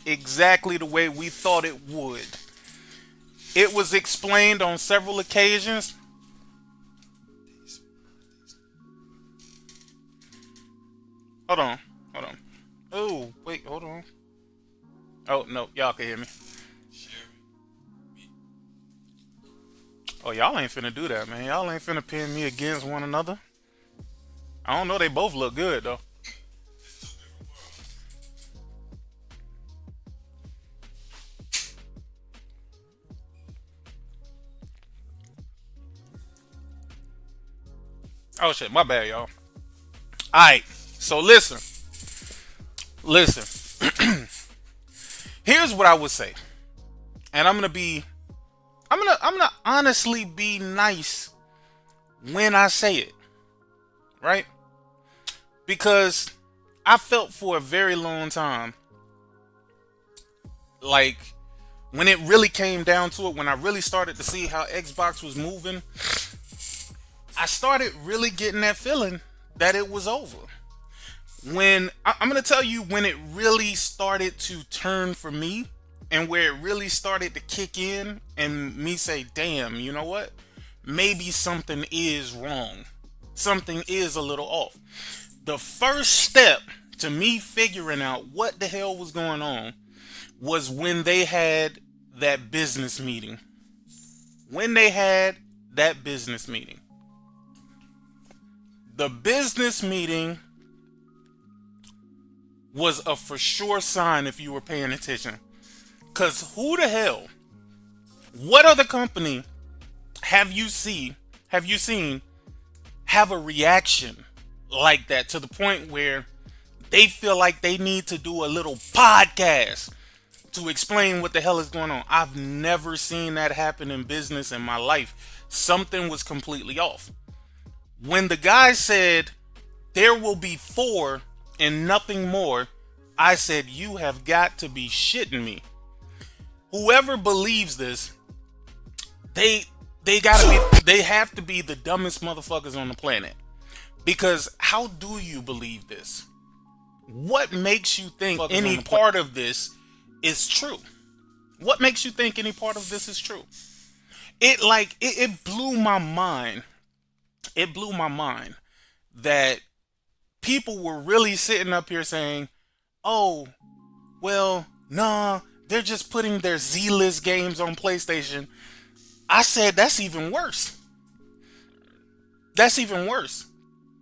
exactly the way we thought it would. It was explained on several occasions. Hold on, hold on. Oh, wait, hold on. Oh, no, y'all can hear me. Oh, y'all ain't finna do that, man. Y'all ain't finna pin me against one another. I don't know, they both look good, though. Oh, shit, my bad, y'all. Alright, so listen. Here's what I would say. And I'm gonna honestly be nice when I say it, right? Because I felt for a very long time, like when it really came down to it, when I really started to see how Xbox was moving, I started really getting that feeling that it was over. I'm gonna tell you when it really started to turn for me, and where it really started to kick in, and me say, "Damn, you know what? Maybe something is wrong. Something is a little off." The first step to me figuring out what the hell was going on was when they had that business meeting. When they had that business meeting. The business meeting was a for sure sign if you were paying attention. Because who the hell, what other company have you seen have a reaction like that to the point where they feel like they need to do a little podcast to explain what the hell is going on? I've never seen that happen in business in my life. Something was completely off. When the guy said there will be four and nothing more, I said, you have got to be shitting me. Whoever believes this, they have to be the dumbest motherfuckers on the planet. Because how do you believe this? What makes you think any part of this is true? What makes you think any part of this is true? It blew my mind. It blew my mind that people were really sitting up here saying, "Oh, well, nah, they're just putting their Z-list games on PlayStation." I said, that's even worse. That's even worse.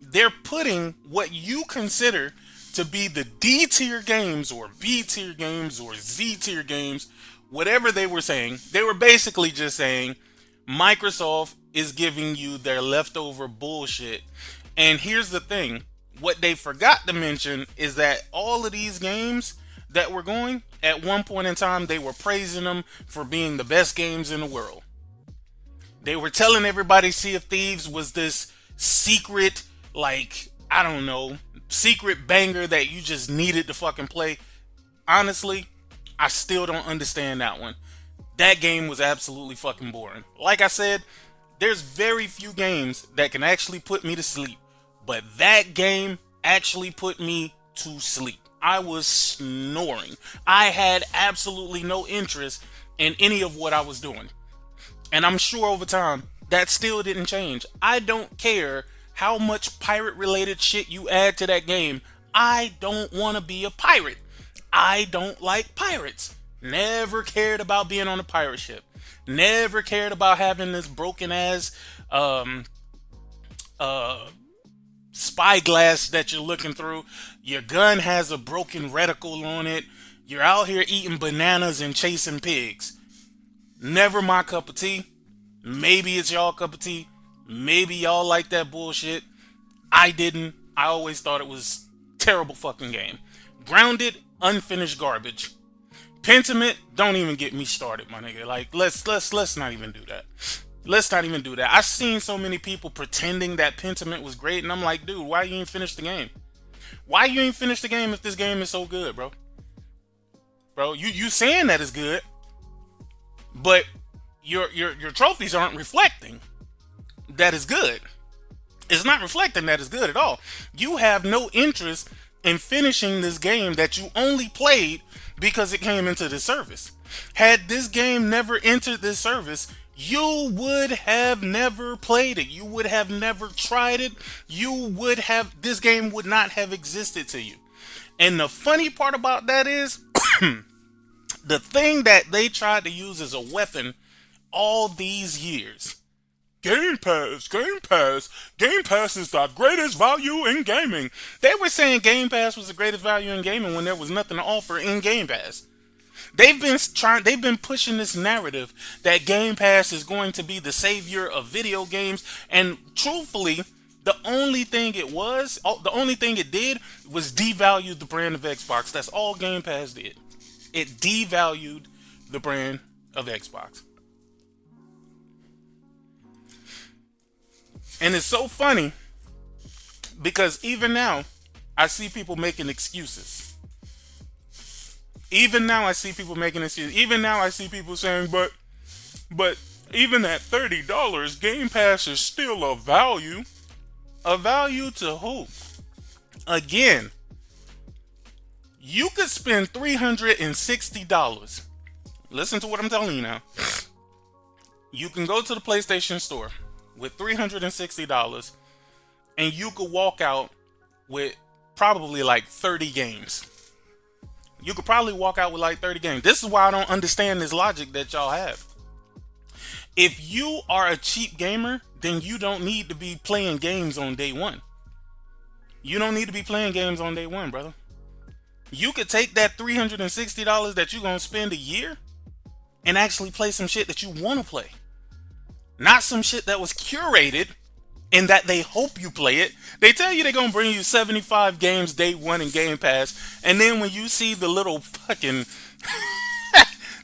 They're putting what you consider to be the D tier games or B tier games or Z tier games, whatever they were saying. They were basically just saying Microsoft is giving you their leftover bullshit. And here's the thing. What they forgot to mention is that all of these games that were going, at one point in time, they were praising them for being the best games in the world. They were telling everybody Sea of Thieves was this secret, like, I don't know, secret banger that you just needed to fucking play. Honestly, I still don't understand that one. That game was absolutely fucking boring. Like I said, there's very few games that can actually put me to sleep. But that game actually put me to sleep. I was snoring. I had absolutely no interest in any of what I was doing. And I'm sure over time, that still didn't change. I don't care how much pirate-related shit you add to that game. I don't want to be a pirate. I don't like pirates. Never cared about being on a pirate ship. Never cared about having this broken-ass spyglass that you're looking through. Your gun has a broken reticle on it. You're out here eating bananas and chasing pigs. Never my cup of tea. Maybe it's y'all cup of tea. Maybe y'all like that bullshit. I didn't. I always thought it was terrible fucking game. Grounded, unfinished garbage. Pentiment, don't even get me started, my nigga. Like, let's not even do that. Let's not even do that. I've seen so many people pretending that Pentiment was great, and I'm like, dude, why you ain't finish the game? Why you ain't finish the game if this game is so good, bro? Bro, you saying that is good, but your trophies aren't reflecting that is good. It's not reflecting that is good at all. You have no interest in finishing this game that you only played because it came into this service. Had this game never entered this service, you would have never played it. You would have never tried it. This game would not have existed to you. And the funny part about that is, the thing that they tried to use as a weapon all these years. Game Pass is the greatest value in gaming. They were saying Game Pass was the greatest value in gaming when there was nothing to offer in Game Pass. They've been pushing this narrative that Game Pass is going to be the savior of video games, and truthfully, the only thing it did was devalue the brand of Xbox. That's all Game Pass did. It devalued the brand of Xbox. And it's so funny because even now, I see people making excuses. Even now, I see people saying, but even at $30, Game Pass is still a value. A value to who? Again, you could spend $360. Listen to what I'm telling you now. You can go to the PlayStation Store with $360 and you could walk out with probably like 30 games. You could probably walk out with like 30 games. This is why I don't understand this logic that y'all have. If you are a cheap gamer, then you don't need to be playing games on day one. You don't need to be playing games on day one, brother. You could take that $360 that you're going to spend a year and actually play some shit that you want to play. Not some shit that was curated and that they hope you play it. They tell you they're going to bring you 75 games day one in Game Pass. And then when you see the little fucking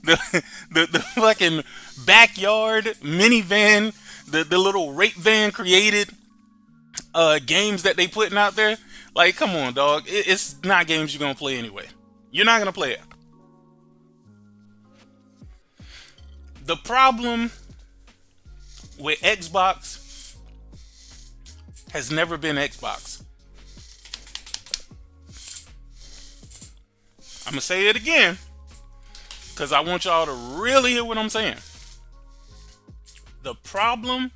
the fucking backyard minivan, the little rape van created games that they putting out there, like, come on, dog. It's not games you're going to play anyway. You're not going to play it. The problem with Xbox has never been Xbox. I'm going to say it again because I want y'all to really hear what I'm saying. The problem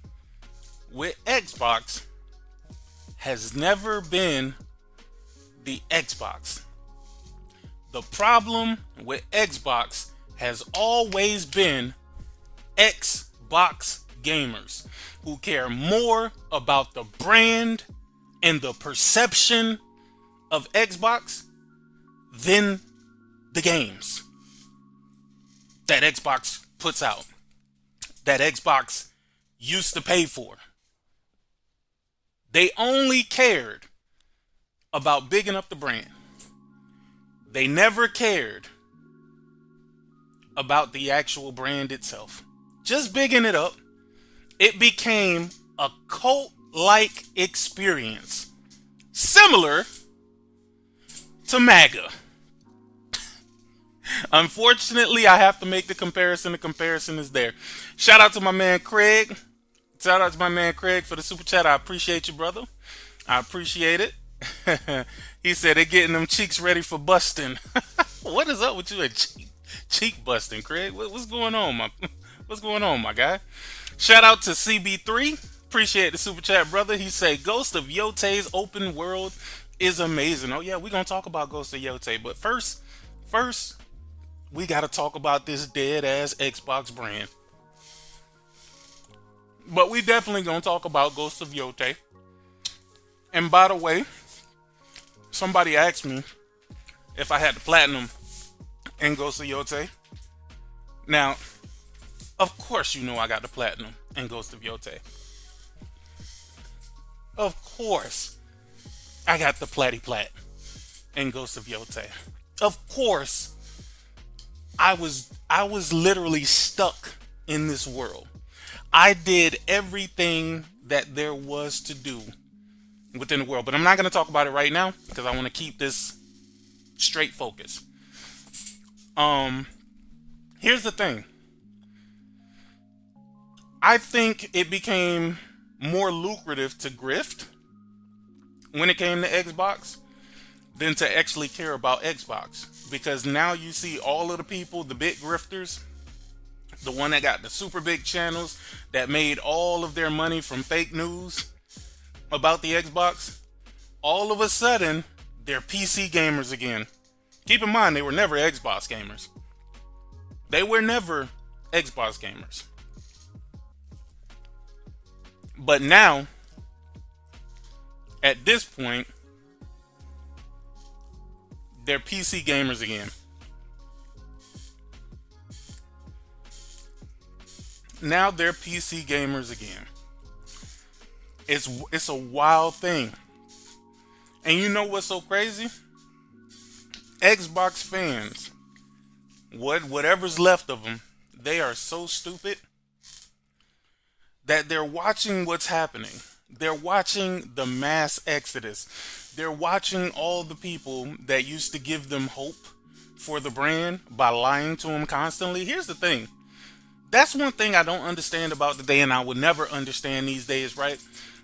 with Xbox has never been the Xbox. The problem with Xbox has always been Xbox gamers who care more about the brand and the perception of Xbox than the games that Xbox puts out, that Xbox used to pay for. They only cared about bigging up the brand. They never cared about the actual brand itself. Just bigging it up. It became a cult-like experience, similar to MAGA. Unfortunately, I have to make the comparison. The comparison is there. Shout out to my man Craig. Shout out to my man Craig for the super chat. I appreciate you, brother. I appreciate it. He said they're getting them cheeks ready for busting. What is up with you and cheek busting, Craig? What's going on, my guy? Shout out to CB3. Appreciate the super chat, brother. He said Ghost of Yotei's open world is amazing. Oh yeah, we're gonna talk about Ghost of Yotei, but first, we gotta talk about this dead ass Xbox brand. But we definitely gonna talk about Ghost of Yotei. And by the way, somebody asked me if I had the platinum in Ghost of Yotei. Now, of course you know I got the platinum in Ghost of Yotei. Of course I got the platty-plat in Ghost of Yotei. Of course I was literally stuck in this world. I did everything that there was to do within the world, but I'm not going to talk about it right now because I want to keep this straight focus. Here's the thing. I think it became more lucrative to grift when it came to Xbox than to actually care about Xbox. because now you see all of the people, the big grifters, the one that got the super big channels that made all of their money from fake news about the Xbox, all of a sudden they're PC gamers again. Keep in mind, they were never Xbox gamers. They were never Xbox gamers. But now, at this point, they're PC gamers again. Now they're PC gamers again. It's a wild thing. And you know what's so crazy? Xbox fans, whatever's left of them, they are so stupid that they're watching what's happening. They're watching the mass exodus. They're watching all the people that used to give them hope for the brand by lying to them constantly. Here's the thing. That's one thing I don't understand about the day, and I would never understand these days, right?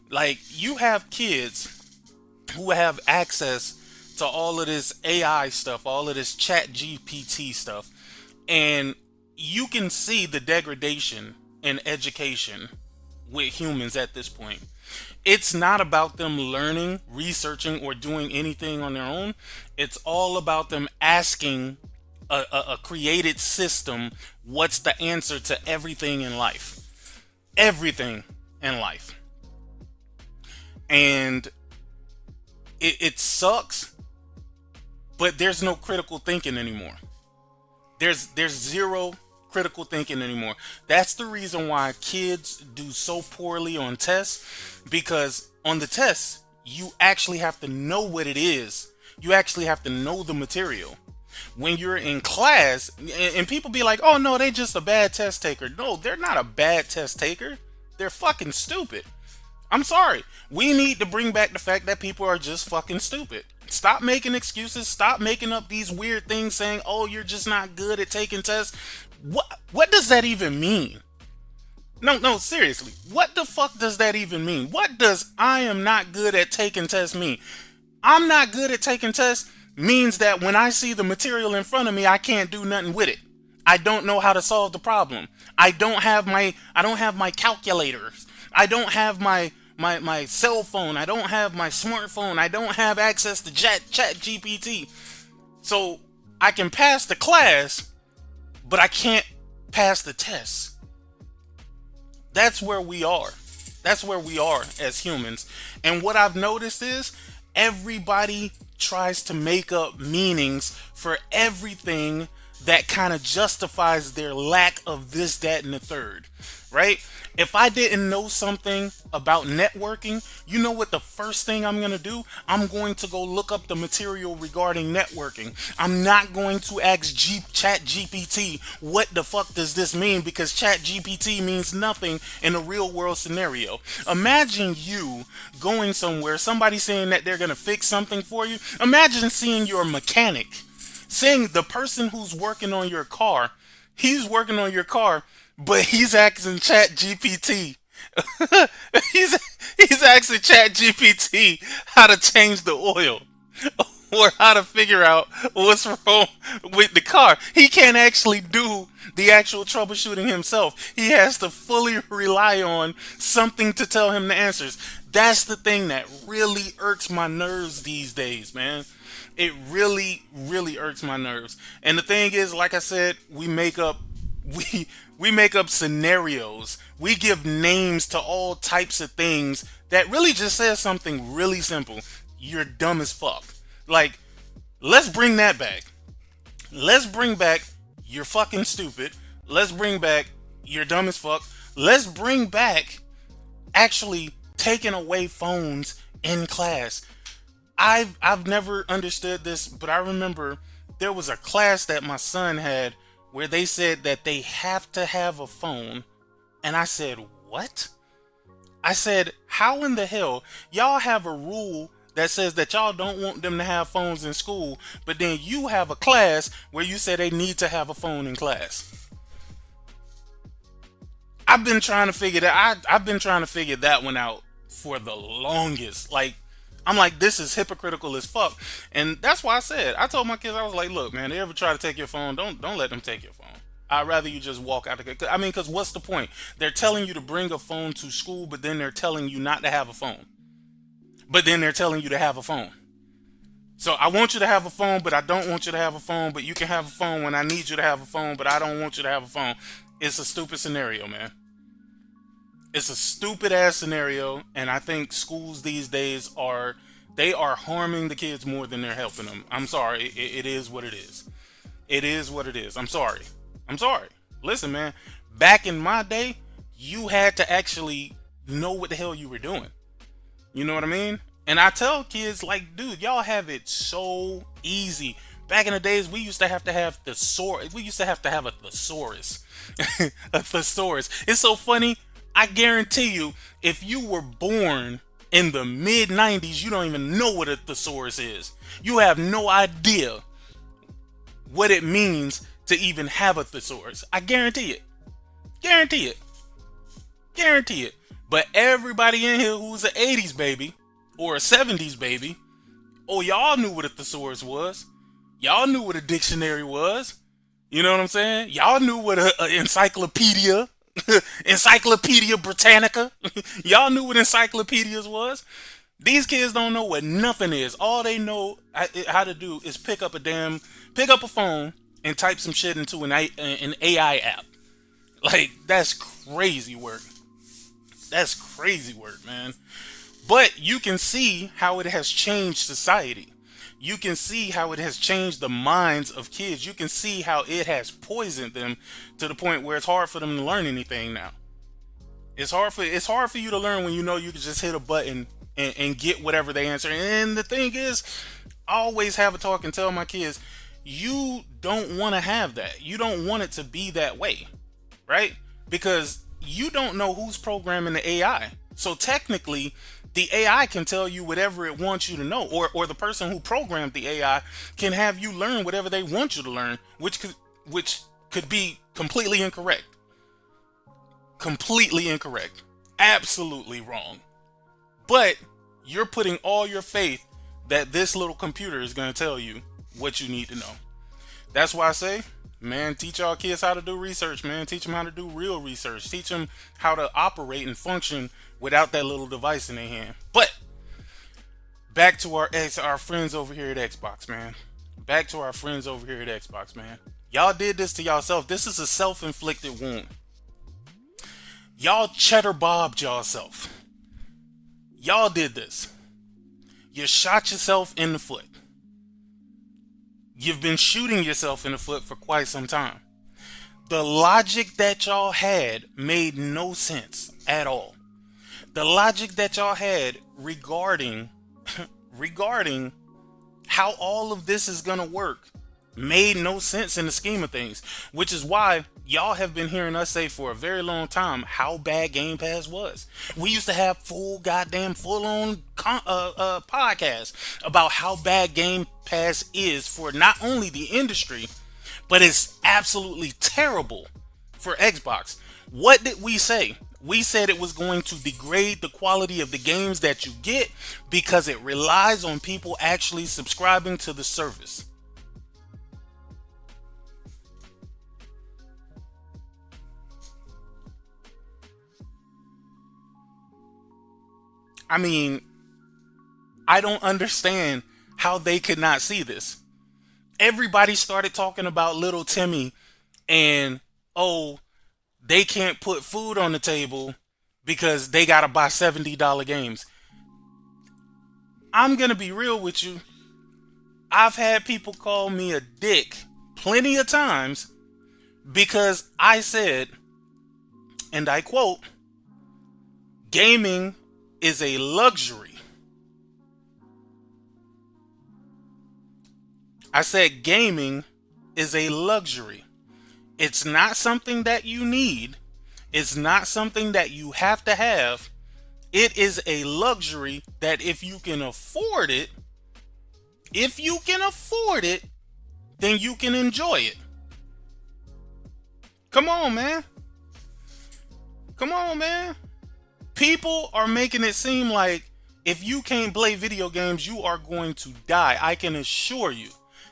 Like, you have kids who have access to all of this AI stuff, all of this chat GPT stuff, and you can see the degradation in education with humans at this point. It's not about them learning, researching, or doing anything on their own. It's all about them asking a created system what's the answer to everything in life. Everything in life. And it sucks, but there's no critical thinking anymore. There's zero critical thinking anymore. That's the reason why kids do so poorly on tests, because on the tests, you actually have to know what it is. You actually have to know the material. When you're in class, and people be like, oh no, they just a bad test taker. No, they're not a bad test taker. They're fucking stupid. I'm sorry. We need to bring back the fact that people are just fucking stupid. Stop making excuses. Stop making up these weird things saying, oh, you're just not good at taking tests. What does that even mean? No, seriously. What the fuck does that even mean? What does I am not good at taking tests mean? I'm not good at taking tests means that when I see the material in front of me, I can't do nothing with it. I don't know how to solve the problem. I don't have my calculators. I don't have my cell phone. I don't have my smartphone. I don't have access to chat GPT. So I can pass the class, but I can't pass the test. That's where we are. That's where we are as humans. And what I've noticed is everybody tries to make up meanings for everything that kind of justifies their lack of this, that, and the third, right? If I didn't know something about networking, you know what the first thing I'm going to do? I'm going to go look up the material regarding networking. I'm not going to ask Chat GPT, what the fuck does this mean? Because Chat GPT means nothing in a real world scenario. Imagine you going somewhere, somebody saying that they're going to fix something for you. Imagine seeing your mechanic, seeing the person who's working on your car. He's working on your car, but he's asking Chat GPT. he's asking Chat GPT how to change the oil or how to figure out what's wrong with the car. He can't actually do the actual troubleshooting himself. He has to fully rely on something to tell him the answers. That's the thing that really irks my nerves these days, man. It really, really irks my nerves. And the thing is, like I said, we make up scenarios. We give names to all types of things that really just says something really simple. You're dumb as fuck. Like, let's bring that back. Let's bring back you're fucking stupid. Let's bring back you're dumb as fuck. Let's bring back actually taking away phones in class. I've never understood this, but I remember there was a class that my son had where they said that they have to have a phone. And I said, what? I said, how in the hell y'all have a rule that says that y'all don't want them to have phones in school, but then you have a class where you say they need to have a phone in class? I've been trying to figure that one out for the longest. Like, I'm like, this is hypocritical as fuck. And that's why I told my kids, I was like, look, man, they ever try to take your phone, don't let them take your phone. I'd rather you just walk out. I mean, because what's the point? They're telling you to bring a phone to school, but then they're telling you not to have a phone. But then they're telling you to have a phone. So I want you to have a phone, but I don't want you to have a phone. But you can have a phone when I need you to have a phone, but I don't want you to have a phone. It's a stupid scenario, man. It's a stupid ass scenario, and I think schools these days are harming the kids more than they're helping them. I'm sorry. It is what it is. It is what it is. I'm sorry. I'm sorry. Listen, man. Back in my day, you had to actually know what the hell you were doing. You know what I mean? And I tell kids, like, dude, y'all have it so easy. Back in the days, we used to have thesaurus. We used to have a thesaurus. A thesaurus. It's so funny. I guarantee you, if you were born in the mid 90s, you don't even know what a thesaurus is. You have no idea what it means to even have a thesaurus. I guarantee it. Guarantee it. Guarantee it. But everybody in here who's an 80s baby or a 70s baby, oh, y'all knew what a thesaurus was. Y'all knew what a dictionary was. You know what I'm saying? Y'all knew what an encyclopedia, Encyclopedia Britannica. Y'all knew what encyclopedias was. These kids don't know what nothing is. All they know how to do is pick up a phone and type some shit into an AI app. Like, that's crazy work. That's crazy work, man. But you can see how it has changed society. You can see how it has changed the minds of kids. You can see how it has poisoned them to the point where it's hard for them to learn anything now. It's hard for you to learn when you know you can just hit a button and get whatever they answer. And the thing is, I always have a talk and tell my kids, you don't want to have that. You don't want it to be that way, right? Because you don't know who's programming the AI. So technically, the AI can tell you whatever it wants you to know, or the person who programmed the AI can have you learn whatever they want you to learn, which could be completely incorrect. Completely incorrect. Absolutely wrong. But you're putting all your faith that this little computer is going to tell you what you need to know. That's why I say, man, teach y'all kids how to do research, man. Teach them how to do real research. Teach them how to operate and function without that little device in their hand. But back to our friends over here at Xbox, man. Back to our friends over here at Xbox, man. Y'all did this to yourself. This is a self-inflicted wound. Y'all cheddar bobbed yourself. Y'all did this. You shot yourself in the foot. You've been shooting yourself in the foot for quite some time. The logic that y'all had made no sense at all. The logic that y'all had regarding how all of this is gonna work made no sense in the scheme of things, which is why y'all have been hearing us say for a very long time how bad Game Pass was. We used to have full-on podcasts about how bad Game Pass is for not only the industry, but it's absolutely terrible for Xbox. What did we say? We said it was going to degrade the quality of the games that you get because it relies on people actually subscribing to the service. I mean, I don't understand how they could not see this. Everybody started talking about little Timmy and, oh, they can't put food on the table because they got to buy $70 games. I'm going to be real with you. I've had people call me a dick plenty of times because I said, and I quote, gaming is a luxury. I said gaming is a luxury. It's not something that you need. It's not something that you have to have. It is a luxury that if you can afford it, then you can enjoy it. Come on, man. Come on, man. People are making it seem like If you can't play video games, you are going to die. I can assure you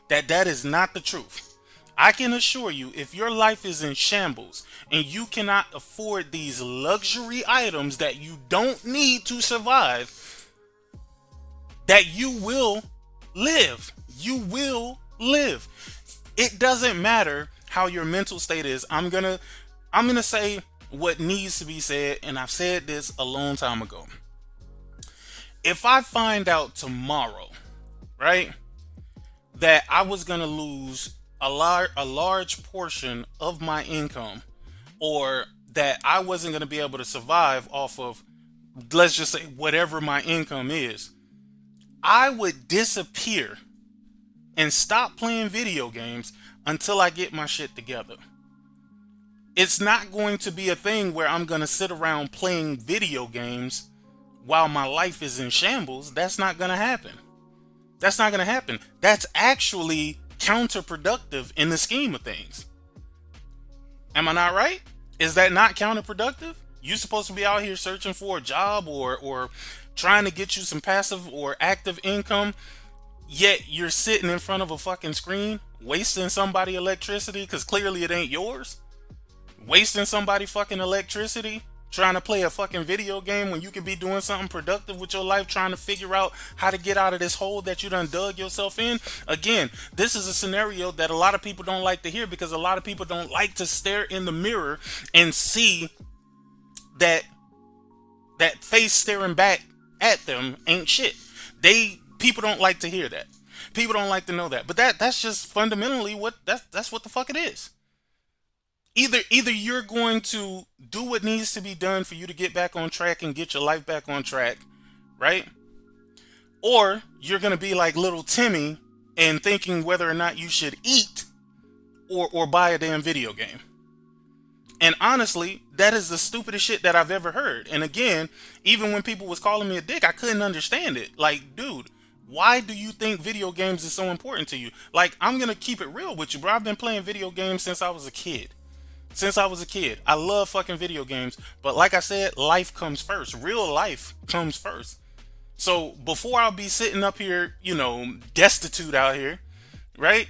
that that is not the truth. I can assure you, if your life is in shambles and you cannot afford these luxury items that you don't need to survive, that you will live. You will live. It doesn't matter how your mental state is. I'm gonna say what needs to be said, and I've said this a long time ago. If I find out tomorrow, right, that I was gonna lose a large portion of my income, or that I wasn't gonna be able to survive off of, let's just say, whatever my income is, I would disappear and stop playing video games until I get my shit together. It's not going to be a thing where I'm going to sit around playing video games while my life is in shambles. That's not going to happen. That's not going to happen. That's actually counterproductive in the scheme of things. Am I not right? Is that not counterproductive? You're supposed to be out here searching for a job or trying to get you some passive or active income, yet you're sitting in front of a fucking screen wasting somebody electricity because clearly it ain't yours. Wasting somebody fucking electricity trying to play a fucking video game when you could be doing something productive with your life, trying to figure out how to get out of this hole that you done dug yourself in. Again, this is a scenario that a lot of people don't like to hear, because a lot of people don't like to stare in the mirror and see that face staring back at them ain't shit. People don't like to hear that. People don't like to know that. But that's just fundamentally what that's what the fuck it is. Either you're going to do what needs to be done for you to get back on track and get your life back on track, right? Or you're going to be like little Timmy and thinking whether or not you should eat or buy a damn video game. And honestly, that is the stupidest shit that I've ever heard. And again, even when people was calling me a dick, I couldn't understand it. Like, dude, why do you think video games is so important to you? Like, I'm going to keep it real with you, bro. I've been playing video games since I was a kid. I love fucking video games. But like I said, life comes first. Real life comes first. So before I'll be sitting up here, destitute out here, right?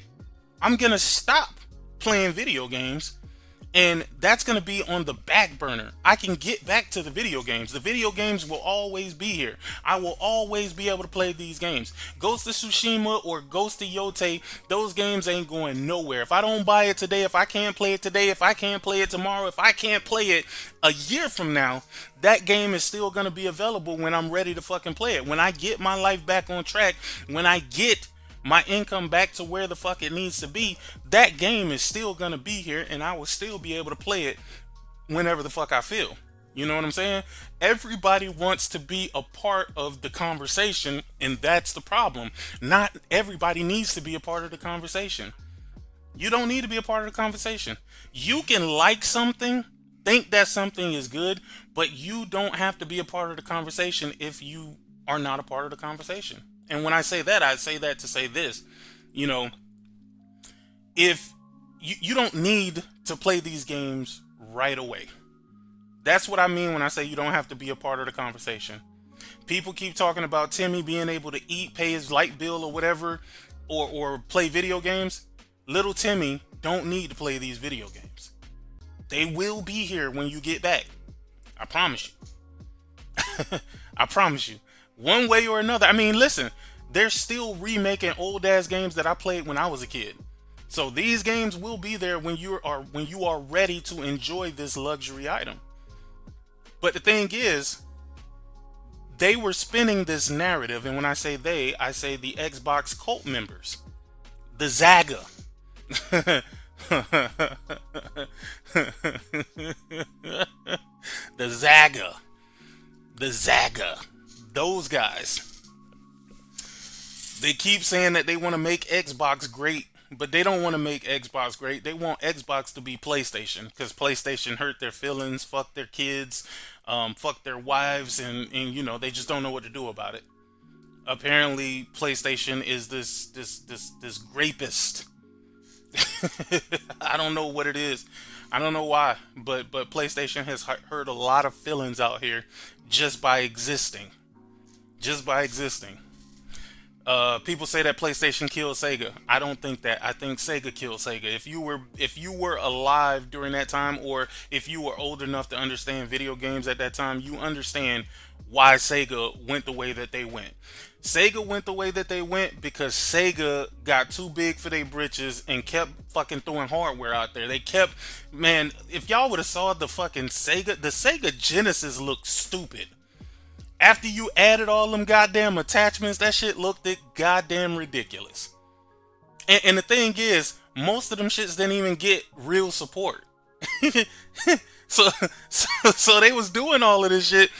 I'm going to stop playing video games. And that's going to be on the back burner. I can get back to the video games. The video games will always be here. I will always be able to play these games. Ghost of Tsushima or Ghost of Yotei, those games ain't going nowhere. If I don't buy it today, if I can't play it today, if I can't play it tomorrow, if I can't play it a year from now, that game is still going to be available when I'm ready to fucking play it. When I get my life back on track, when I get my income back to where the fuck it needs to be, that game is still gonna be here, and I will still be able to play it whenever the fuck I feel. You know what I'm saying? Everybody wants to be a part of the conversation, and that's the problem. Not everybody needs to be a part of the conversation. You don't need to be a part of the conversation. You can like something, think that something is good, but you don't have to be a part of the conversation if you are not a part of the conversation. And when I say that, I say that to say this, if you don't need to play these games right away. That's what I mean when I say you don't have to be a part of the conversation. People keep talking about Timmy being able to eat, pay his light bill or whatever, or play video games. Little Timmy don't need to play these video games. They will be here when you get back. I promise you. I promise you. One way or another. I mean, listen, they're still remaking old ass games that I played when I was a kid. So these games will be there when you are ready to enjoy this luxury item. But the thing is, they were spinning this narrative, and when I say they, I say the Xbox cult members, the Zaga. The Zaga. Those guys, they keep saying that they want to make Xbox great, but they don't want to make Xbox great. They want Xbox to be PlayStation, because PlayStation hurt their feelings, fuck their kids, fuck their wives, and they just don't know what to do about it. Apparently, PlayStation is this rapist. I don't know what it is. I don't know why, but PlayStation has hurt a lot of feelings out here just by existing. just by existing. People say that PlayStation killed Sega. I don't think that. I think Sega killed Sega. If you were alive during that time, or if you were old enough to understand video games at that time, you understand why Sega went the way that they went. Sega went the way that they went because Sega got too big for their britches and kept fucking throwing hardware out there. They kept, man, if y'all would have saw the fucking Sega, the Sega Genesis looked stupid. After you added all them goddamn attachments, that shit looked goddamn ridiculous. And the thing is, most of them shits didn't even get real support. so, so they was doing all of this shit,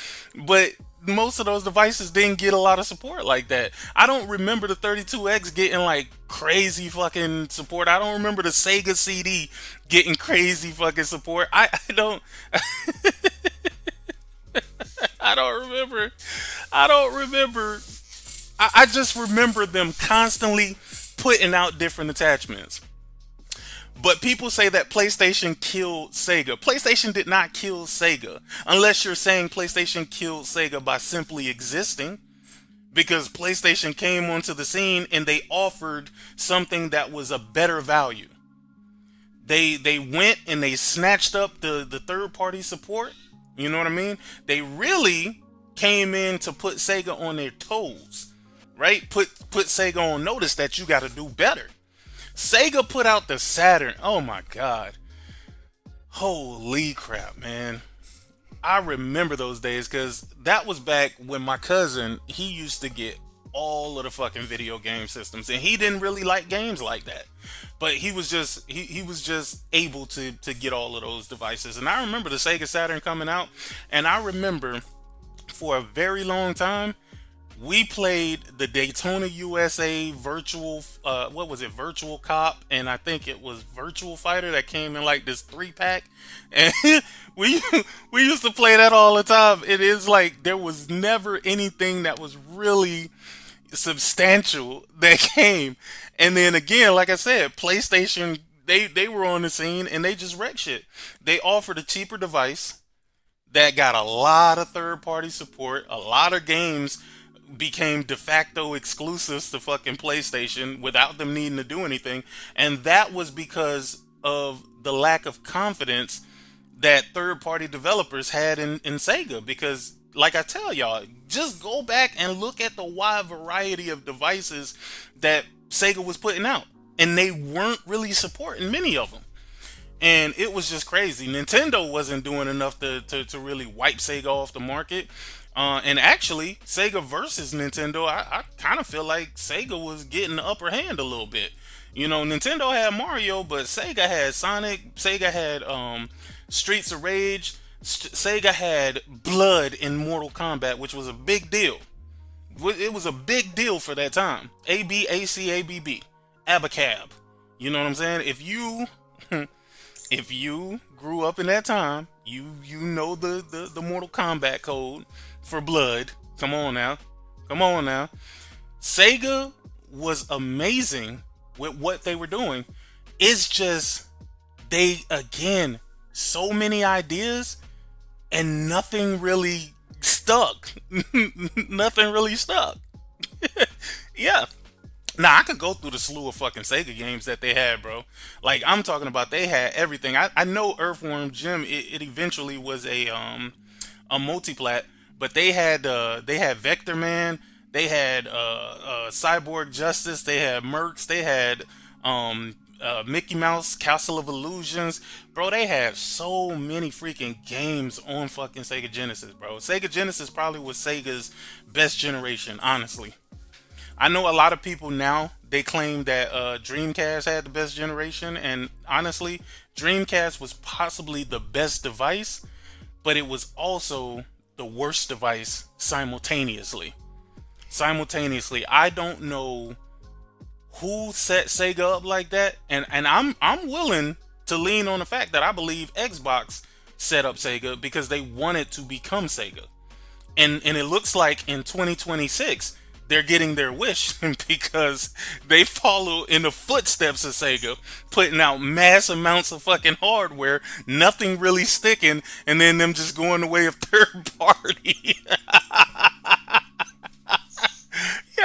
but most of those devices didn't get a lot of support like that. I don't remember the 32X getting like crazy fucking support. I don't remember the Sega CD getting crazy fucking support. I don't. I don't remember. I don't remember. I just remember them constantly putting out different attachments. But people say that PlayStation killed Sega. PlayStation did not kill Sega. Unless you're saying PlayStation killed Sega by simply existing. Because PlayStation came onto the scene and they offered something that was a better value. They went and they snatched up the third party support. You know what I mean? They really came in to put Sega on their toes, right? Put Sega on notice that you got to do better. Sega put out the Saturn. Oh my God. Holy crap, man. I remember those days because that was back when my cousin, he used to get all of the fucking video game systems, and he didn't really like games like that, but he was just he was just able to get all of those devices. And I remember the Sega Saturn coming out, and I remember for a very long time we played the Daytona USA virtual what was it, Virtual Cop, and I think it was Virtual Fighter that came in like this 3-pack, and we used to play that all the time. It is like there was never anything that was really substantial that came. And then again, like I said, PlayStation, they were on the scene and they just wrecked shit. They offered a cheaper device that got a lot of third party support. A lot of games became de facto exclusives to fucking PlayStation without them needing to do anything. And that was because of the lack of confidence that third party developers had in Sega. Because like I tell y'all, just go back and look at the wide variety of devices that Sega was putting out, and they weren't really supporting many of them. And it was just crazy. Nintendo wasn't doing enough to really wipe Sega off the market. And actually, Sega versus Nintendo, I kind of feel like Sega was getting the upper hand a little bit. You know, Nintendo had Mario, but Sega had Sonic. Sega had Streets of Rage. Sega had blood in Mortal Kombat, which was a big deal. It was a big deal for that time. ABACABB, Abacab. You know what I'm saying? If you grew up in that time, you know the Mortal Kombat code for blood. Come on now. Sega was amazing with what they were doing. It's just they, again, so many ideas and nothing really stuck. Nothing really stuck. Yeah. Now, I could go through the slew of fucking Sega games that they had, bro. Like, I'm talking about, they had everything. I know Earthworm Jim, it eventually was a multiplat, but they had Vector Man, they had Cyborg Justice, they had Mercs, they had Mickey Mouse Castle of Illusions. Bro, they had so many freaking games on fucking Sega Genesis, bro. Sega Genesis probably was Sega's best generation, honestly. I know a lot of people now, they claim that Dreamcast had the best generation, and honestly, Dreamcast was possibly the best device, but it was also the worst device simultaneously. I don't know who set Sega up like that, and I'm willing to lean on the fact that I believe Xbox set up Sega because they wanted to become Sega. And it looks like in 2026 they're getting their wish because they follow in the footsteps of Sega, putting out mass amounts of fucking hardware, nothing really sticking, and then them just going the way of third party.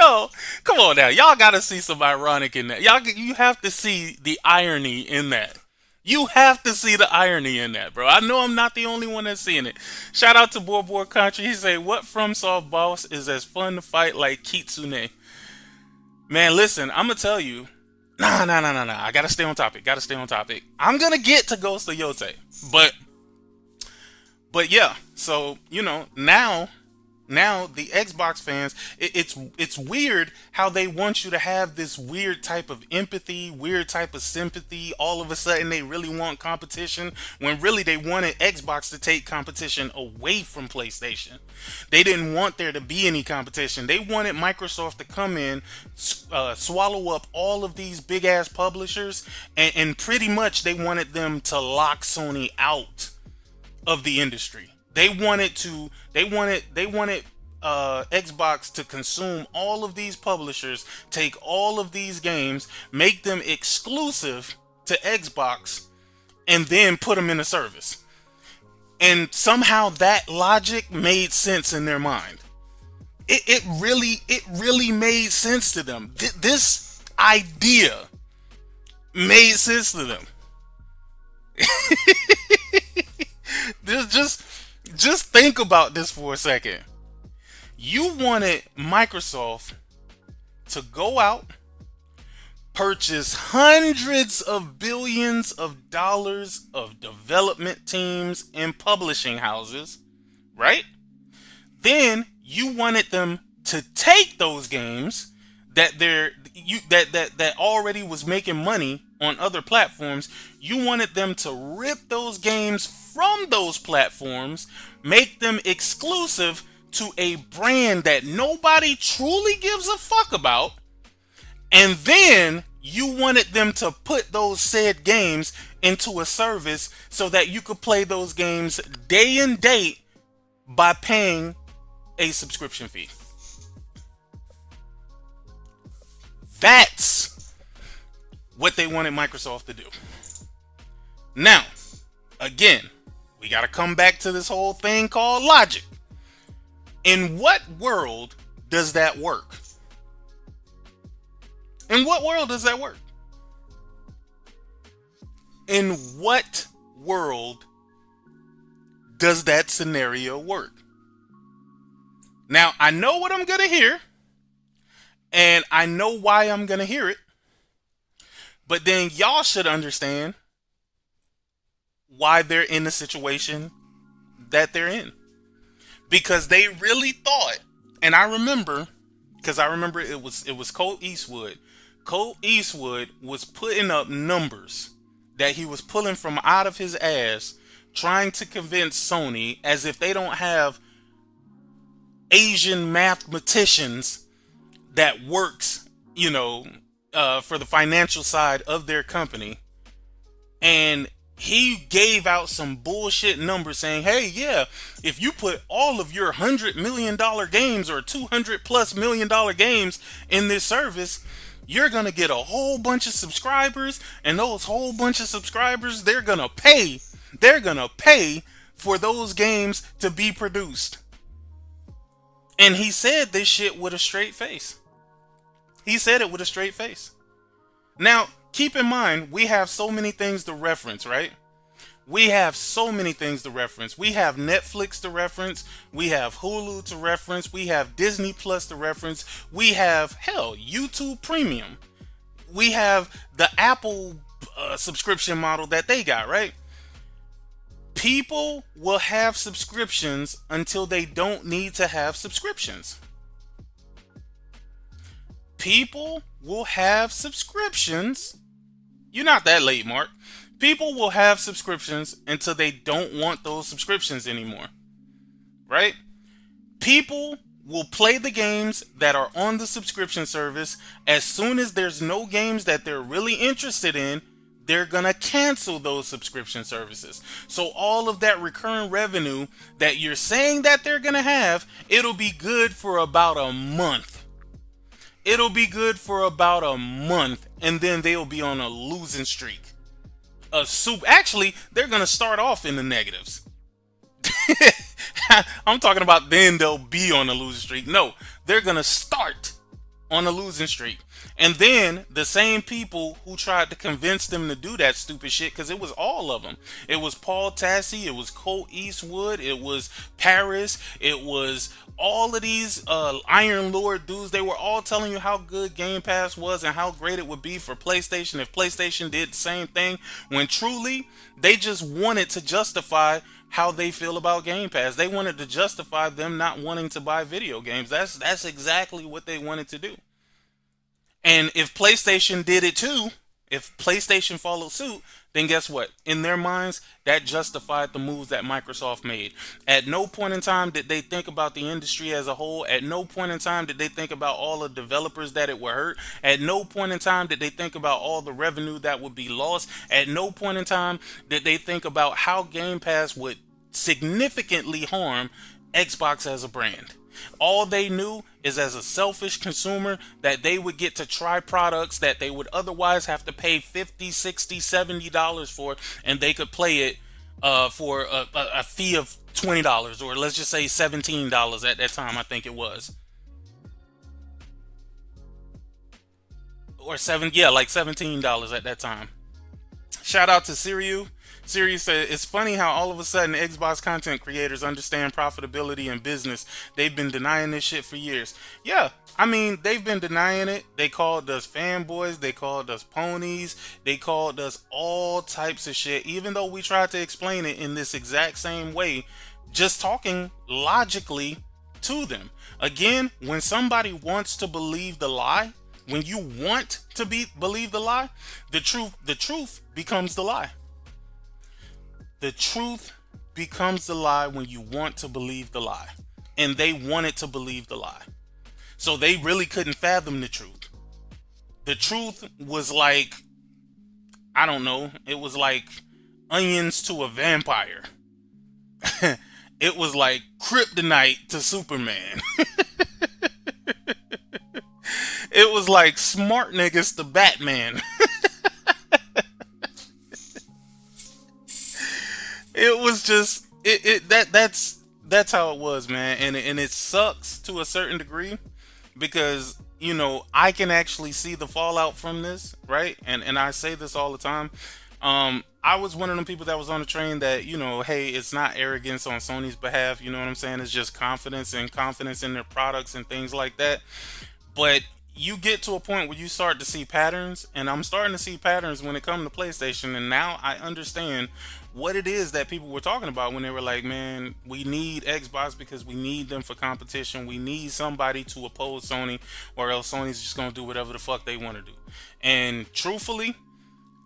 Yo, come on now. Y'all gotta see some ironic in that. You have to see the irony in that. You have to see the irony in that, bro. I know I'm not the only one that's seeing it. Shout out to Boy Country. He say, "What from Soft Boss is as fun to fight like Kitsune?" Man, listen, I'm gonna tell you. Nah. I gotta stay on topic. I'm gonna get to Ghost of Yotei, but yeah. So now the Xbox fans, it's weird how they want you to have this weird type of empathy, weird type of sympathy. All of a sudden they really want competition when really they wanted Xbox to take competition away from PlayStation. They didn't want there to be any competition. They wanted Microsoft to come in, swallow up all of these big ass publishers, and pretty much they wanted them to lock Sony out of the industry. They wanted Xbox to consume all of these publishers, take all of these games, make them exclusive to Xbox, and then put them in a service. And somehow that logic made sense in their mind. It really made sense to them. This idea made sense to them. Just think about this for a second. You wanted Microsoft to go out, purchase hundreds of billions of dollars of development teams and publishing houses, right? Then you wanted them to take those games that that already was making money on other platforms. You wanted them to rip those games from those platforms, make them exclusive to a brand that nobody truly gives a fuck about, and then you wanted them to put those said games into a service so that you could play those games day and date by paying a subscription fee. That's what they wanted Microsoft to do. Now, again, we got to come back to this whole thing called logic. In what world does that work? In what world does that work? In what world does that scenario work? Now, I know what I'm going to hear, and I know why I'm going to hear it, but then y'all should understand why they're in the situation that they're in. Because they really thought, and I remember it was Colt Eastwood. Colt Eastwood was putting up numbers that he was pulling from out of his ass, trying to convince Sony, as if they don't have Asian mathematicians that works, for the financial side of their company. And he gave out some bullshit numbers saying, hey, yeah, if you put all of your $100 million games or $200+ million games in this service, you're going to get a whole bunch of subscribers, and those whole bunch of subscribers, they're going to pay for those games to be produced. And he said this shit with a straight face. He said it with a straight face. Now, keep in mind, we have so many things to reference, right? We have so many things to reference. We have Netflix to reference. We have Hulu to reference. We have Disney Plus to reference. We have, YouTube Premium. We have the Apple subscription model that they got, right? People will have subscriptions until they don't need to have subscriptions. People will have subscriptions. You're not that late, Mark. People will have subscriptions until they don't want those subscriptions anymore. Right? People will play the games that are on the subscription service. As soon as there's no games that they're really interested in, they're going to cancel those subscription services. So all of that recurring revenue that you're saying that they're going to have, it'll be good for about a month. And then they'll be on a losing streak. Actually, they're going to start off in the negatives. I'm talking about then they'll be on a losing streak. No, they're going to start on a losing streak. And then the same people who tried to convince them to do that stupid shit, because it was all of them. It was Paul Tassi, it was Colt Eastwood, it was Paris, it was all of these Iron Lord dudes. They were all telling you how good Game Pass was and how great it would be for PlayStation if PlayStation did the same thing, when truly they just wanted to justify how they feel about Game Pass. They wanted to justify them not wanting to buy video games. That's exactly what they wanted to do. And if PlayStation did it too, if PlayStation followed suit, then guess what? In their minds, that justified the moves that Microsoft made. At no point in time did they think about the industry as a whole. At no point in time did they think about all the developers that it would hurt. At no point in time did they think about all the revenue that would be lost. At no point in time did they think about how Game Pass would significantly harm Xbox as a brand. All they knew is, as a selfish consumer, that they would get to try products that they would otherwise have to pay $50, $60, $70 for, and they could play it for a fee of $20, or let's just say $17 at that time, I think it was. Or like $17 at that time. Shout out to Siriu. Siri said, it's funny how all of a sudden Xbox content creators understand profitability and business. They've been denying this shit for years. Yeah, I mean, they've been denying it. They called us fanboys. They called us ponies. They called us all types of shit, even though we tried to explain it in this exact same way, just talking logically to them. Again, when somebody wants to believe the lie, when you want to believe the lie, the truth becomes the lie. The truth becomes the lie when you want to believe the lie. And they wanted to believe the lie. So they really couldn't fathom the truth. The truth was like, I don't know, it was like onions to a vampire. It was like kryptonite to Superman. It was like smart niggas to Batman. It was just that's how it was, man. And it sucks to a certain degree, because I can actually see the fallout from this, right? And I say this all the time. I was one of them people that was on the train that, hey, it's not arrogance on Sony's behalf, you know what I'm saying? It's just confidence in their products and things like that. But you get to a point where you start to see patterns, and I'm starting to see patterns when it comes to PlayStation, and now I understand what it is that people were talking about when they were like, man, we need Xbox because we need them for competition. We need somebody to oppose Sony, or else Sony's just going to do whatever the fuck they want to do. And truthfully,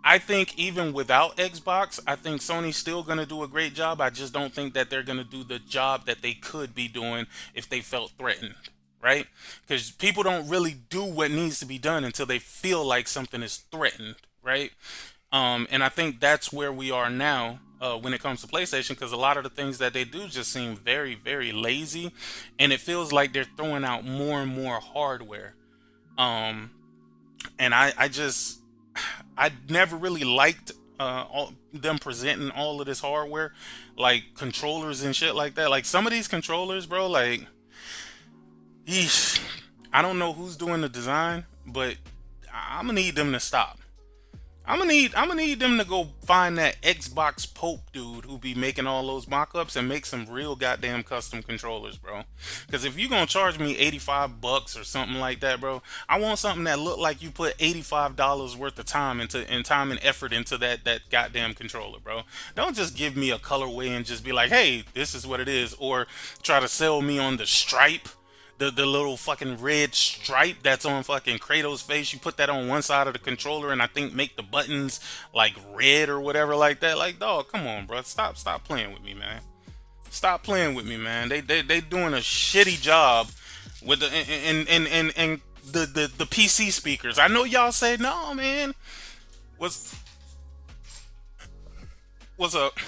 I think even without Xbox, I think Sony's still going to do a great job. I just don't think that they're going to do the job that they could be doing if they felt threatened. Right? Because people don't really do what needs to be done until they feel like something is threatened, right? And I think that's where we are now when it comes to PlayStation, because a lot of the things that they do just seem very, very lazy, and it feels like they're throwing out more and more hardware. And I never really liked them presenting all of this hardware, like controllers and shit like that. Like some of these controllers, bro, like, yeesh, I don't know who's doing the design, but I'm gonna need them to stop. I'm gonna need them to go find that Xbox Pope dude who be making all those mock-ups and make some real goddamn custom controllers, bro. Because if you're gonna charge me $85 or something like that, bro, I want something that look like you put $85 worth of time and effort into that goddamn controller, bro. Don't just give me a colorway and just be like, hey, this is what it is, or try to sell me on the stripe. The little fucking red stripe that's on fucking Kratos' face. You put that on one side of the controller and I think make the buttons like red or whatever like that. Like, dog, come on, bro. Stop playing with me, man. Stop playing with me, man. They doing a shitty job with the and the PC speakers. I know y'all say no, man. What's up?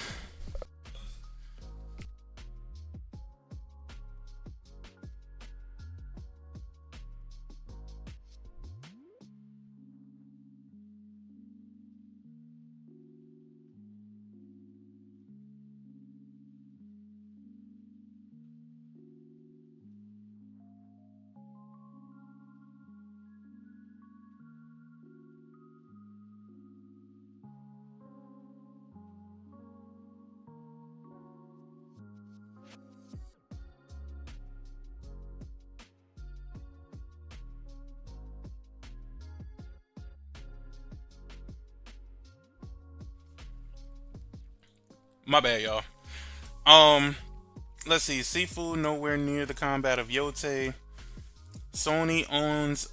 My bad, y'all. Um, let's see. Seafood nowhere near the combat of Yotei. Sony owns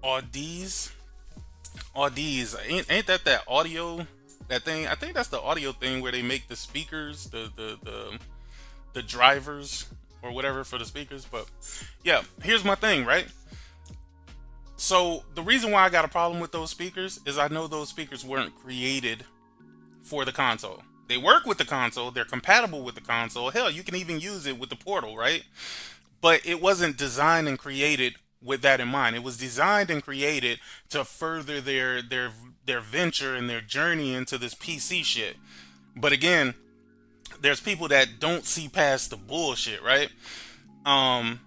Audi's. Audi's ain't that audio that thing? I think that's the audio thing where they make the speakers, the drivers or whatever for the speakers. But yeah, here's my thing, right? So the reason why I got a problem with those speakers is I know those speakers weren't created for the console. They work with the console, they're compatible with the console. Hell, you can even use it with the Portal, right? But it wasn't designed and created with that in mind. It was designed and created to further their venture and their journey into this PC shit. But again, there's people that don't see past the bullshit, right? Um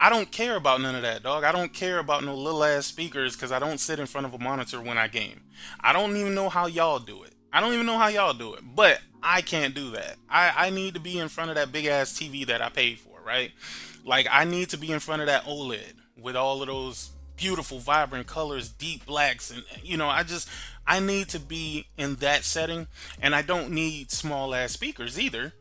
I don't care about none of that, dog. I don't care about no little ass speakers because I don't sit in front of a monitor when I game. I don't even know how y'all do it. I don't even know how y'all do it, but I can't do that. I need to be in front of that big ass TV that I paid for, right? Like, I need to be in front of that OLED with all of those beautiful, vibrant colors, deep blacks, and I need to be in that setting, and I don't need small ass speakers either.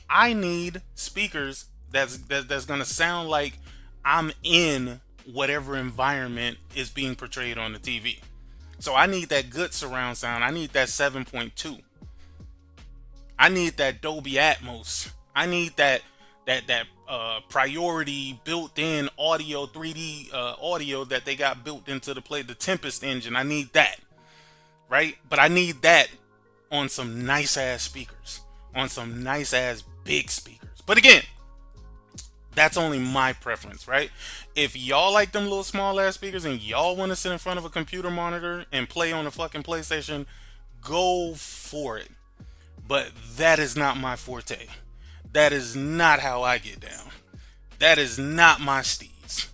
I need speakers that's gonna sound like I'm in whatever environment is being portrayed on the TV. So I need that good surround sound. I need that 7.2. I need that Dolby Atmos. I need that priority built-in audio, 3D audio that they got built into the Tempest engine. I need that, right? But I need that on some nice ass speakers, on some nice ass big speakers. But again, that's only my preference, right? If y'all like them little small ass speakers and y'all want to sit in front of a computer monitor and play on a fucking PlayStation, go for it. But that is not my forte. That is not how I get down. That is not my steez.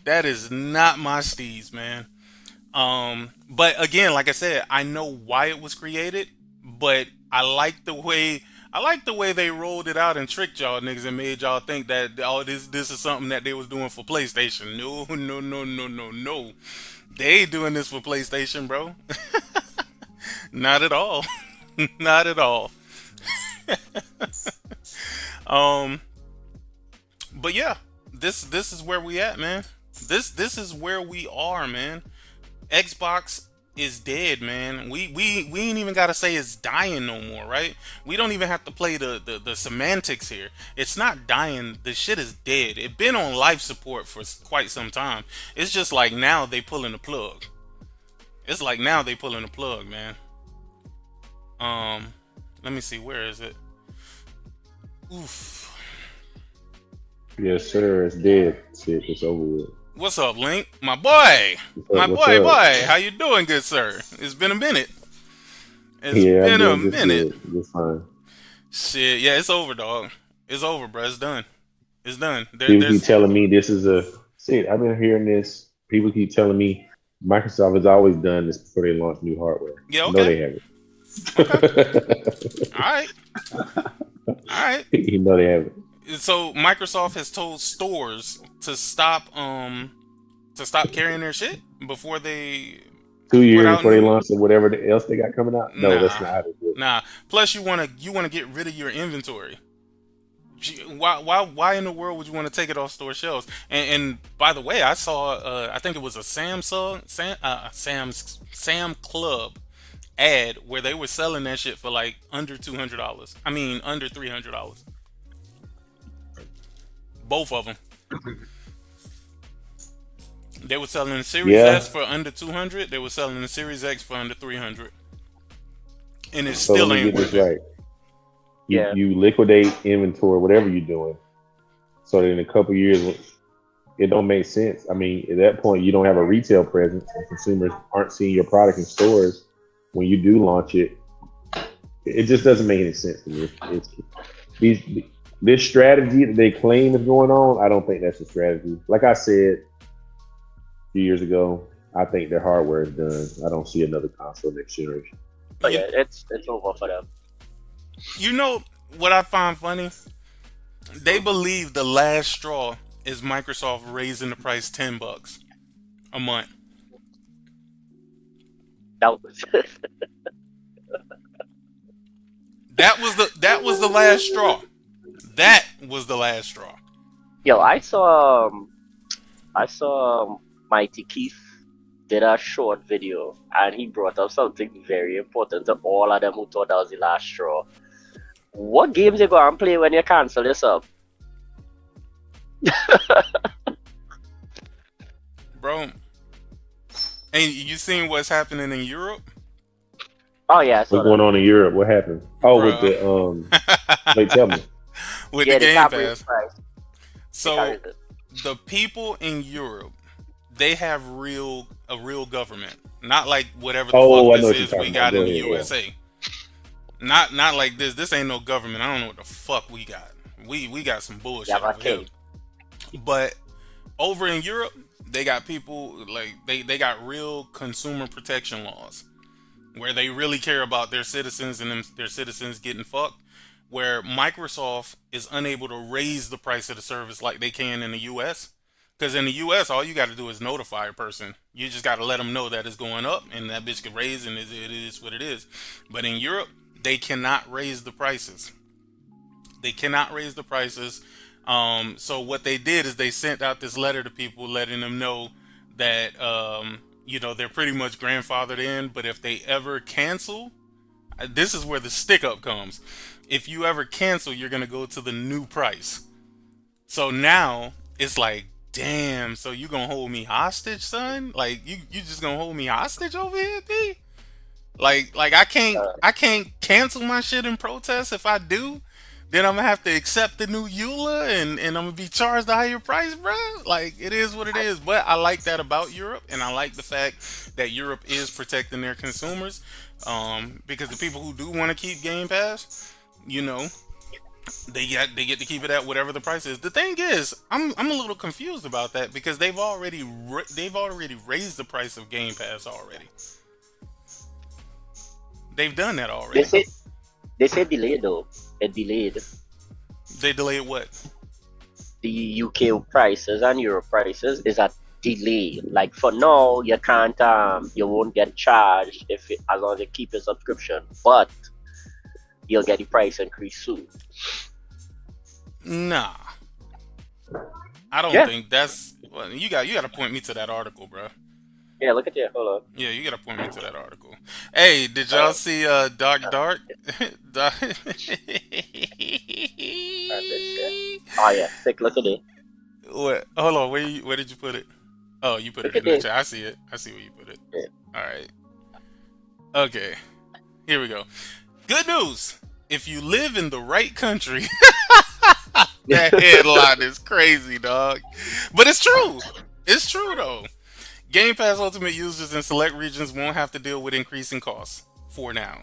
That is not my steez, man. But again, like I said, I know why it was created, but I like the way they rolled it out and tricked y'all niggas and made y'all think that this is something that they was doing for PlayStation. No, no, no, no, no, no. They ain't doing this for PlayStation, bro. Not at all. Not at all. Um, but yeah, this is where we at, man. This is where we are, man. Xbox is dead, man. We ain't even gotta say it's dying no more, right? We don't even have to play the semantics here. It's not dying. The shit is dead. It been on life support for quite some time. It's just like now they pulling the plug. It's like now they pulling the plug, man. Let me see, where is it? Oof. Yes, sir. It's dead. Shit, it's over with. What's up, Link? My boy. My What's boy, up? boy. How you doing, good sir? It's been a minute. It's Yeah, I'm been a doing just minute. good. Just fine. Shit, yeah, it's over, dog. It's over, bro. It's done. It's done. People keep There's telling me this is a shit. I've been hearing this. People keep telling me Microsoft has always done this before they launch new hardware. Yeah, No, okay. they haven't. Okay. All right. All right. You know they haven't. So Microsoft has told stores to stop carrying their shit before they 2 years put out before they new. launch or whatever else they got coming out. No, that's Nah. not how they do it. Nah. Plus you wanna get rid of your inventory. Why in the world would you want to take it off store shelves? And by the way, I saw I think it was a Sam Club ad where they were selling that shit for like under $200. I mean under $300. Both of them. They were selling the Series Yeah. S for under 200. They were selling the Series X for under 300, and it So let still me ain't get this worth it. right. You Yeah. you liquidate inventory, whatever you're doing, so that in a couple years it don't make sense. I mean, at that point, you don't have a retail presence, and consumers aren't seeing your product in stores. When you do launch it, it just doesn't make any sense to me. These, this strategy that they claim is going on, I don't think that's a strategy. Like I said a few years ago, I think their hardware is done. I don't see another console next generation. But You, yeah, it's over for them. you know what I find funny? They believe the last straw is Microsoft raising the price $10 a month. That was That was the last straw. That was the last straw. Yo, I saw Mighty Keith did a short video, and he brought up something very important to all of them who thought that was the last straw. What games you go and play when you cancel yourself? Bro. And you seen what's happening in Europe? Oh yeah, I saw What's going on in Europe? What happened? Oh, Bruh. with the wait, tell me. With yeah, the they Game can't raise Pass. the price. So the people in Europe, they have a real government, not like whatever the Oh, I fuck know what this you're is talking we about. got Go in the ahead, yeah. USA. Not like this. This ain't no government. I don't know what the fuck we got. We got some bullshit Yeah, over here. But over in Europe, they got people like they got real consumer protection laws where they really care about their citizens and their citizens getting fucked. Where Microsoft is unable to raise the price of the service like they can in the US. Because in the US, all you got to do is notify a person. You just got to let them know that it's going up and that bitch can raise and it is what it is. But in Europe, they cannot raise the prices. They cannot raise the prices. So what they did is they sent out this letter to people letting them know that, they're pretty much grandfathered in. But if they ever cancel, this is where the stick up comes. If you ever cancel, you're going to go to the new price. So now it's like, damn, so you going to hold me hostage, son? Like you just going to hold me hostage over here, B? Like I can't cancel my shit in protest. If I do, then I'm gonna have to accept the new EULA and I'm gonna be charged a higher price, bro. Like it is what it is. But I like that about Europe, and I like the fact that Europe is protecting their consumers. Because the people who do want to keep Game Pass, they get to keep it at whatever the price is. The thing is, I'm a little confused about that because they've already raised the price of Game Pass already. They've done that already. They say delayed though. It delayed. They delayed what? The UK prices and Europe prices is a delay. Like for now, you can't you won't get charged as long as you keep your subscription, but you'll get the price increase soon. Nah, I don't think that's. Well, you got to point me to that article, bro. Yeah, look at you. Hold on. Yeah, you gotta point me to that article. Hey, did y'all see Dark? Oh yeah, take a look at it. What? Hold on, where did you put it? Oh, you put it in the chat. I see it. I see where you put it. Yeah. All right. Okay. Here we go. Good news. If you live in the right country, that headline is crazy, dog. But it's true. It's true though. Game Pass Ultimate users in select regions won't have to deal with increasing costs for now.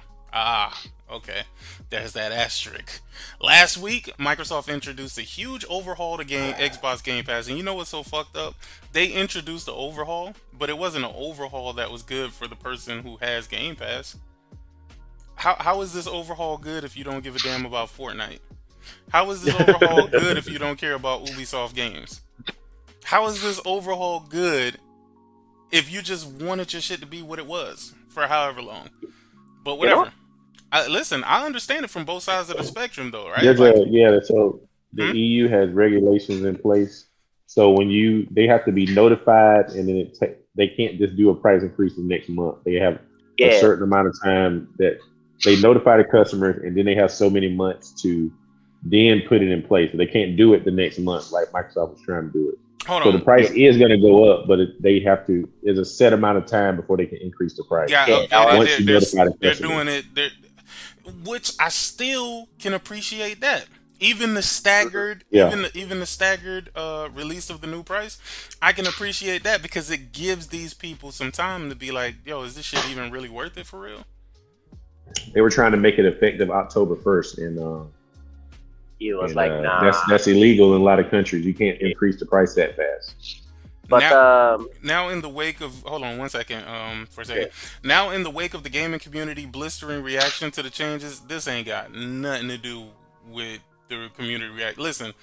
Okay. There's that asterisk. Last week, Microsoft introduced a huge overhaul to Xbox Game Pass. And you know what's so fucked up? They introduced the overhaul, but it wasn't an overhaul that was good for the person who has Game Pass. How is this overhaul good if you don't give a damn about Fortnite? How is this overhaul good if you don't care about Ubisoft games? How is this overhaul good if you just wanted your shit to be what it was for however long? But whatever. Listen, I understand it from both sides of the spectrum, though, right? So the EU has regulations in place. So when they have to be notified, and then they can't just do a price increase the next month. They have a certain amount of time that they notify the customers, and then they have so many months to then put it in place. So they can't do it the next month like Microsoft was trying to do it. So the price is going to go up, but they have to. There's a set amount of time before they can increase the price. Once you notify the customer, they're doing it. Which I still can appreciate that. Even the staggered, even the staggered release of the new price, I can appreciate that because it gives these people some time to be like, "Yo, is this shit even really worth it for real?" They were trying to make it effective October 1st, and he was like, "Nah, that's illegal in a lot of countries. You can't increase the price that fast." But now in the wake of hold on one second, for a second. Yeah. Now in the wake of the gaming community blistering reaction to the changes, this ain't got nothing to do with the community react. Listen,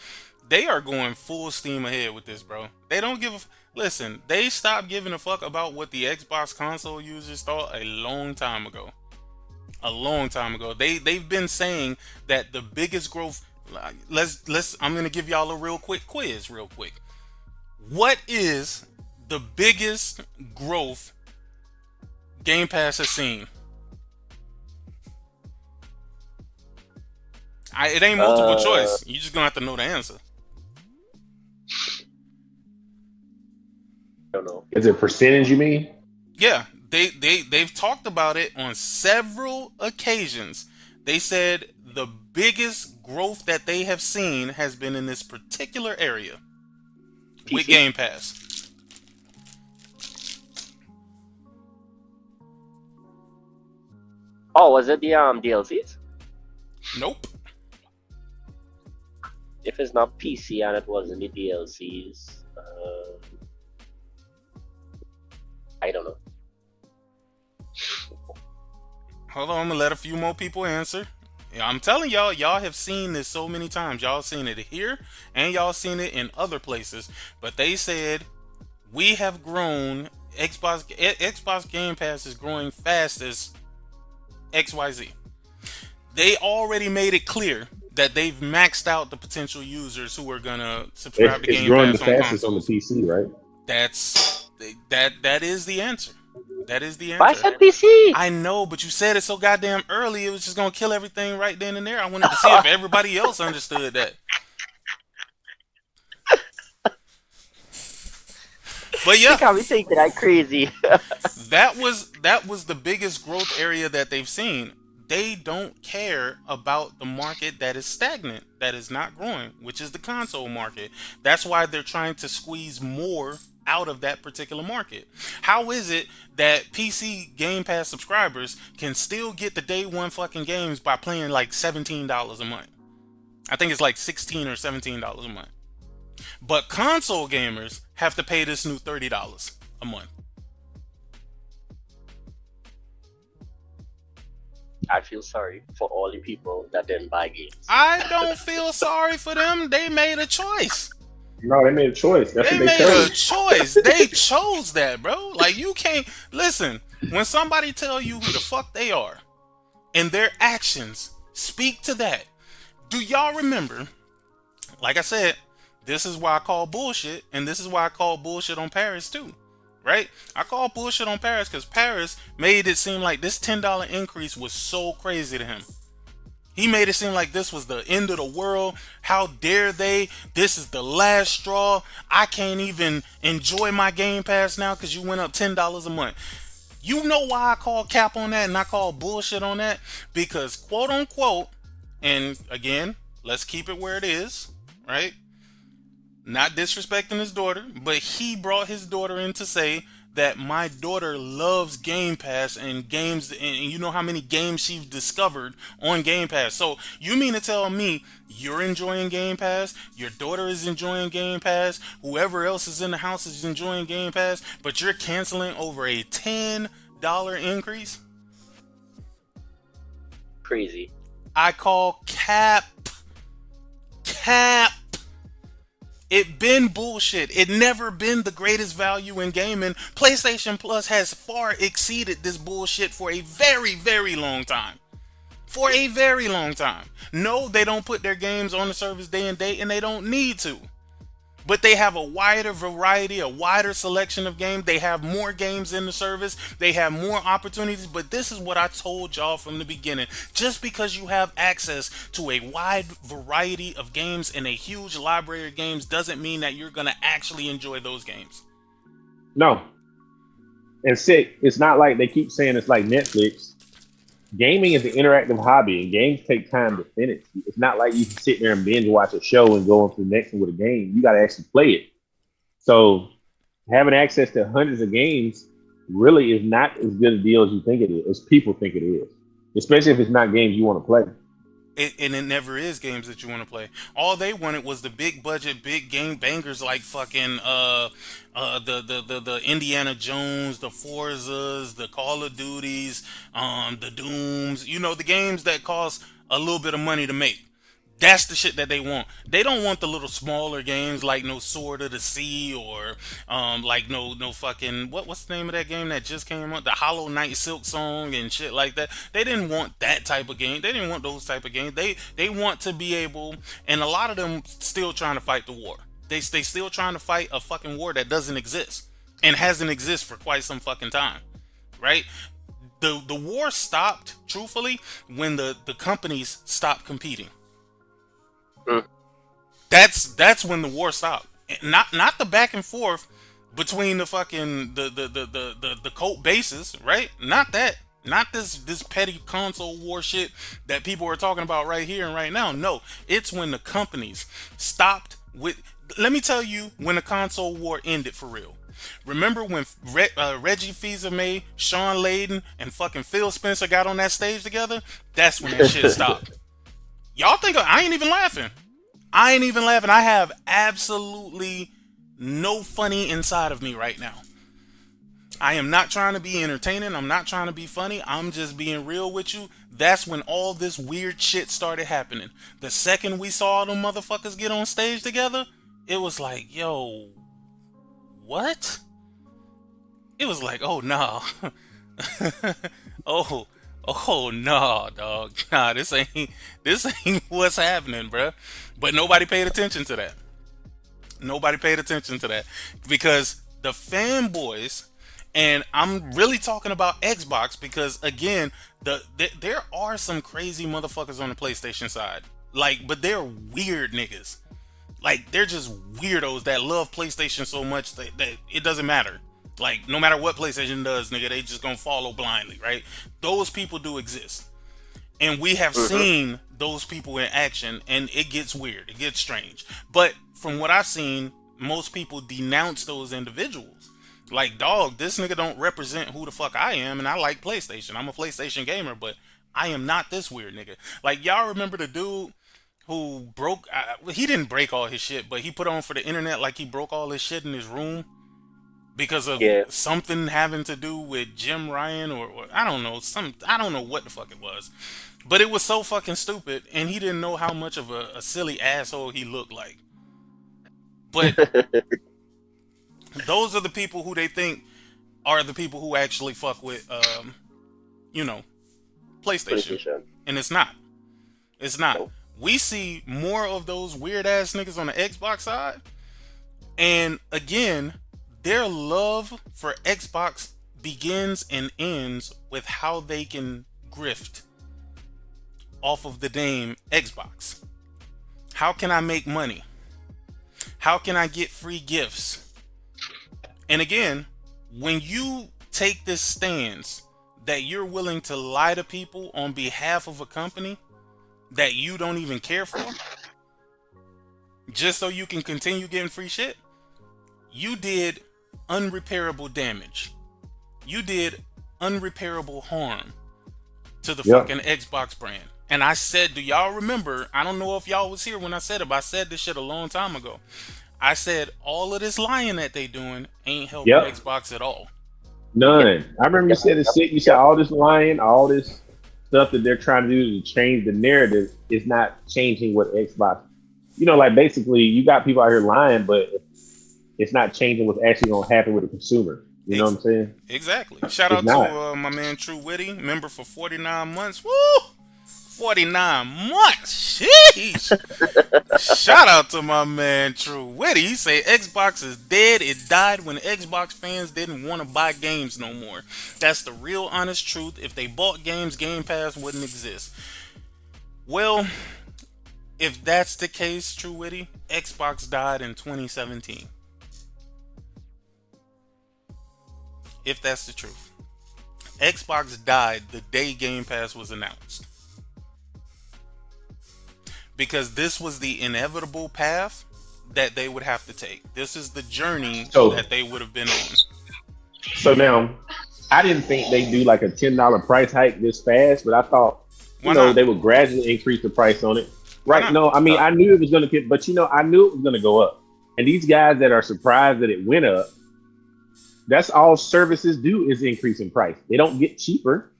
they are going full steam ahead with this, bro. They don't give a listen. They stopped giving a fuck about what the Xbox console users thought a long time ago. a long time ago. They've been saying that the biggest growth. Let's. I'm gonna give y'all a real quick quiz, real quick. What is the biggest growth Game Pass has seen? It ain't multiple choice. You just gonna have to know the answer. I don't know. Is it percentage, you mean? Yeah, they've talked about it on several occasions. They said the biggest growth that they have seen has been in this particular area with Game Pass. Oh, was it the DLCs? Nope. If it's not PC and it wasn't the DLCs, I don't know. Hold on, I'm gonna let a few more people answer. Yeah, I'm telling y'all have seen this so many times. Y'all seen it here and y'all seen it in other places. But they said we have grown. Xbox Game Pass is growing fastest XYZ. They already made it clear that they've maxed out the potential users who are gonna subscribe to Game Pass. It's growing the fastest on the PC, right? That is the answer. That is the answer. Why said PC? I know, but you said it so goddamn early. It was just gonna kill everything right then and there. I wanted to see if everybody else understood that. But yeah, You can't be thinking that crazy. that was the biggest growth area that they've seen. They don't care about the market that is stagnant, that is not growing, which is the console market. That's why they're trying to squeeze more out of that particular market. How is it that PC Game Pass subscribers can still get the day one fucking games by playing like $17 a month? I think it's like $16 or $17 a month. But console gamers have to pay this new $30 a month. I feel sorry for all the people that didn't buy games. I don't feel sorry for them. They made a choice. No, they made a choice. That's They what they made a chose. choice. They chose that, bro. Like, you can't listen. When somebody tell you who the fuck they are, and their actions speak to that. Do y'all remember? Like I said, this is why I call bullshit, and this is why I call bullshit on Paris too. Right? I call bullshit on Paris because Paris made it seem like this $10 increase was so crazy to him. He made it seem like this was the end of the world. How dare they? This is the last straw. I can't even enjoy my Game Pass now because you went up $10 a month. You know why I call cap on that and I call bullshit on that? Because quote unquote, and again, let's keep it where it is, right? Not disrespecting his daughter, but he brought his daughter in to say that my daughter loves Game Pass and games, and you know how many games she's discovered on Game Pass. So you mean to tell me you're enjoying Game Pass, your daughter is enjoying Game Pass, whoever else is in the house is enjoying Game Pass, but you're canceling over a $10 increase? Crazy. I call cap. It been bullshit. It never been the greatest value in gaming. PlayStation Plus has far exceeded this bullshit for a very, very long time. For a very long time. No, they don't put their games on the service day and date, and they don't need to. But they have a wider variety, a wider selection of games. They have more games in the service. They have more opportunities. But this is what I told y'all from the beginning. Just because you have access to a wide variety of games and a huge library of games doesn't mean that you're going to actually enjoy those games. No. And sick, it's not like they keep saying it's like Netflix. Gaming is an interactive hobby, and games take time to finish. It's not like you can sit there and binge watch a show and go on to the next one with a game. You got to actually play it. So having access to hundreds of games really is not as good a deal as you think it is, as people think it is, especially if it's not games you want to play. And it never is games that you want to play. All they wanted was the big budget, big game bangers like fucking the Indiana Jones, the Forzas, the Call of Duties, the Dooms. You know, the games that cost a little bit of money to make. That's the shit that they want. They don't want the little smaller games like no Sword of the Sea or like no fucking what's the name of that game that just came out? The Hollow Knight Silk Song and shit like that. They didn't want that type of game. They didn't want those type of games. They want to be able, and a lot of them still trying to fight the war. They still trying to fight a fucking war that doesn't exist and hasn't existed for quite some fucking time, right? The war stopped, truthfully, when the companies stopped competing. That's when the war stopped. Not the back and forth between the fucking the cult bases, right? Not that. Not this petty console war shit that people are talking about right here and right now. No, it's when the companies stopped with. Let me tell you when the console war ended for real. Remember when Reggie Fils-Aimé, Sean Layden, and fucking Phil Spencer got on that stage together? That's when that shit stopped. Y'all think I ain't even laughing. I ain't even laughing. I have absolutely no funny inside of me right now. I am not trying to be entertaining. I'm not trying to be funny. I'm just being real with you. That's when all this weird shit started happening. The second we saw them motherfuckers get on stage together, it was like, yo, what? It was like, oh, no. Oh no, dog. Nah, this ain't what's happening, bruh. But nobody paid attention to that. Nobody paid attention to that because the fanboys, and I'm really talking about Xbox because again, there are some crazy motherfuckers on the PlayStation side. Like, but they're weird niggas. Like, they're just weirdos that love PlayStation so much that it doesn't matter. Like, no matter what PlayStation does, nigga, they just gonna follow blindly, right? Those people do exist. And we have seen those people in action, and it gets weird. It gets strange. But from what I've seen, most people denounce those individuals. Like, dog, this nigga don't represent who the fuck I am, and I like PlayStation. I'm a PlayStation gamer, but I am not this weird nigga. Like, y'all remember the dude who broke... he didn't break all his shit, but he put on for the internet like he broke all his shit in his room? Because of something having to do with Jim Ryan or I don't know, I don't know what the fuck it was. But it was so fucking stupid, and he didn't know how much of a silly asshole he looked like. But those are the people who they think are the people who actually fuck with, PlayStation. And it's not. It's not. Nope. We see more of those weird ass niggas on the Xbox side. And again, their love for Xbox begins and ends with how they can grift off of the name Xbox. How can I make money? How can I get free gifts? And again, when you take this stance that you're willing to lie to people on behalf of a company that you don't even care for, just so you can continue getting free shit, you did unrepairable damage. You did unrepairable harm to the fucking Xbox brand. And I said, do y'all remember? I don't know if y'all was here when I said it, but I said this shit a long time ago. I said all of this lying that they doing ain't helping Xbox at all. None. I remember you said this shit. You said all this lying, all this stuff that they're trying to do to change the narrative is not changing what Xbox. Like basically you got people out here lying, but it's not changing what's actually going to happen with the consumer. You know what I'm saying? Exactly. Shout out to my man True Witty, member for 49 months. Woo! 49 months. Sheesh. Shout out to my man True Witty. He say Xbox is dead. It died when Xbox fans didn't want to buy games no more. That's the real honest truth. If they bought games, Game Pass wouldn't exist. Well, if that's the case, True Witty, Xbox died in 2017. If that's the truth. Xbox died the day Game Pass was announced. Because this was the inevitable path that they would have to take. This is the journey that they would have been on. So now, I didn't think they'd do like a $10 price hike this fast, but I thought, they would gradually increase the price on it. Right? No, I mean, I knew it was going to get, but I knew it was going to go up. And these guys that are surprised that it went up, that's all services do is increase in price. They don't get cheaper.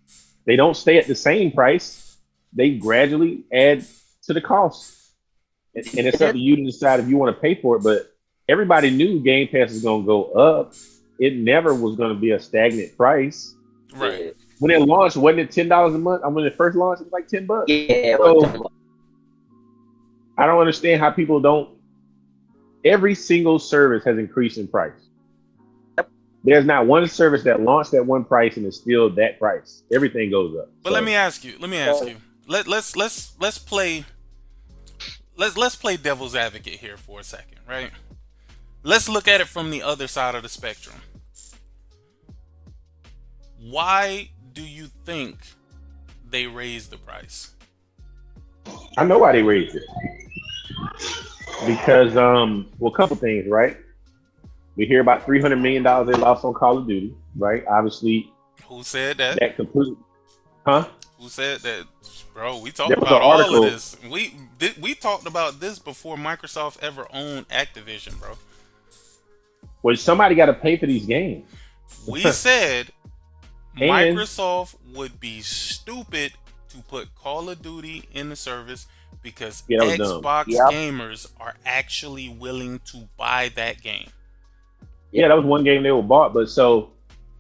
They don't stay at the same price. They gradually add to the cost. and it's up to you to decide if you want to pay for it. But everybody knew Game Pass was going to go up. It never was going to be a stagnant price. Right. When it launched, wasn't it $10 a month? When it first launched, it was like $10. Yeah. So, I don't understand how people don't. Every single service has increased in price. There's not one service that launched at one price and is still that price. Everything goes up. But let me ask you. Let's play devil's advocate here for a second, right? Let's look at it from the other side of the spectrum. Why do you think they raised the price? I know why they raised it. Because, a couple things, right? We hear about $300 million they lost on Call of Duty, right? Obviously. Who said that? That completely. Huh? Who said that? Bro, we talked about all of this. We talked about this before Microsoft ever owned Activision, bro. Well, somebody got to pay for these games. We said Microsoft would be stupid to put Call of Duty in the service because Xbox gamers are actually willing to buy that game. Yeah, that was one game they were bought. But so,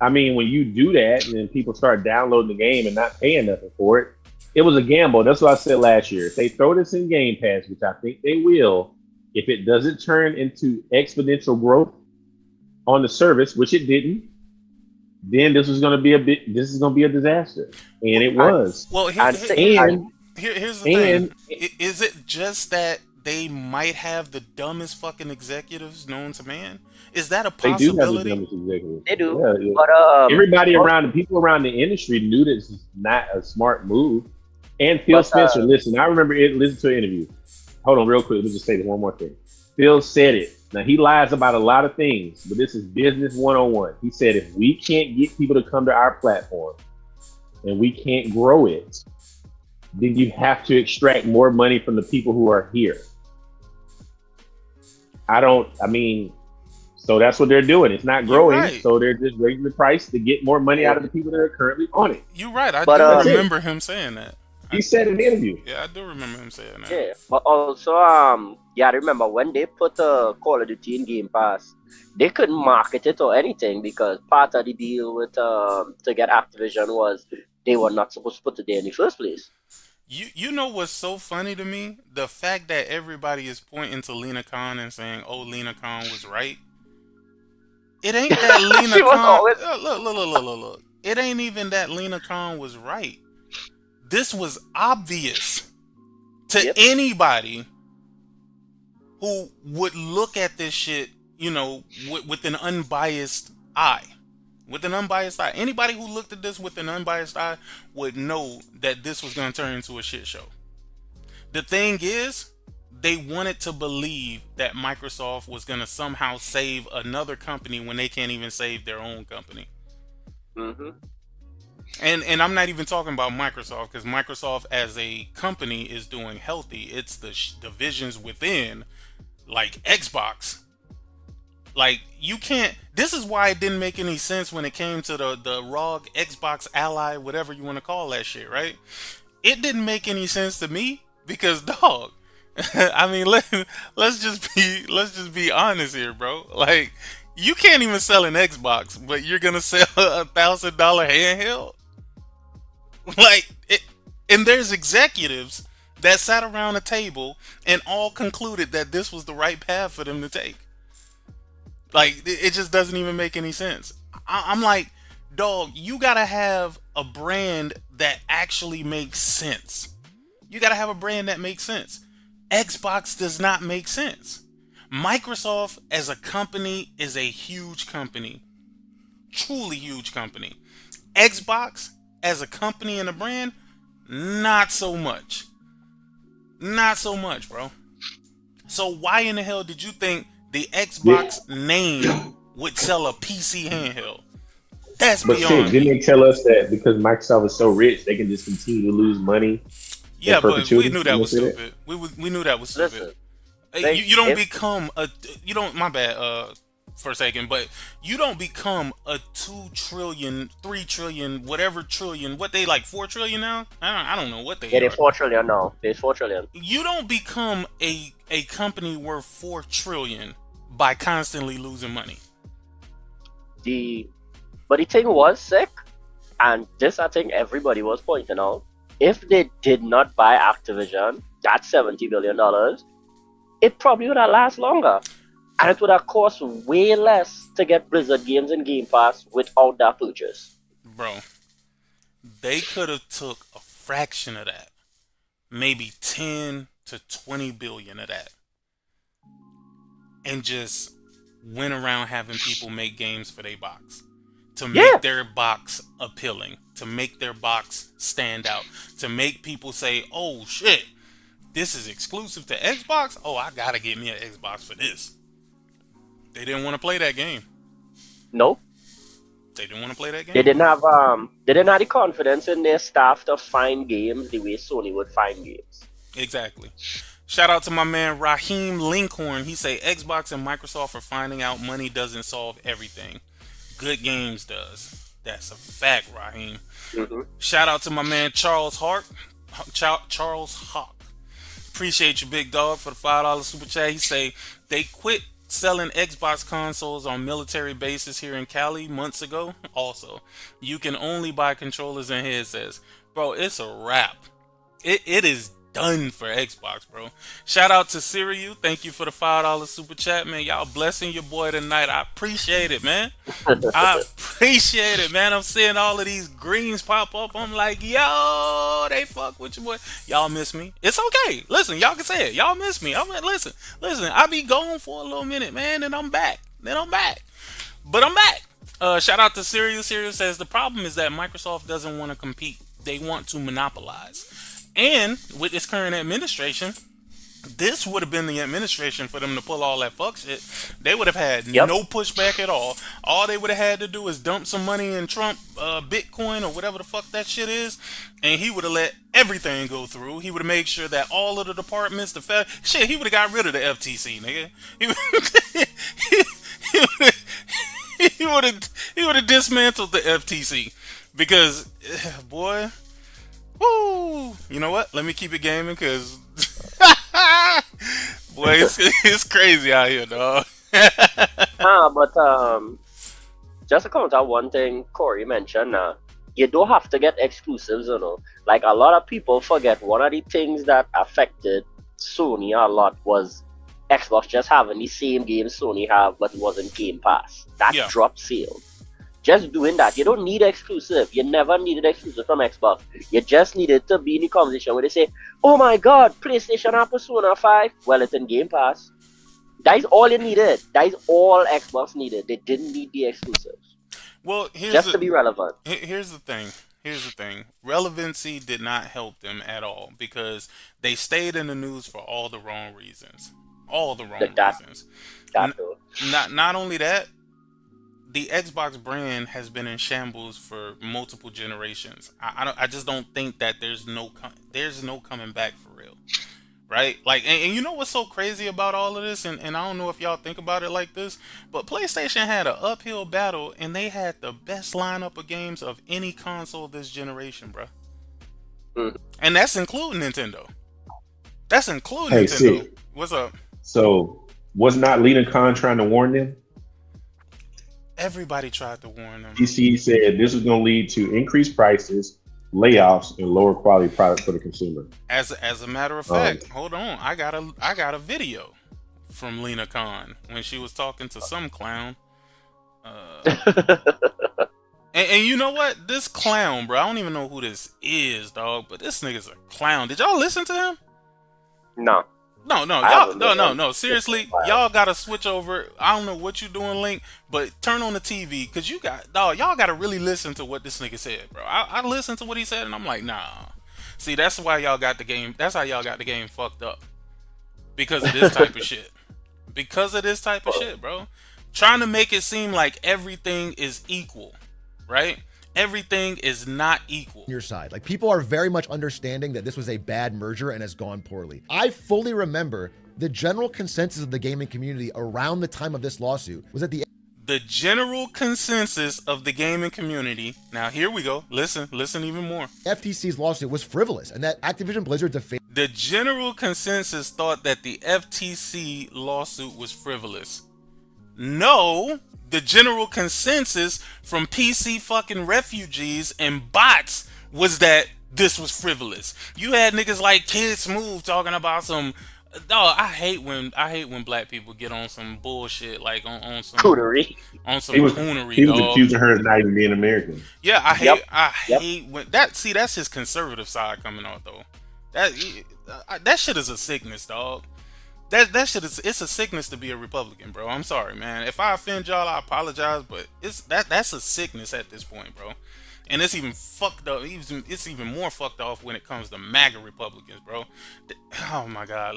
I mean, when you do that and then people start downloading the game and not paying nothing for it, it was a gamble. That's what I said last year. If they throw this in Game Pass, which I think they will, if it doesn't turn into exponential growth on the service, which it didn't, then this is going to be a disaster. And it was. Well, here's the thing. Is it just that they might have the dumbest fucking executives known to man? Is that a possibility? They do have the dumbest executives. They do. Yeah. But everybody around, the people around the industry knew this is not a smart move. And Phil Spencer, listen, I remember listening to an interview. Hold on real quick. Let me just say this one more thing. Phil said it. Now, he lies about a lot of things, but this is business 101. He said, if we can't get people to come to our platform and we can't grow it, then you have to extract more money from the people who are here. So that's what they're doing. It's not growing, right. So they're just raising the price to get more money out of the people that are currently on it. You're right. I do remember him saying that. He said in the interview. Yeah, I do remember him saying that. Yeah, but also, I remember when they put Call of Duty in Game Pass, they couldn't market it or anything because part of the deal with to get Activision was they were not supposed to put it there in the first place. You know what's so funny to me? The fact that everybody is pointing to Lena Khan and saying, "Oh, Lena Khan was right." It ain't that Lena Khan. Look. It ain't even that Lena Khan was right. This was obvious to anybody who would look at this shit, with an unbiased eye. With an unbiased eye. Anybody who looked at this with an unbiased eye would know that this was going to turn into a shit show. The thing is, they wanted to believe that Microsoft was going to somehow save another company when they can't even save their own company. Mm-hmm. And I'm not even talking about Microsoft, because Microsoft as a company is doing healthy. It's the divisions within, like Xbox. Like, you can't. This is why it didn't make any sense when it came to the ROG Xbox Ally, whatever you want to call that shit, right? It didn't make any sense to me because, dog. I mean, let's just be honest here, bro. Like, you can't even sell an Xbox, but you're gonna sell $1,000 handheld. Like, and there's executives that sat around a table and all concluded that this was the right path for them to take. Like, it just doesn't even make any sense. I'm like, dog, you gotta have a brand that actually makes sense. You gotta have a brand that makes sense. Xbox does not make sense. Microsoft as a company is a huge company. Truly huge company. Xbox as a company and a brand, not so much. Not so much, bro. So why in the hell did you think the Xbox name would sell a PC handheld? That's beyond me. Didn't they tell us that because Microsoft is so rich, they can just continue to lose money? Yeah, but we knew that was stupid. We knew that was stupid. Listen, you don't become a. You don't. My bad. for a second, but you don't become a 2 trillion, 3 trillion, whatever trillion. What they like 4 trillion now? I don't know what they Yeah, are. they're 4 trillion now. They're 4 trillion. You don't become a company worth 4 trillion by constantly losing money. But the thing was, Sick, and this I think everybody was pointing out, if they did not buy Activision, that $70 billion, it probably would have lasted longer. And it would have cost way less to get Blizzard games in Game Pass without that purchase. Bro, they could have took a fraction of that. Maybe 10 to 20 billion of that. And just went around having people make games for their box. To make their box appealing. To make their box stand out. To make people say, oh shit, this is exclusive to Xbox? Oh, I gotta get me an Xbox for this. They didn't want to play that game. Nope. They didn't want to play that game. They didn't have the confidence in their staff to find games the way Sony would find games. Exactly. Shout out to my man Raheem Linkhorn. He say Xbox and Microsoft are finding out money doesn't solve everything. Good games does. That's a fact, Raheem. Mm-hmm. Shout out to my man Charles Hawk. Appreciate you, big dog, for the $5 super chat. He say they quit selling Xbox consoles on military bases here in Cali months ago. Also, you can only buy controllers and headsets. Bro, it's a wrap. It is done for Xbox, bro. Shout out to Siriu. Thank you for the $5 super chat, man. Y'all blessing your boy tonight. I appreciate it, man. I appreciate it, man. I'm seeing all of these greens pop up. I'm like, yo, they fuck with your boy. Y'all miss me. It's okay. Listen, y'all can say it. Y'all miss me. I'm like, listen. I be gone for a little minute, man, and I'm back. But I'm back. Shout out to Siriu. Siriu says the problem is that Microsoft doesn't want to compete. They want to monopolize. And with this current administration, this would have been the administration for them to pull all that fuck shit. They would have had no pushback at all. All they would have had to do is dump some money in Trump, Bitcoin, or whatever the fuck that shit is, and he would have let everything go through. He would have made sure that all of the departments, he would have got rid of the FTC, nigga. He would have dismantled the FTC because, boy. Woo! You know what? Let me keep it gaming because, boy, it's crazy out here, dog. But just to comment on one thing Corey mentioned, you don't have to get exclusives, you know. Like a lot of people forget, one of the things that affected Sony a lot was Xbox just having the same games Sony have, but it wasn't Game Pass. That dropped sales. Just doing that, you don't need exclusive. You never needed exclusive from Xbox. You just needed to be in the conversation where they say, oh my god, PlayStation and Persona 5, well, it's in Game Pass. That is all you needed. That is all Xbox needed. They didn't need the exclusives. Well, to be relevant. Here's the thing. Relevancy did not help them at all because they stayed in the news for all the wrong reasons. Reasons. Not only that, the Xbox brand has been in shambles for multiple generations. I just don't think that there's no coming back for real, right? Like, and you know what's so crazy about all of this? And I don't know if y'all think about it like this, but PlayStation had an uphill battle, and they had the best lineup of games of any console this generation, bro. And that's including Nintendo. Nintendo. See, what's up? So, was not Lena Khan trying to warn them? Everybody tried to warn them. PC said this was going to lead to increased prices, layoffs, and lower quality products for the consumer. As a matter of fact, hold on, I got a video from Lena Khan when she was talking to some clown. And you know what? This clown, bro, I don't even know who this is, dog, but this nigga's a clown. Did y'all listen to him? No. No. Seriously, y'all gotta switch over. I don't know what you doing, Link, but turn on the TV because y'all gotta really listen to what this nigga said, bro. I listened to what he said and I'm like, nah. See, that's why y'all got the game. That's how y'all got the game fucked up because of this type of shit. Because of this type of shit, bro. Trying to make it seem like everything is equal, right? Everything is not equal. Your side. Like, people are very much understanding that this was a bad merger and has gone poorly. I fully remember the general consensus of the gaming community around the time of this lawsuit was that the The general consensus of the gaming community. Now here we go. Listen even more. FTC's lawsuit was frivolous and that Activision Blizzard The general consensus thought that the FTC lawsuit was frivolous. No, the general consensus from PC fucking refugees and bots was that this was frivolous. You had niggas like Kid Smooth talking about some. Dog, I hate when black people get on some bullshit like on some Coonery. on some He was coonery. he was dog. accusing her of not even being American. Yeah, I Yep. hate when that. See, that's his conservative side coming out though. That shit is a sickness, dog. That shit is, it's a sickness to be a Republican, bro. I'm sorry, man. If I offend y'all, I apologize, but that's a sickness at this point, bro. And it's even fucked up. It's even more fucked off when it comes to MAGA Republicans, bro. Oh my God.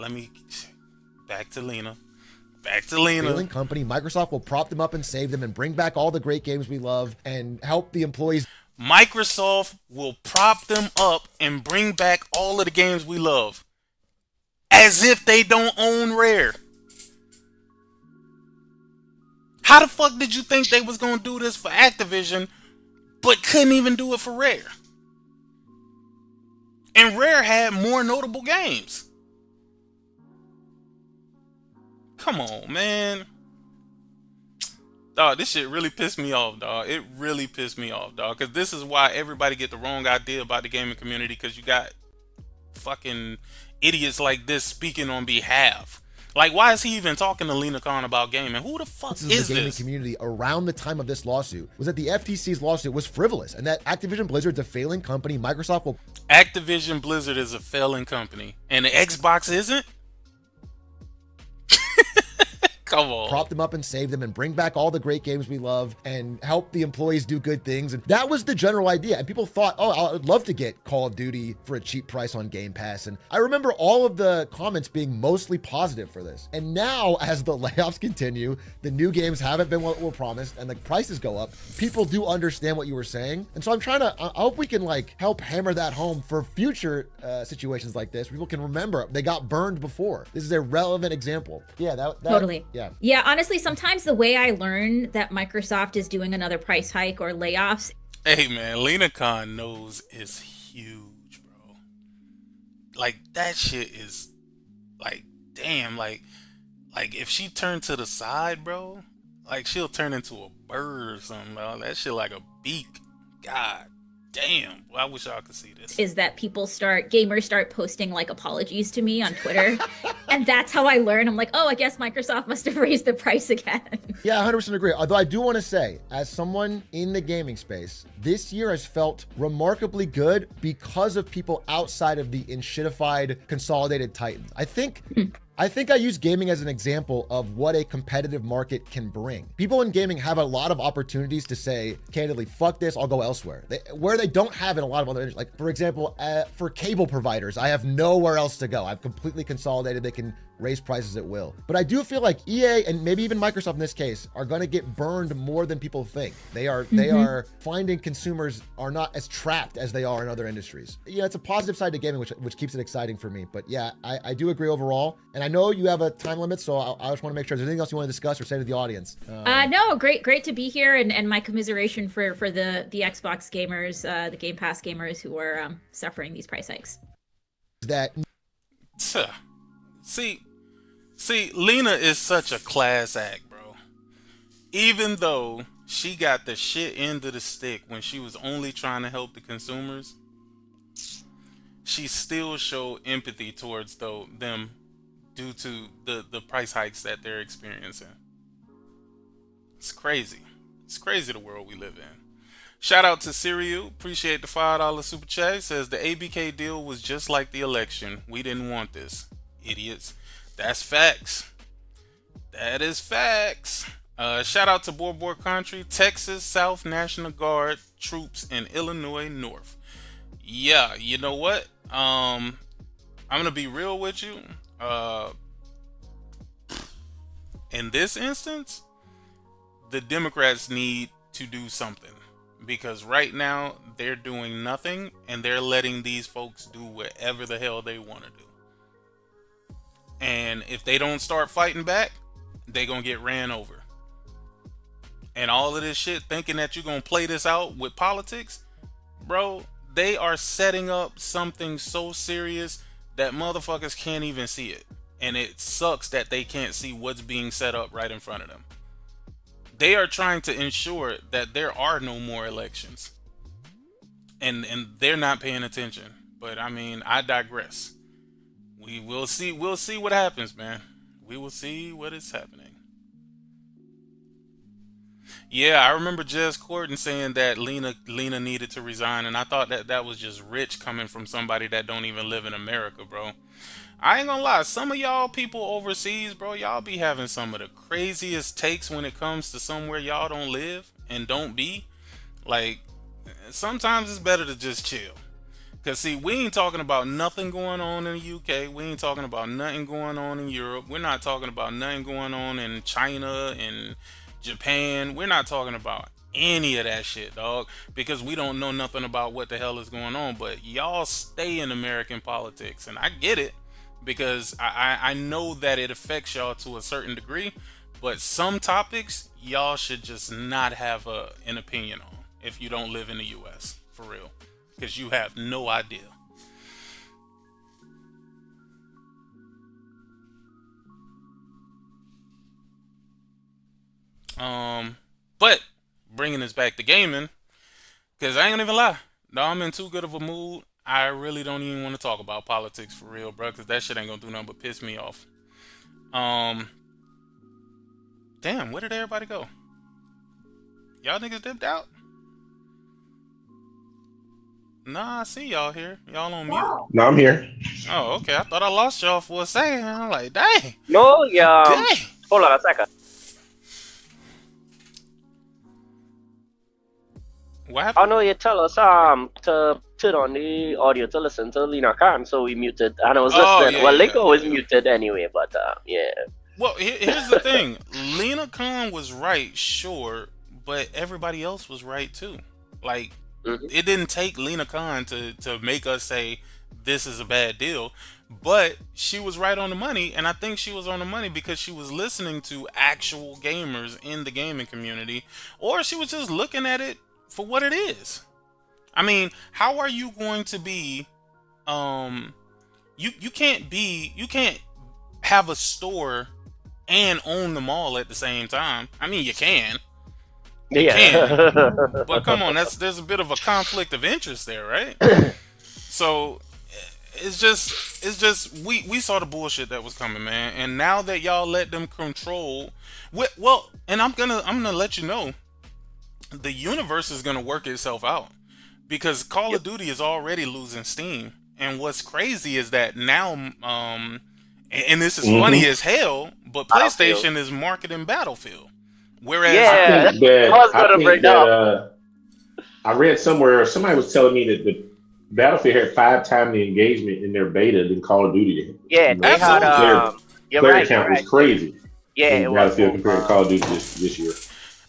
Back to Lena. failing company, Microsoft will prop them up and save them and bring back all the great games we love and help the employees. Microsoft will prop them up and bring back all of the games we love. As if they don't own Rare. How the fuck did you think they was gonna do this for Activision, but couldn't even do it for Rare? And Rare had more notable games. Come on, man. Dog, this shit really pissed me off, dog. It really pissed me off, dog. Because this is why everybody get the wrong idea about the gaming community. Because you got fucking idiots like this speaking on behalf. Like, why is he even talking to Lena Khan about gaming? Who the fuck is the gaming this? community around the time of this lawsuit was that the FTC's lawsuit was frivolous and that Activision Blizzard's a failing company. Microsoft will. Activision Blizzard is a failing company. And the Xbox isn't? Come on. Prop them up and save them and bring back all the great games we love and help the employees do good things. And that was the general idea. And people thought, oh, I'd love to get Call of Duty for a cheap price on Game Pass. And I remember all of the comments being mostly positive for this. And now, as the layoffs continue, the new games haven't been what were promised and the prices go up, people do understand what you were saying. And so I hope we can like help hammer that home for future situations like this. People can remember they got burned before. This is a relevant example. Yeah, that Totally. Yeah, honestly, sometimes the way I learn that Microsoft is doing another price hike or layoffs. Hey, man, Lena Khan nose is huge, bro. Like, that shit is, like, damn, like if she turned to the side, bro, like, she'll turn into a bird or something, bro. That shit like a beak. God damn. Well, I wish y'all could see this. Is that gamers start posting like apologies to me on Twitter. And that's how I learn. I'm like, oh, I guess Microsoft must have raised the price again. Yeah, 100% agree. Although I do want to say, as someone in the gaming space, this year has felt remarkably good because of people outside of the enshittified consolidated titans. I think I use gaming as an example of what a competitive market can bring. People in gaming have a lot of opportunities to say, candidly, fuck this, I'll go elsewhere. Where they don't have in a lot of other industries. Like, for example, for cable providers, I have nowhere else to go. I've completely consolidated. They can raise prices at will. But I do feel like EA and maybe even Microsoft in this case are going to get burned more than people think. They are finding consumers are not as trapped as they are in other industries. Yeah, it's a positive side to gaming, which keeps it exciting for me. But yeah, I do agree overall. And I know you have a time limit, so I just want to make sure there's anything else you want to discuss or say to the audience. No, great to be here, and my commiseration for the Xbox gamers, the Game Pass gamers who are suffering these price hikes. See, Lena is such a class act, bro. Even though she got the shit end of the stick when she was only trying to help the consumers, she still showed empathy towards them due to the price hikes that they're experiencing. It's crazy. It's crazy the world we live in. Shout out to Serial. Appreciate the $5 super chat. He says the ABK deal was just like the election. We didn't want this. Idiots. That's facts. That is facts. Shout out to Borbor Country, Texas South National Guard troops in Illinois North. Yeah, you know what? I'm gonna be real with you. In this instance, the Democrats need to do something, because right now they're doing nothing and they're letting these folks do whatever the hell they want to do. And if they don't start fighting back, they're gonna get ran over. and all of this shit, thinking that you're gonna play this out with politics, bro, they are setting up something so serious that motherfuckers can't even see it. And it sucks that they can't see what's being set up right in front of them. They are trying to ensure that there are no more elections. And they're not paying attention. But I mean, I digress. We will see. We'll see what happens, man. We will see what is happening. Yeah, I remember Jez Corden saying that Lena needed to resign, and I thought that was just rich coming from somebody that don't even live in America, bro. I ain't gonna lie, some of y'all people overseas, bro, y'all be having some of the craziest takes when it comes to somewhere y'all don't live and don't be. Like, sometimes it's better to just chill. Because, see, we ain't talking about nothing going on in the UK. We ain't talking about nothing going on in Europe. We're not talking about nothing going on in China and Japan. We're not talking about any of that shit, dog. Because we don't know nothing about what the hell is going on. But y'all stay in American politics. And I get it. Because I know that it affects y'all to a certain degree. But some topics, y'all should just not have an opinion on if you don't live in the US. For real. Because you have no idea. But bringing us back to gaming, because I ain't gonna even lie, no, I'm in too good of a mood. I really don't even want to talk about politics for real, bro, because that shit ain't gonna do nothing but piss me off. Damn, where did everybody go? Y'all niggas dipped out? Nah, I see y'all here. Y'all on mute. No, I'm here. Oh, okay. I thought I lost y'all for a second. I'm like, dang. No, yeah. Dang. Hold on a second. What happened? Oh no, you tell us to turn on the audio to listen to Lena Khan, so we muted, and I was listening. Yeah, well, yeah, Linko was yeah. muted anyway, but yeah. Well, here's the thing. Lena Khan was right, sure, but everybody else was right too. Like, it didn't take Lena Khan to make us say this is a bad deal, but she was right on the money, and I think she was on the money because she was listening to actual gamers in the gaming community, or she was just looking at it for what it is. I mean, how are you going to be you can't have a store and own them all at the same time. I mean, you can. You can. But come on, there's a bit of a conflict of interest there, right? So it's just we saw the bullshit that was coming, man. And now that y'all let them control, well, and I'm gonna let you know, the universe is gonna work itself out because Call of Duty is already losing steam. And what's crazy is that now, and this is funny as hell, but PlayStation is marketing Battlefield. Whereas I was gonna bring up. I read somewhere somebody was telling me that the Battlefield had 5 times the engagement in their beta than Call of Duty did. Yeah, they had player count was crazy. Yeah, in Battlefield compared to Call of Duty this year.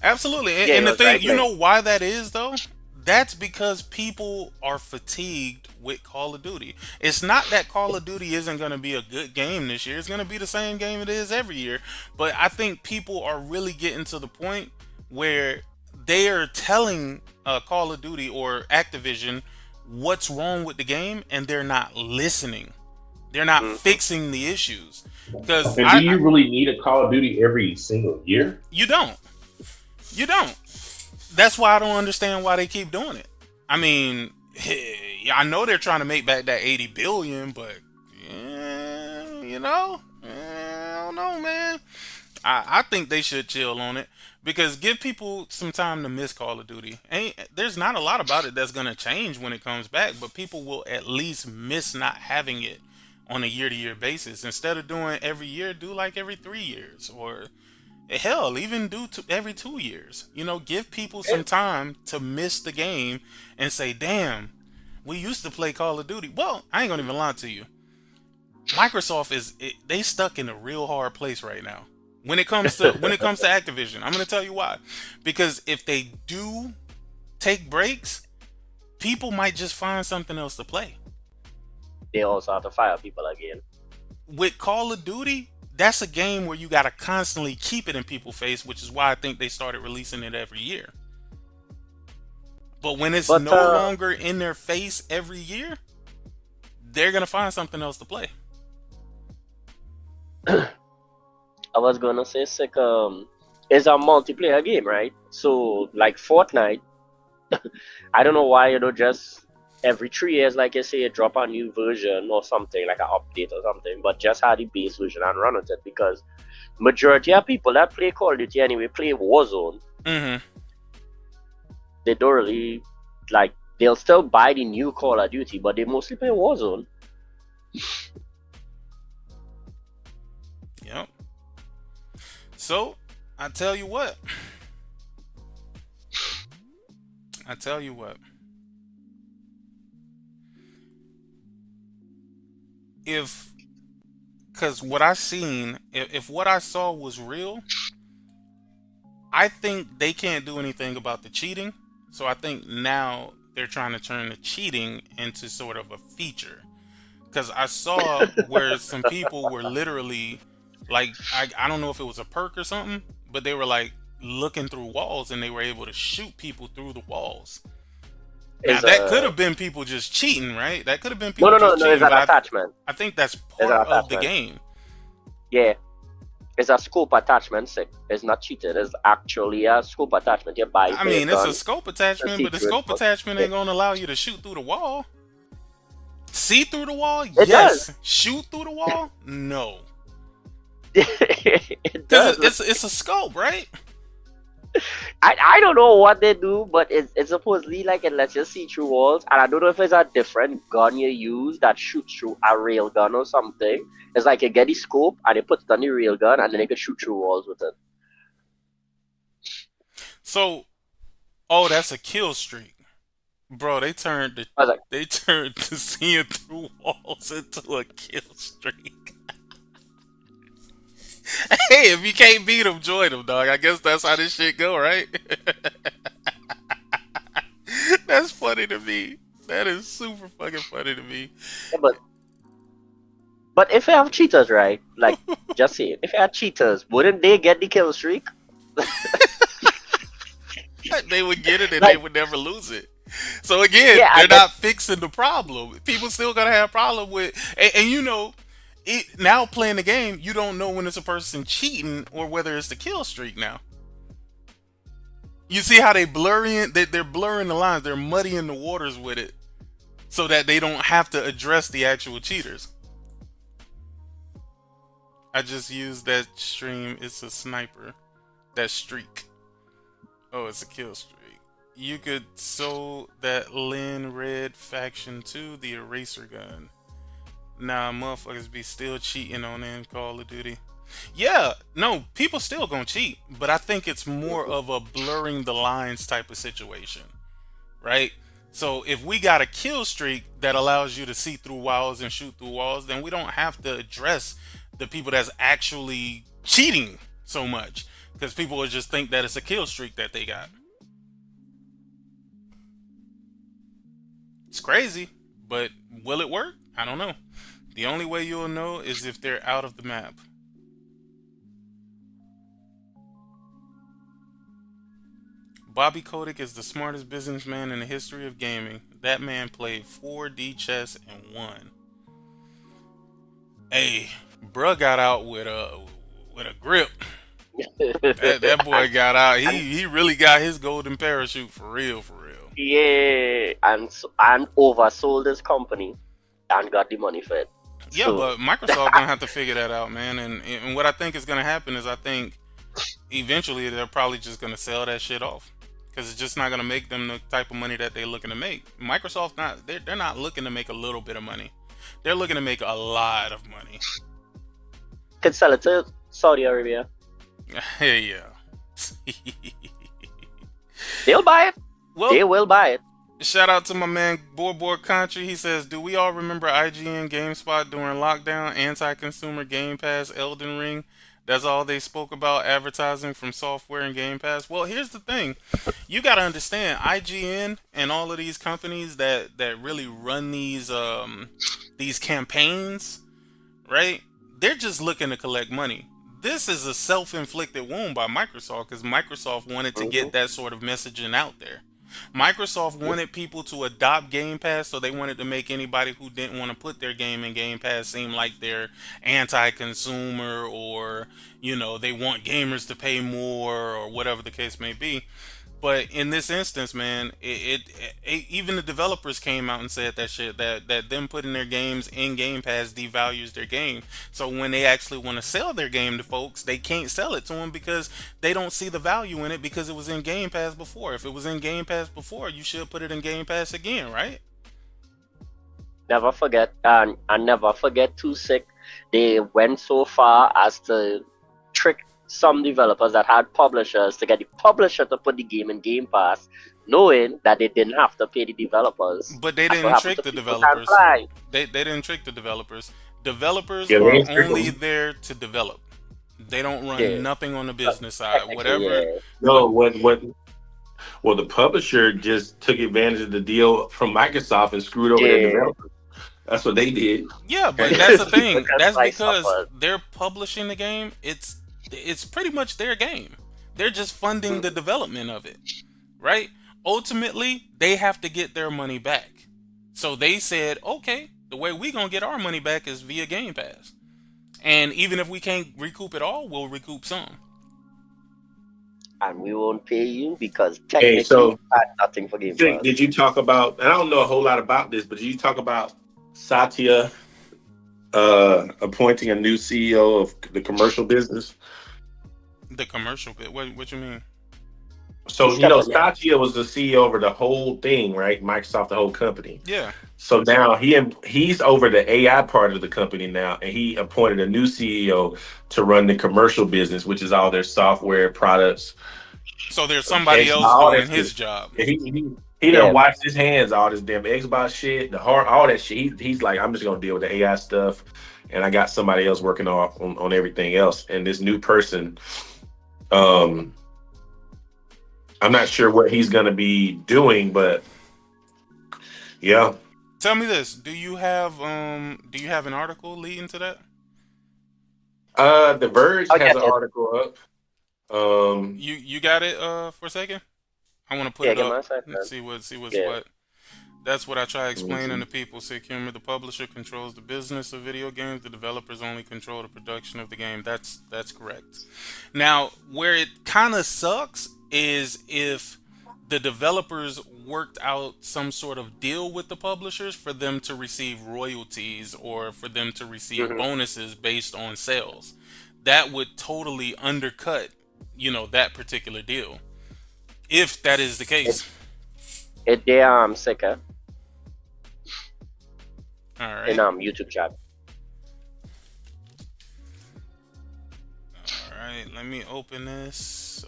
Absolutely, and the thing, you know why that is though? That's because people are fatigued with Call of Duty. It's not that Call of Duty isn't going to be a good game this year. It's going to be the same game it is every year. But I think people are really getting to the point where they are telling Call of Duty or Activision what's wrong with the game, and they're not listening. They're not fixing the issues. Because do you really need a Call of Duty every single year? You don't. You don't. That's why I don't understand why they keep doing it. I mean, I know they're trying to make back that 80 billion, but I don't know, man. I think they should chill on it because give people some time to miss Call of Duty. There's not a lot about it that's gonna change when it comes back, but people will at least miss not having it on a year-to-year basis. Instead of doing every year, do like every 3 years or. Hell, even do every 2 years. Give people some time to miss the game and say, damn, we used to play Call of Duty. Well, I ain't gonna even lie to you. Microsoft they stuck in a real hard place right now. When it comes to Activision, I'm gonna tell you why. Because if they do take breaks, people might just find something else to play. They also have to fire people again. With Call of Duty, that's a game where you got to constantly keep it in people's face, which is why I think they started releasing it every year. But when it's But no longer in their face every year, they're gonna find something else to play. I was gonna say, Sick, is a multiplayer game, right? So like Fortnite, I don't know why you don't just every 3 years, like you say, drop a new version or something like an update or something, but just have the base version and run with it, because majority of people that play Call of Duty anyway play Warzone. Mm-hmm. They don't really like. They'll still buy the new Call of Duty, but they mostly play Warzone. Yep. So I tell you what. Because what I seen, if what I saw was real, I think they can't do anything about the cheating. So I think now they're trying to turn the cheating into sort of a feature. Because I saw where some people were literally, like, I don't know if it was a perk or something, but they were like looking through walls and they were able to shoot people through the walls. Now, that could have been people just cheating, right? That could have been people just cheating. It's an attachment. I think that's part of the game. Yeah. It's a scope attachment, Sick. It's not cheated. It's actually a scope attachment. You buy it. I mean, it's a scope attachment, but the scope attachment ain't gonna allow you to shoot through the wall. See through the wall? It yes. does. Shoot through the wall? No. It does. It's a scope, right? I don't know what they do, but it's supposedly like it lets you see through walls, and I don't know if it's a different gun you use that shoots through a rail gun or something. It's like you get the scope and you put it on the rail gun, and then you can shoot through walls with it. So, that's a kill streak, bro. They turned to seeing through walls into a kill streak. Hey, if you can't beat them, join them, dog. I guess that's how this shit go, right? That's funny to me. That is super fucking funny to me. Yeah, but if you have cheaters, right? Like, just say it. If you had cheaters, wouldn't they get the kill streak? They would get it and they would never lose it. So again, they're not fixing the problem. People still gonna have a problem with, and you know, now playing the game, you don't know when it's a person cheating or whether it's the kill streak now. You see how they're blurring the lines, they're muddying the waters with it so that they don't have to address the actual cheaters. I just used that stream. It's a sniper. That streak. Oh, it's a kill streak. You could sew that Lynn Red faction to the eraser gun. Nah, motherfuckers be still cheating on in Call of Duty. Yeah, no, people still gonna cheat, but I think it's more of a blurring the lines type of situation, right? So if we got a kill streak that allows you to see through walls and shoot through walls, then we don't have to address the people that's actually cheating so much, because people would just think that it's a kill streak that they got. It's crazy, but will it work? I don't know. The only way you'll know is if they're out of the map. Bobby Kotick is the smartest businessman in the history of gaming. That man played 4D chess and won. Hey, bruh got out with a grip. that boy got out. He really got his golden parachute for real, for real. Yeah, and oversold his company and got the money for it. Yeah, so. But Microsoft gonna have to figure that out, man. And what I think is gonna happen is I think eventually they're probably just gonna sell that shit off, because it's just not gonna make them the type of money that they're looking to make. Microsoft they're not looking to make a little bit of money. They're looking to make a lot of money. Could sell it to Saudi Arabia. Hey, yeah. They'll buy it. Well, they will buy it. Shout out to my man Board Country. He says, do we all remember IGN GameSpot during lockdown? Anti-consumer Game Pass, Elden Ring. That's all they spoke about, advertising from software and Game Pass. Well, here's the thing. You got to understand, IGN and all of these companies that really run these campaigns, right? they're just looking to collect money. This is a self-inflicted wound by Microsoft because Microsoft wanted to get that sort of messaging out there. Microsoft wanted people to adopt Game Pass, so they wanted to make anybody who didn't want to put their game in Game Pass seem like they're anti-consumer, or they want gamers to pay more, or whatever the case may be. But in this instance, man, even the developers came out and said that shit, that them putting their games in Game Pass devalues their game. So when they actually want to sell their game to folks, they can't sell it to them because they don't see the value in it because it was in Game Pass before. If it was in Game Pass before, you should put it in Game Pass again, right? Never forget, and never forget too, Sick. They went so far as to trick some developers that had publishers to get the publisher to put the game in Game Pass, knowing that they didn't have to pay the developers. But they didn't trick the developers. They didn't trick the developers. Developers are only there to develop. They don't run nothing on the business side. Whatever. No, well, the publisher just took advantage of the deal from Microsoft and screwed over their developers. That's what they did. Yeah, but that's the thing. That's because they're publishing the game. It's pretty much their game. They're just funding the development of it, right? Ultimately, they have to get their money back. So they said, okay, the way we gonna get our money back is via Game Pass. And even if we can't recoup it all, we'll recoup some. And we won't pay you because technically you had nothing for Game Pass. Did you talk about, and I don't know a whole lot about this, but did you talk about Satya appointing a new CEO of the commercial business? The commercial bit? What you mean? So, Satya was the CEO over the whole thing, right? Microsoft, the whole company. Yeah. So now he's over the AI part of the company now, and he appointed a new CEO to run the commercial business, which is all their software products. So there's somebody else doing his job. He done washed his hands, all this damn Xbox shit, all that shit. He's like, I'm just gonna deal with the AI stuff, and I got somebody else working on everything else. And this new person, I'm not sure what he's gonna be doing, but yeah. Tell me this: Do you have an article leading to that? The Verge has an article up. You got it for a second? I want to put it up. Let's see what's what. That's what I try explaining to people. Sickhumor, the publisher controls the business of video games. The developers only control the production of the game. That's correct. Now, where it kind of sucks is if the developers worked out some sort of deal with the publishers for them to receive royalties or for them to receive bonuses based on sales. That would totally undercut, that particular deal. If that is the case. They Sicker. All right. In YouTube chat. All right, let me open this.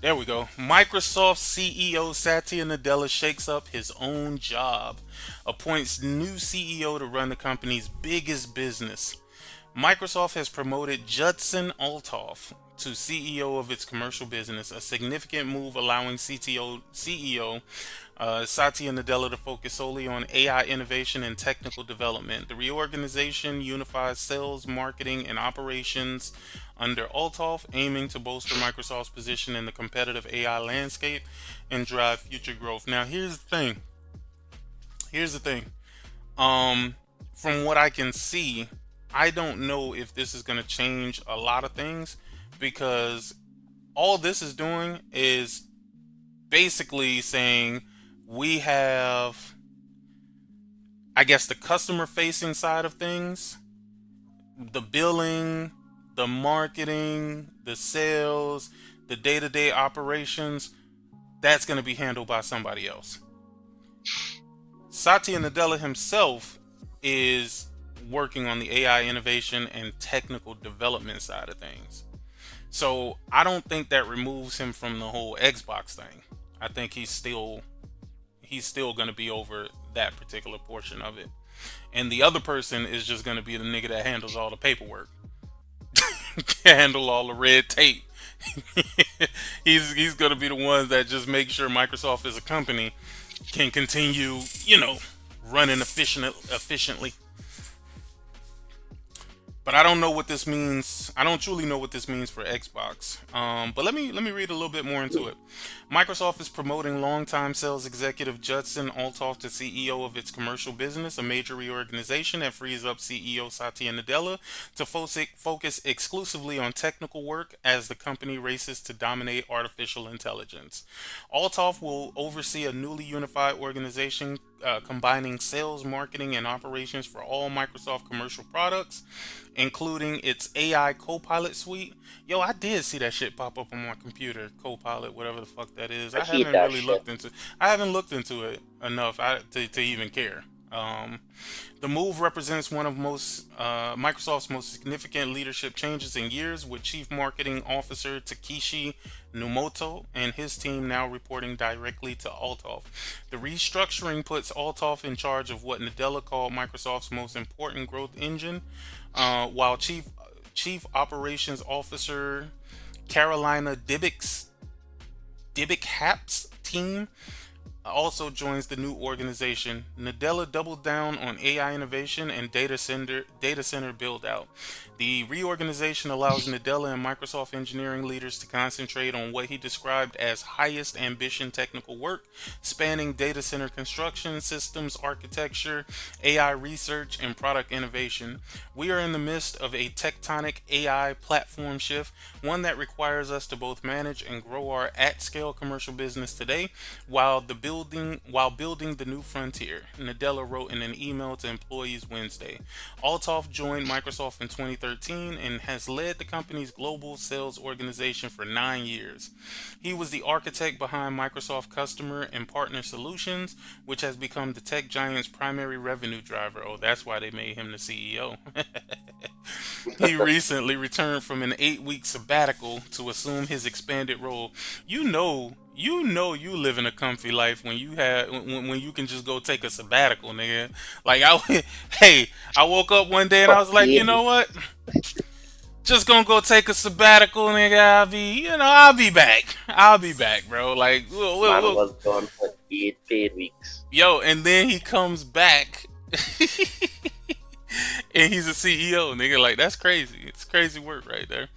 There we go. Microsoft CEO Satya Nadella shakes up his own job, appoints new CEO to run the company's biggest business. Microsoft has promoted Judson Althoff to CEO of its commercial business, a significant move allowing CEO Satya Nadella to focus solely on AI innovation and technical development. The reorganization unifies sales, marketing, and operations under Althoff, aiming to bolster Microsoft's position in the competitive AI landscape and drive future growth. Now, here's the thing. From what I can see, I don't know if this is going to change a lot of things, because all this is doing is basically saying we have, I guess, the customer facing side of things, the billing, the marketing, the sales, the day-to-day operations. That's going to be handled by somebody else. Satya Nadella himself is working on the AI innovation and technical development side of things. So I don't think that removes him from the whole Xbox thing. I think he's still going to be over that particular portion of it. And the other person is just going to be the nigga that handles all the paperwork. Handle all the red tape. He's going to be the ones that just make sure Microsoft as a company can continue, running efficiently. But I don't know what this means. I don't truly know what this means for Xbox. But let me read a little bit more into it. Microsoft is promoting longtime sales executive Judson Althoff to CEO of its commercial business, a major reorganization that frees up CEO Satya Nadella to focus exclusively on technical work as the company races to dominate artificial intelligence. Althoff will oversee a newly unified organization combining sales, marketing, and operations for all Microsoft commercial products, including its AI Copilot suite. Yo, I did see that shit pop up on my computer. Copilot, whatever the fuck that is. I keep that shit. I haven't looked into it enough to even care. The move represents one of Microsoft's most significant leadership changes in years, with Chief Marketing Officer Takeshi Numoto and his team now reporting directly to Althoff. The restructuring puts Althoff in charge of what Nadella called Microsoft's most important growth engine, while Chief Operations Officer Carolina Dibick-Hap's team also joins the new organization. Nadella doubled down on AI innovation and data center build out. The reorganization allows Nadella and Microsoft engineering leaders to concentrate on what he described as highest ambition technical work, spanning data center construction, systems architecture, AI research, and product innovation. We are in the midst of a tectonic AI platform shift, one that requires us to both manage and grow our at-scale commercial business today while building the new frontier, Nadella wrote in an email to employees Wednesday. Althoff joined Microsoft in 2013 and has led the company's global sales organization for 9 years. He was the architect behind Microsoft Customer and Partner Solutions, which has become the tech giant's primary revenue driver. Oh, that's why they made him the CEO. He recently returned from an 8-week sabbatical to assume his expanded role. You know you live in a comfy life when you can just go take a sabbatical, nigga. Like I woke up one day and I was like, you know what? Just gonna go take a sabbatical, nigga. I'll be back. I'll be back, bro. Like, Man was gone for 8 paid weeks. Yo, and then he comes back. And he's a CEO, nigga. Like, that's crazy. It's crazy work right there.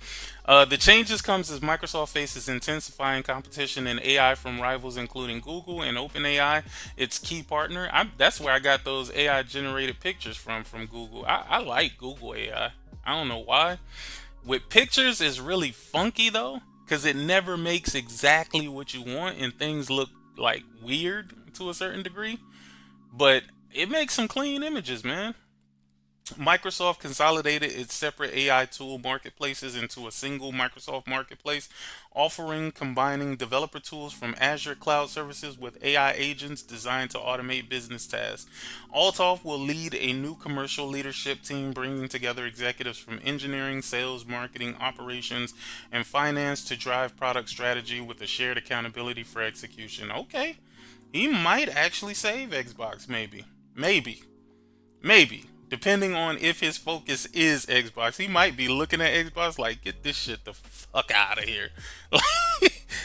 The changes comes as Microsoft faces intensifying competition in AI from rivals including Google and OpenAI, its key partner. That's where I got those AI generated pictures from Google. I like Google AI. I don't know why. With pictures, it's really funky though, because it never makes exactly what you want and things look like weird to a certain degree. But it makes some clean images, man. Microsoft consolidated its separate AI tool marketplaces into a single Microsoft marketplace, combining developer tools from Azure Cloud Services with AI agents designed to automate business tasks. Althoff will lead a new commercial leadership team, bringing together executives from engineering, sales, marketing, operations, and finance to drive product strategy with a shared accountability for execution. Okay, he might actually save Xbox, maybe. Depending on if his focus is Xbox, he might be looking at Xbox like, get this shit the fuck out of here.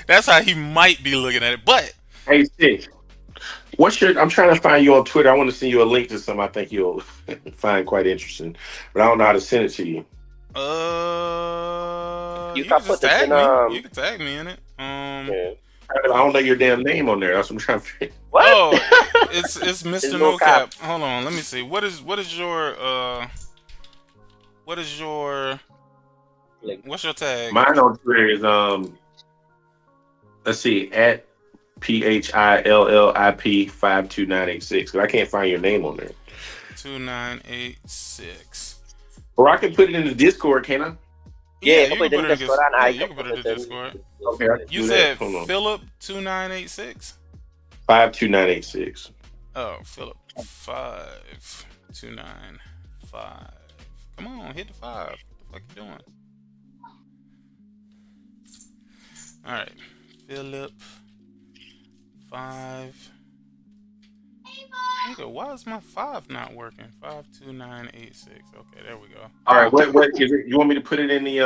That's how he might be looking at it. But hey, Sick, I'm trying to find you on Twitter. I want to send you a link to something I think you'll find quite interesting, but I don't know how to send it to you. You can just tag me. You can tag me in it. Yeah. I don't know your damn name on there. That's what I'm trying to figure. What? Oh, it's Mr. No Cap. Hold on, let me see. What is your what's your tag? Mine on Twitter is let's see, at PHILLIP 52986. Because I can't find your name on there. 2986. Or I can put it in the Discord, can I? Yeah, you can put it in the Discord. Okay, you said Philip 2986? 52986. Oh, Philip 5295. Come on, hit the 5. What the fuck you doing? Alright. Philip 5. Nigga, why is my 5 not working? 52986. Okay, there we go. All right, what is it? You want me to put it in the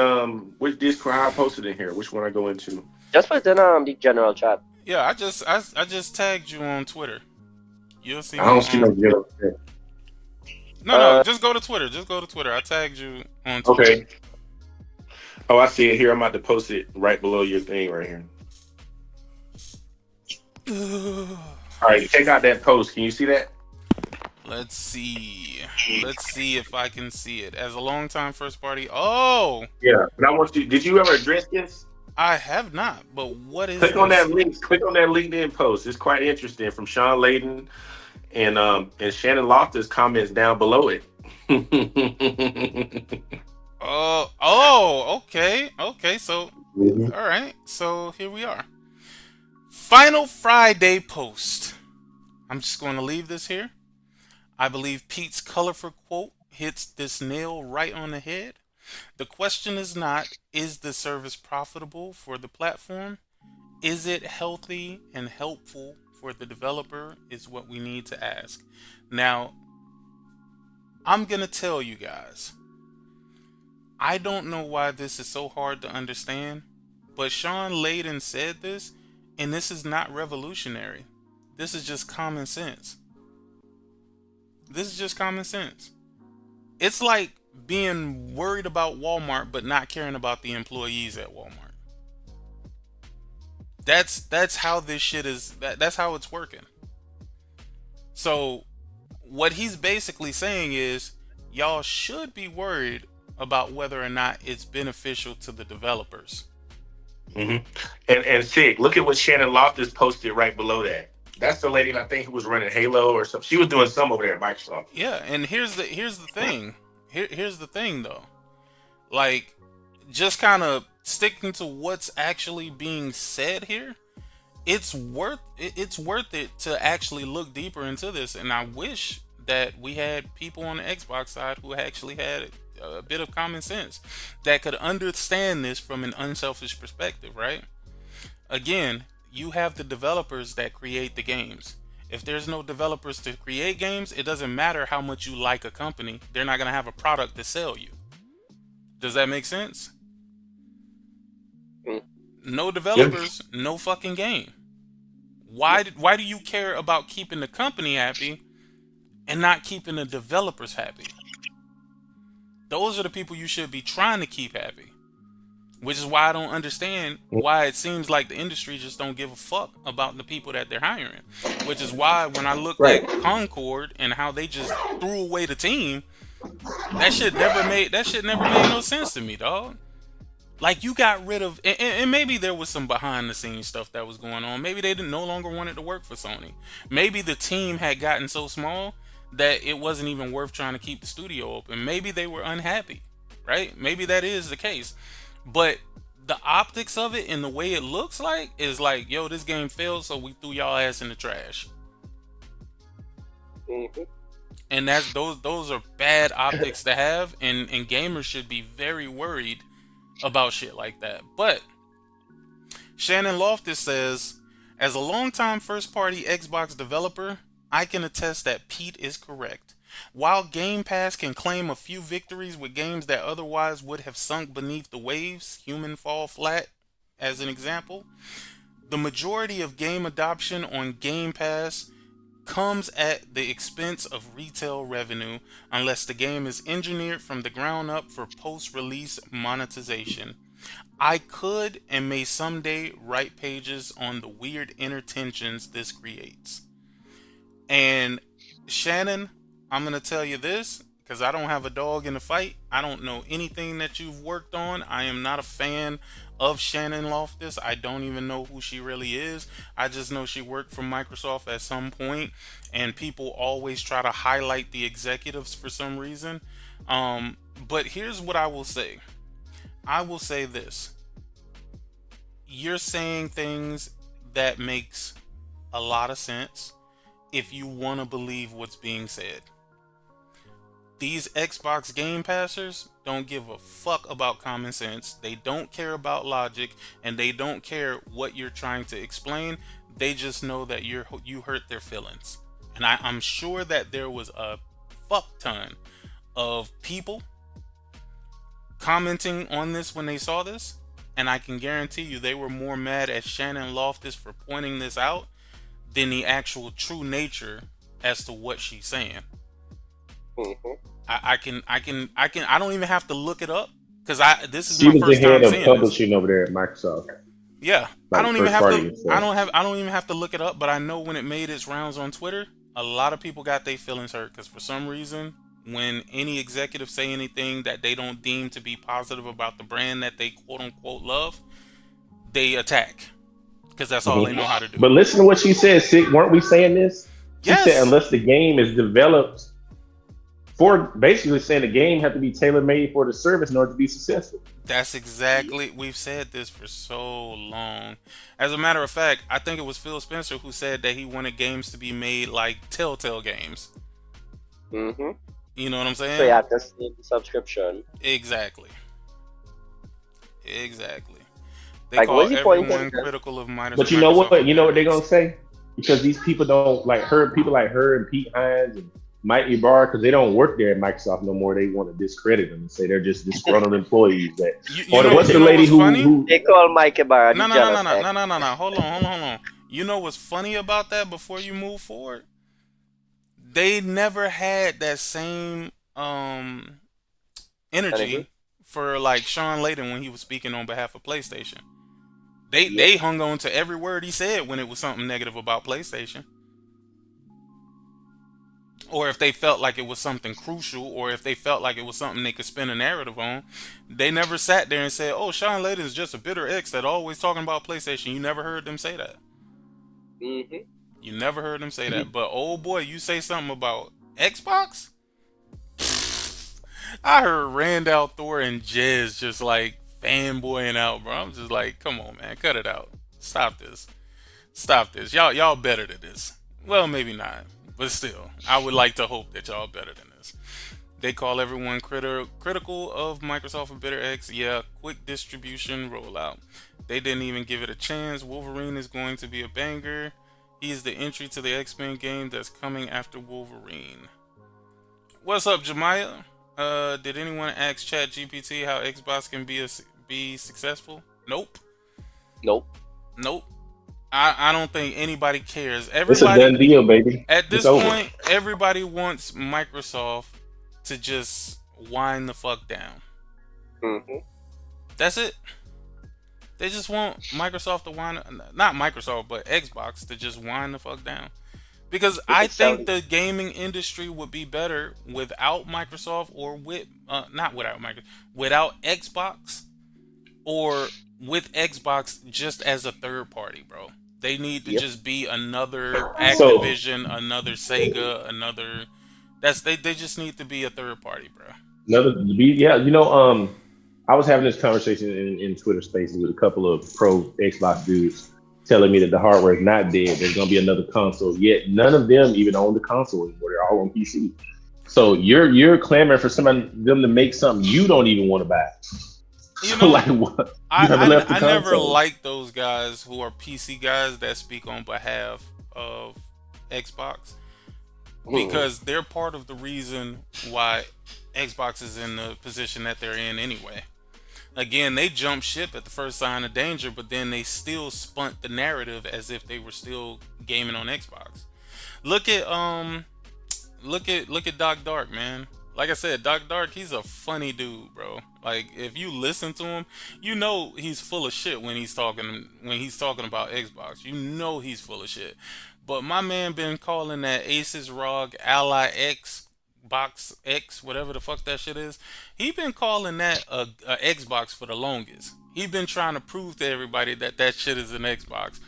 which Discord I posted in here? Which one I go into? Just put it in the general chat. Yeah, I just tagged you on Twitter. You'll see. I don't see no general chat. No, just go to Twitter. Just go to Twitter. I tagged you on Twitter. Okay. Oh, I see it here. I'm about to post it right below your thing right here. All right, check out that post. Can you see that? Let's see. Let's see if I can see it. As a longtime first party. Oh, Yeah. But I want you. Did you ever address this? I have not. But what is Click on this? that link. Click on that LinkedIn post. It's quite interesting from Sean Layden and Shannon Loftus comments down below it. Okay. So, all right. So here we are. Final Friday post. I'm just going to leave this here. I believe Pete's colorful quote hits this nail right on the head. The question is not, is the service profitable for the platform? Is it healthy and helpful for the developer is what we need to ask. Now, I'm going to tell you guys, I don't know why this is so hard to understand, but Sean Layden said this, and this is not revolutionary. This is just common sense. This is just common sense. It's like being worried about Walmart but not caring about the employees at Walmart. That's how this shit is. That's how it's working. So what he's basically saying is y'all should be worried about whether or not it's beneficial to the developers. Mm-hmm. And Sig, look at what Shannon Loftus posted right below that. That's the lady I think who was running Halo or something. She was doing some over there at Microsoft. Yeah, and here's the thing. Here's the thing though. Like, just kind of sticking to what's actually being said here. It's worth it to actually look deeper into this, and I wish that we had people on the Xbox side who actually had a bit of common sense that could understand this from an unselfish perspective, right? Again, you have the developers that create the games. If there's no developers to create games, it doesn't matter how much you like a company. They're not going to have a product to sell you. Does that make sense? No developers, no fucking game. Why do you care about keeping the company happy and not keeping the developers happy? Those are the people you should be trying to keep happy. Which is why I don't understand why it seems like the industry just don't give a fuck about the people that they're hiring. Which is why when I looked at Concord and how they just threw away the team, that shit never made no sense to me, dog. Like, you got rid of, and maybe there was some behind the scenes stuff that was going on. Maybe they no longer wanted to work for Sony. Maybe the team had gotten so small that it wasn't even worth trying to keep the studio open. Maybe they were unhappy, right? Maybe that is the case. But the optics of it and the way it looks like is like, yo, this game failed, so we threw y'all ass in the trash. Mm-hmm. And those are bad optics to have, and gamers should be very worried about shit like that. But Shannon Loftus says, as a longtime first-party Xbox developer, I can attest that Pete is correct. While Game Pass can claim a few victories with games that otherwise would have sunk beneath the waves, Human Fall Flat as an example, the majority of game adoption on Game Pass comes at the expense of retail revenue unless the game is engineered from the ground up for post-release monetization. I could and may someday write pages on the weird inner tensions this creates. And Shannon, I'm going to tell you this because I don't have a dog in the fight. I don't know anything that you've worked on. I am not a fan of Shannon Loftus. I don't even know who she really is. I just know she worked for Microsoft at some point, and people always try to highlight the executives for some reason. But here's what I will say. I will say this. You're saying things that makes a lot of sense if you want to believe what's being said. These Xbox Game Passers don't give a fuck about common sense. They don't care about logic, and they don't care what you're trying to explain. They just know that you hurt their feelings. And I'm sure that there was a fuck ton of people commenting on this when they saw this, and I can guarantee you they were more mad at Shannon Loftus for pointing this out than the actual true nature as to what she's saying. I don't even have to look it up because this is She my was the first time head of seeing this. publishing over there at Microsoft. Yeah, Like I don't even first have party to. and stuff. I don't even have to look it up. But I know when it made its rounds on Twitter, a lot of people got their feelings hurt because for some reason, when any executive say anything that they don't deem to be positive about the brand that they quote unquote love, they attack because that's all they know how to do. But listen to what she said, Sick. Weren't we saying this? She said Yes. unless the game is developed for, basically saying the game have to be tailor made for the service in order to be successful. That's exactly, we've said this for so long. As a matter of fact, I think it was Phil Spencer who said that he wanted games to be made like Telltale games. Mm-hmm. You know what I'm saying? So you have to see the subscription. Exactly. Exactly. They Like, call what's the point everyone of that? critical of Microsoft. But you know what? You know what they're gonna say? Because these people don't like her. People like her and Pete Hines and Mike Ibarra, because they don't work there at Microsoft no more. They want to discredit them and say they're just disgruntled employees. That what's the lady who They call Mike Ibarra No. the jealous ex. No. Hold on. You know what's funny about that? Before you move forward, they never had that same energy for like Sean Layden when he was speaking on behalf of PlayStation. They hung on to every word he said when it was something negative about PlayStation. Or if they felt like it was something crucial, or if they felt like it was something they could spin a narrative on, they never sat there and said, "Oh, Sean Layden is just a bitter ex that always talking about PlayStation." You never heard them say that. Mm-hmm. You never heard them say that. But oh boy, you say something about Xbox? I heard Randall Thor and Jez just like fanboying out, bro. I'm just like, come on, man, cut it out. Stop this. Y'all better than this. Well, maybe not. But still, I would like to hope that y'all better than this. They call everyone critical of Microsoft a bitter ex. Yeah, quick distribution rollout. They didn't even give it a chance. Wolverine is going to be a banger. He is the entry to the X-Men game that's coming after Wolverine. What's up, Jemiah? Did anyone ask ChatGPT how Xbox can be successful? Nope. I don't think anybody cares. It's a done deal, baby. At this point, everybody wants Microsoft to just wind the fuck down. Mm-hmm. That's it. They just want Microsoft to not Microsoft, but Xbox to just wind the fuck down. Because I think the gaming industry would be better without Microsoft or without Xbox, or with Xbox just as a third party, bro. They need to just be another Activision, another Sega, another. They just need to be a third party, bro. I was having this conversation in Twitter Spaces with a couple of pro Xbox dudes, telling me that the hardware is not dead. There's going to be another console. Yet none of them even own the console anymore. They're all on PC. So you're clamoring for them to make something you don't even want to buy. You know, like what? I never like those guys who are PC guys that speak on behalf of Xbox, because they're part of the reason why Xbox is in the position that they're in anyway. Again, they jumped ship at the first sign of danger, but then they still spunt the narrative as if they were still gaming on Xbox. Look at Doc Dark, man. Like I said, Doc Dark, he's a funny dude, bro. Like, if you listen to him, you know he's full of shit when he's talking about Xbox. You know he's full of shit. But my man been calling that Asus ROG Ally X Box X, whatever the fuck that shit is. He been calling that a Xbox for the longest. He been trying to prove to everybody that shit is an Xbox.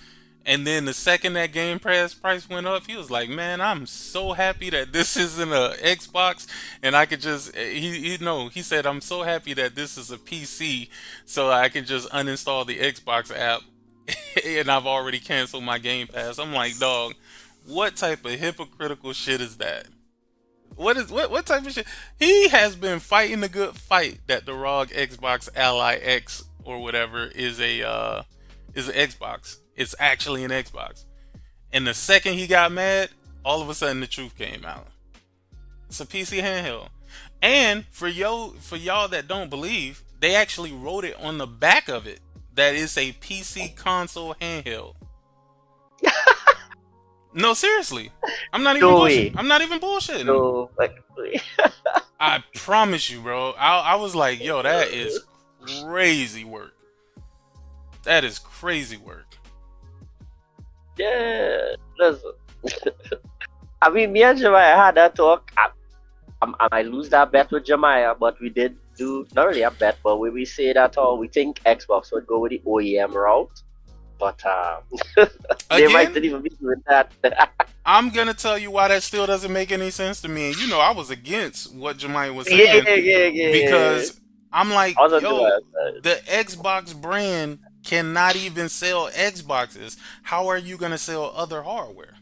And then the second that Game Pass price went up, he was like, "Man, I'm so happy that this isn't a Xbox, and I could just." He said, "I'm so happy that this is a PC, so I can just uninstall the Xbox app, and I've already canceled my Game Pass." I'm like, dog, what type of hypocritical shit is that? What type of shit? He has been fighting the good fight that the ROG Xbox Ally X or whatever is an Xbox. It's actually an Xbox. And the second he got mad, all of a sudden the truth came out. It's a PC handheld. And for y'all that don't believe, they actually wrote it on the back of it that it's a PC console handheld. No, seriously. I'm not even No bullshitting. way. I'm not even bullshitting. No, like, I promise you, bro. I was like, yo, that is crazy work. That is crazy work. yeah, listen. I mean, me and Jemiah had that talk. I might lose that bet with Jemiah, but we did do not really a bet, but we say that we think Xbox would go with the OEM route, but they might Again, not even be doing that. I'm gonna tell you why that still doesn't make any sense to me. And you know, I was against what Jemiah was Yeah, saying yeah. because I'm like, Also, yo, Jemiah said, the Xbox brand cannot even sell Xboxes. How are you gonna sell other hardware?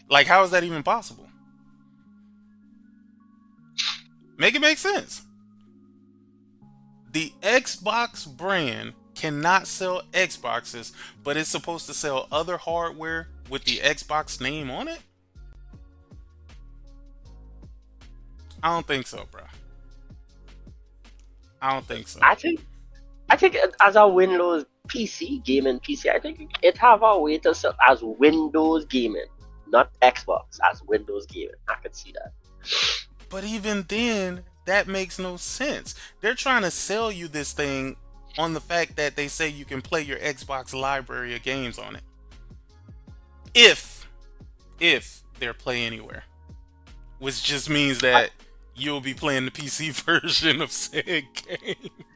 Like, how is that even possible? Make it make sense. The Xbox brand cannot sell Xboxes, but it's supposed to sell other hardware with the Xbox name on it? I don't think so, bro. I don't think so. I think as a Windows PC, gaming PC, I think it have a way to sell as Windows gaming, not Xbox, as Windows gaming. I could see that. But even then, that makes no sense. They're trying to sell you this thing on the fact that they say you can play your Xbox library of games on it. If they're Play Anywhere. Which just means that you'll be playing the PC version of said game.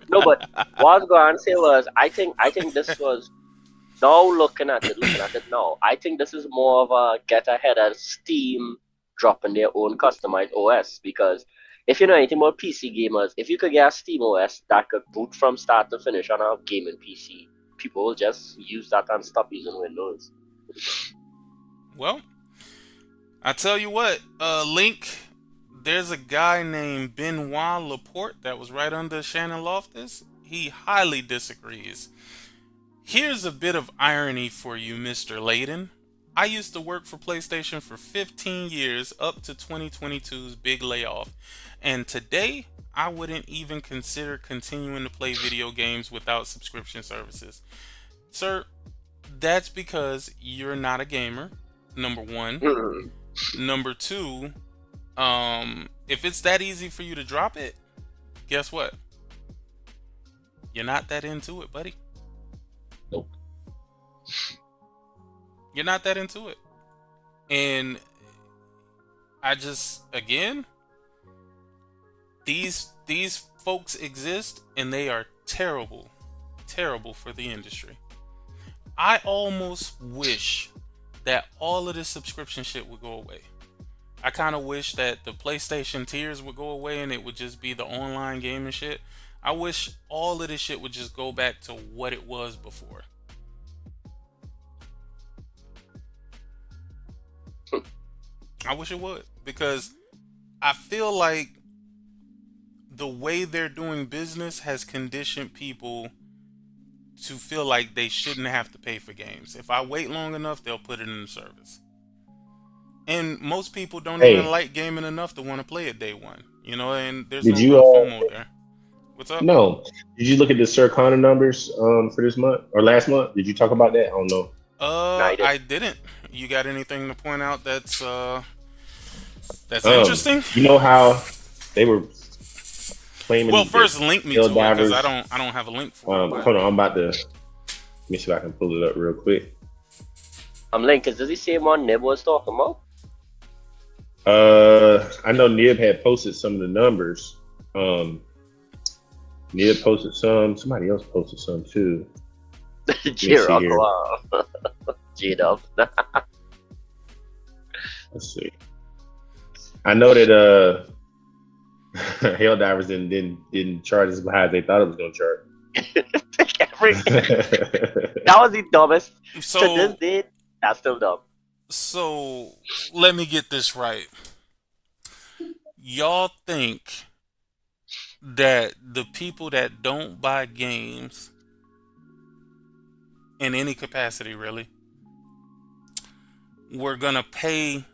No, but what I was going to say was, I think this was now looking at it now. I think this is more of a get ahead of Steam dropping their own customized OS, because if you know anything about PC gamers, if you could get a Steam OS that could boot from start to finish on a gaming PC, people will just use that and stop using Windows. Well, I tell you what, Link, there's a guy named Benoit Laporte that was right under Shannon Loftus. He highly disagrees. Here's a bit of irony for you, Mr. Layden. I used to work for PlayStation for 15 years up to 2022's big layoff, and today I wouldn't even consider continuing to play video games without subscription services. Sir, that's because you're not a gamer, number one. Number two, if it's that easy for you to drop it, guess what? You're not that into it, buddy. Nope. You're not that into it. And I just, again, these folks exist and they are terrible for the industry. I almost wish that all of this subscription shit would go away. I kind of wish that the PlayStation tiers would go away and it would just be the online gaming shit. I wish all of this shit would just go back to what it was before. I wish it would, because I feel like the way they're doing business has conditioned people to feel like they shouldn't have to pay for games. If I wait long enough, they'll put it in the service. And most people don't even like gaming enough to want to play it day one. You know, and there's no real FOMO there. What's up? No. Did you look at the Sir Connor numbers for this month or last month? Did you talk about that? I don't know. I didn't. You got anything to point out that's interesting? You know how they were claiming. Well, first link me to it, because I don't have a link for it. Hold on, I'm about to. Let me see if I can pull it up real quick. I'm linking. Does he say one Nib was talking about? I know Nib had posted some of the numbers. Nib posted some. Somebody else posted some too. J-Dub. Let's see. I know that Helldivers didn't charge as high as they thought it was going to charge. That was the dumbest. So to this day, that's still dumb. So let me get this right. Y'all think that the people that don't buy games in any capacity, really, we're gonna pay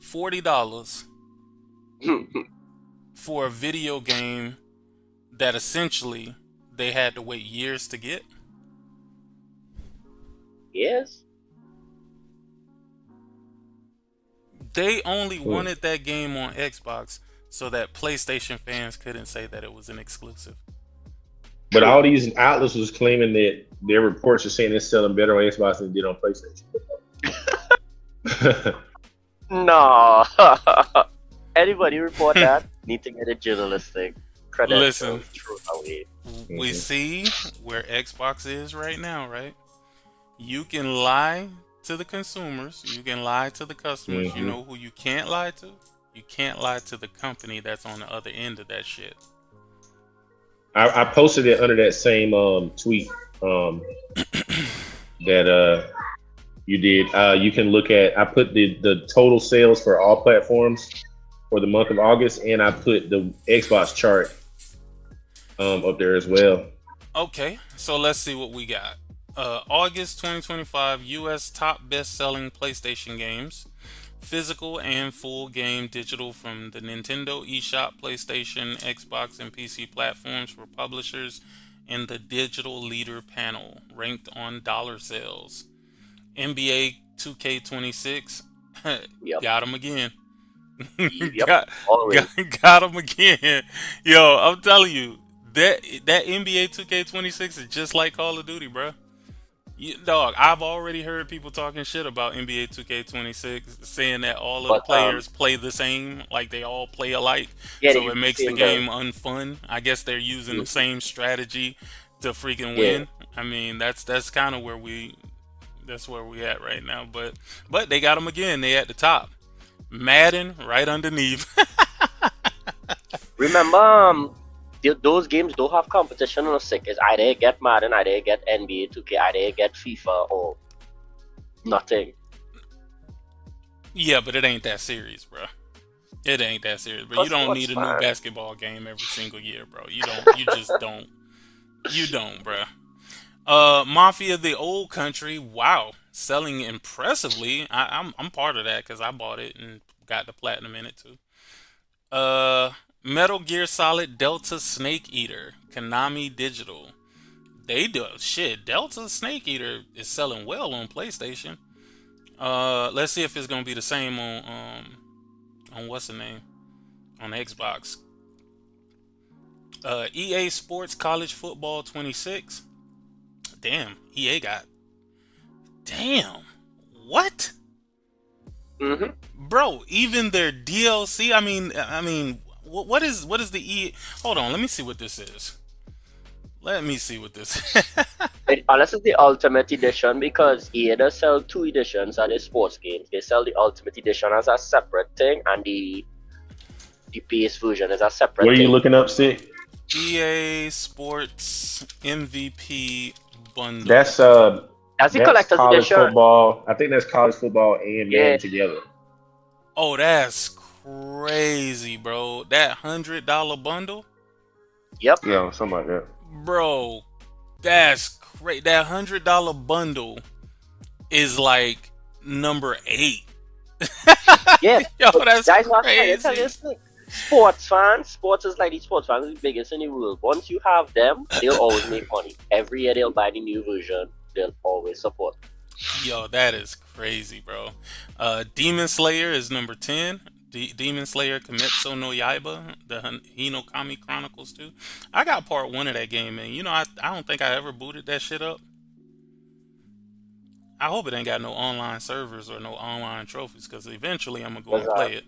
$40 for a video game that essentially they had to wait years to get? Yes. They only wanted that game on Xbox so that PlayStation fans couldn't say that it was an exclusive. But all these outlets was claiming that their reports are saying it's selling better on Xbox than it did on PlayStation. No. Anybody report that? Need to get a journalistic credential. Listen, Throw away. we see where Xbox is right now, right? You can lie to the consumers. You can lie to the customers. Mhm. You know who you can't lie to? You can't lie to the company that's on the other end of that shit. I posted it under that same tweet that you did. You can look at. I put the total sales for all platforms for the month of August, and I put the Xbox chart up there as well. Okay, so let's see what we got. August 2025 U.S. top best-selling PlayStation games. Physical and full game digital from the Nintendo eShop, PlayStation, Xbox, and PC platforms for publishers in the digital leader panel, ranked on dollar sales. NBA 2K26, Yep. got him again. Yep. Always. got him again. Yo, I'm telling you, that NBA 2K26 is just like Call of Duty, bro. Dog, I've already heard people talking shit about NBA 2K26, saying that all of the players play the same, like they all play alike, so it makes the game unfun. I guess they're using the same strategy to freaking win. I mean, that's kind of where we at right now. But they got them again. They at the top. Madden right underneath. Remember, those games don't have competition on the sick. It's either you get Madden, either you get NBA 2K, either you get FIFA, or nothing. Yeah, but it ain't that serious, bro. It ain't that serious, bro. You don't need a new basketball game every single year, bro. You don't. You just don't. You don't, bro. Mafia: The Old Country. Wow, selling impressively. I'm part of that because I bought it and got the platinum in it too. Metal Gear Solid Delta Snake Eater, Konami Digital. They do shit. Delta Snake Eater is selling well on PlayStation. Let's see if it's gonna be the same on what's the name on Xbox. EA Sports College Football 26. Damn, EA got. Damn, what? Bro, even their DLC. I mean. What is the E? Hold on, let me see what this is. Unless it's the Ultimate Edition, because EA does sell two editions of the sports games. They sell the Ultimate Edition as a separate thing, and the PS version is a separate What are thing. you looking up, Sick? EA Sports MVP bundle. That's the collector's college edition. Football. I think that's college football and Madden together. Oh, that's crazy, bro. That $100 bundle. Yep. Yeah, something like that. Bro, that's great. That $100 bundle is like number 8. Yeah. Yo, that's crazy. Sports is like the sports fans, the biggest in the world. Once you have them, they'll always make money. Every year they'll buy the new version. They'll always support. Yo, that is crazy, bro. Demon Slayer is number 10. Demon Slayer Kimetsu no Yaiba, the Hinokami Chronicles 2. I got part 1 of that game, man. You know, I don't think I ever booted that shit up. I hope it ain't got no online servers or no online trophies, because eventually I'm gonna go and play it.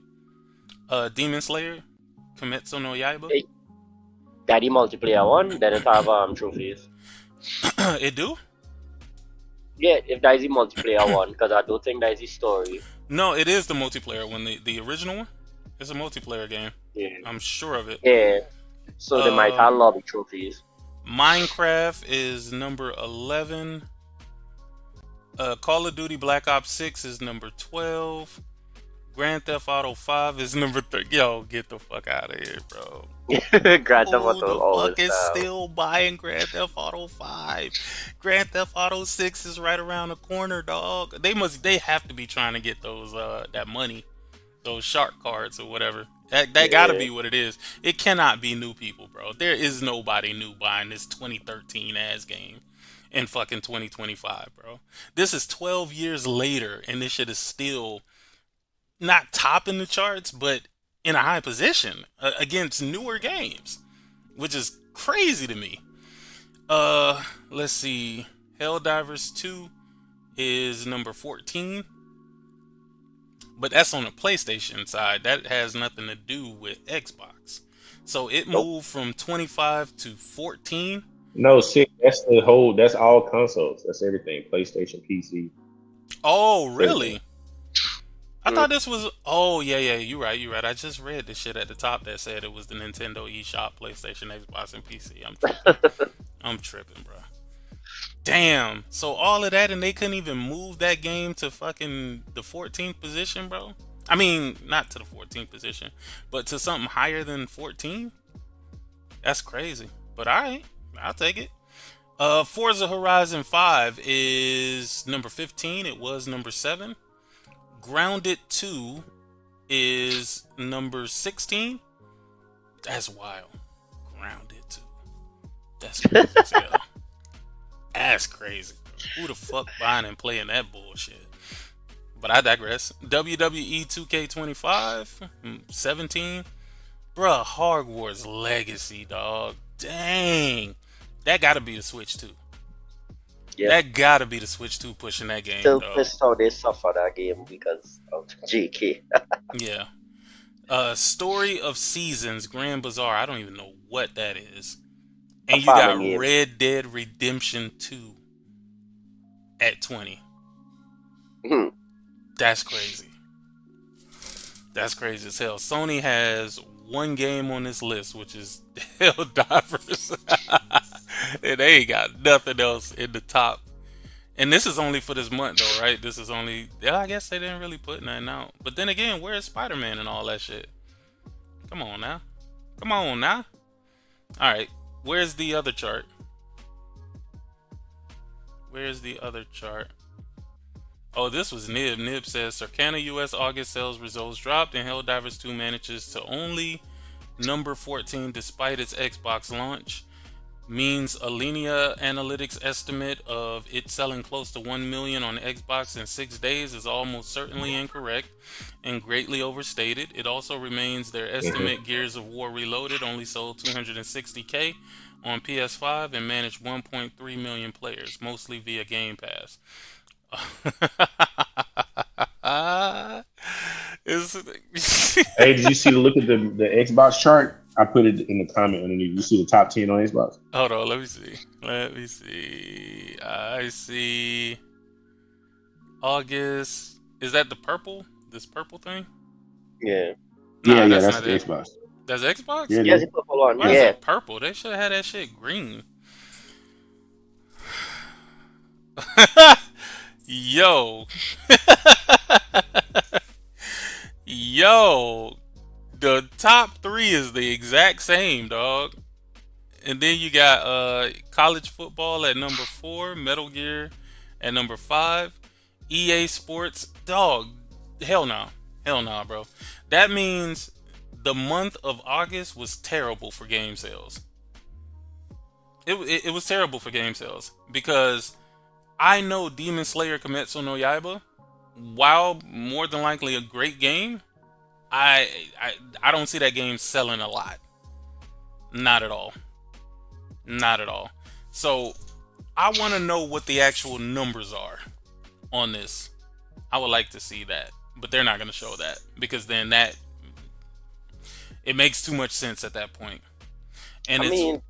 Demon Slayer Kimetsu no Yaiba. That the multiplayer one, then it have trophies. It do? Yeah, if that is the multiplayer one, because I don't think that is the story. No, it is the multiplayer one. The original one? It's a multiplayer game. Yeah. I'm sure of it. Yeah. So they might have lobby trophies. Minecraft is number 11. Call of Duty Black Ops 6 is number 12. Grand Theft Auto 5 is number 3. Yo, get the fuck out of here, bro. Grand Theft Auto Who the fuck is still buying Grand Theft Auto 5? Grand Theft Auto 6 is right around the corner, dog. They have to be trying to get those that money, those shark cards or whatever. That gotta be what it is. It cannot be new people, bro. There is nobody new buying this 2013 ass game in fucking 2025, bro. This is 12 years later, and this shit is still not topping the charts, but in a high position against newer games, which is crazy to me. Let's see. Helldivers 2 is number 14, but that's on the PlayStation side. That has nothing to do with Xbox. So it moved from 25 to 14. No, see, that's all consoles. That's everything. PlayStation, PC. Oh, really? Everything. I thought this was. Oh, yeah, you're right. I just read the shit at the top that said it was the Nintendo eShop, PlayStation, Xbox, and PC. I'm tripping, bro. Damn. So all of that, and they couldn't even move that game to fucking the 14th position, bro? I mean, not to the 14th position, but to something higher than 14? That's crazy. But alright, I'll take it. Forza Horizon 5 is number 15. It was number 7. Grounded 2 is number 16. That's wild. Grounded 2. That's crazy as hell. That's crazy. Who the fuck buying and playing that bullshit? But I digress. WWE 2K25, 17. Bruh, Hogwarts Legacy, dog. Dang. That gotta be the Switch 2. Yeah. That gotta be the Switch 2 pushing that game, Still dog. pissed how they suffer that game because of JK. Yeah. Story of Seasons, Grand Bazaar. I don't even know what that is. And you got Red Dead Redemption 2 at 20. Mm-hmm. That's crazy. That's crazy as hell. Sony has one game on this list, which is Helldivers. And they ain't got nothing else in the top. And this is only for this month, though, right? This is only... Yeah, I guess they didn't really put nothing out. But then again, where's Spider-Man and all that shit? Come on now. Alright. Where's the other chart? Oh, this was Nib. Nib says Circana US August sales results dropped and Helldivers 2 manages to only number 14 despite its Xbox launch. Means Alinea Analytics estimate of it selling close to 1 million on Xbox in 6 days is almost certainly incorrect and greatly overstated. It also remains their estimate Gears of War Reloaded only sold 260K on PS5 and managed 1.3 million players, mostly via Game Pass. Hey, did you see the look at the Xbox chart? I put it in the comment underneath. You see the top 10 on Xbox? Hold on, let me see. I see August. Is that the purple? This purple thing? Yeah. Nah, yeah, that's the Xbox. That's Xbox? Yeah, it's the purple one. Why is it purple? They should have had that shit green. Yo. Yo. The top 3 is the exact same, dog. And then you got college football at number 4, Metal Gear at number 5, EA Sports, dog. Hell no, bro. That means the month of August was terrible for game sales. It was terrible for game sales because I know Demon Slayer Kimetsu no Yaiba, while more than likely a great game, I don't see that game selling a lot. Not at all. So I want to know what the actual numbers are on this. I would like to see that, but they're not going to show that because then it makes too much sense at that point. And I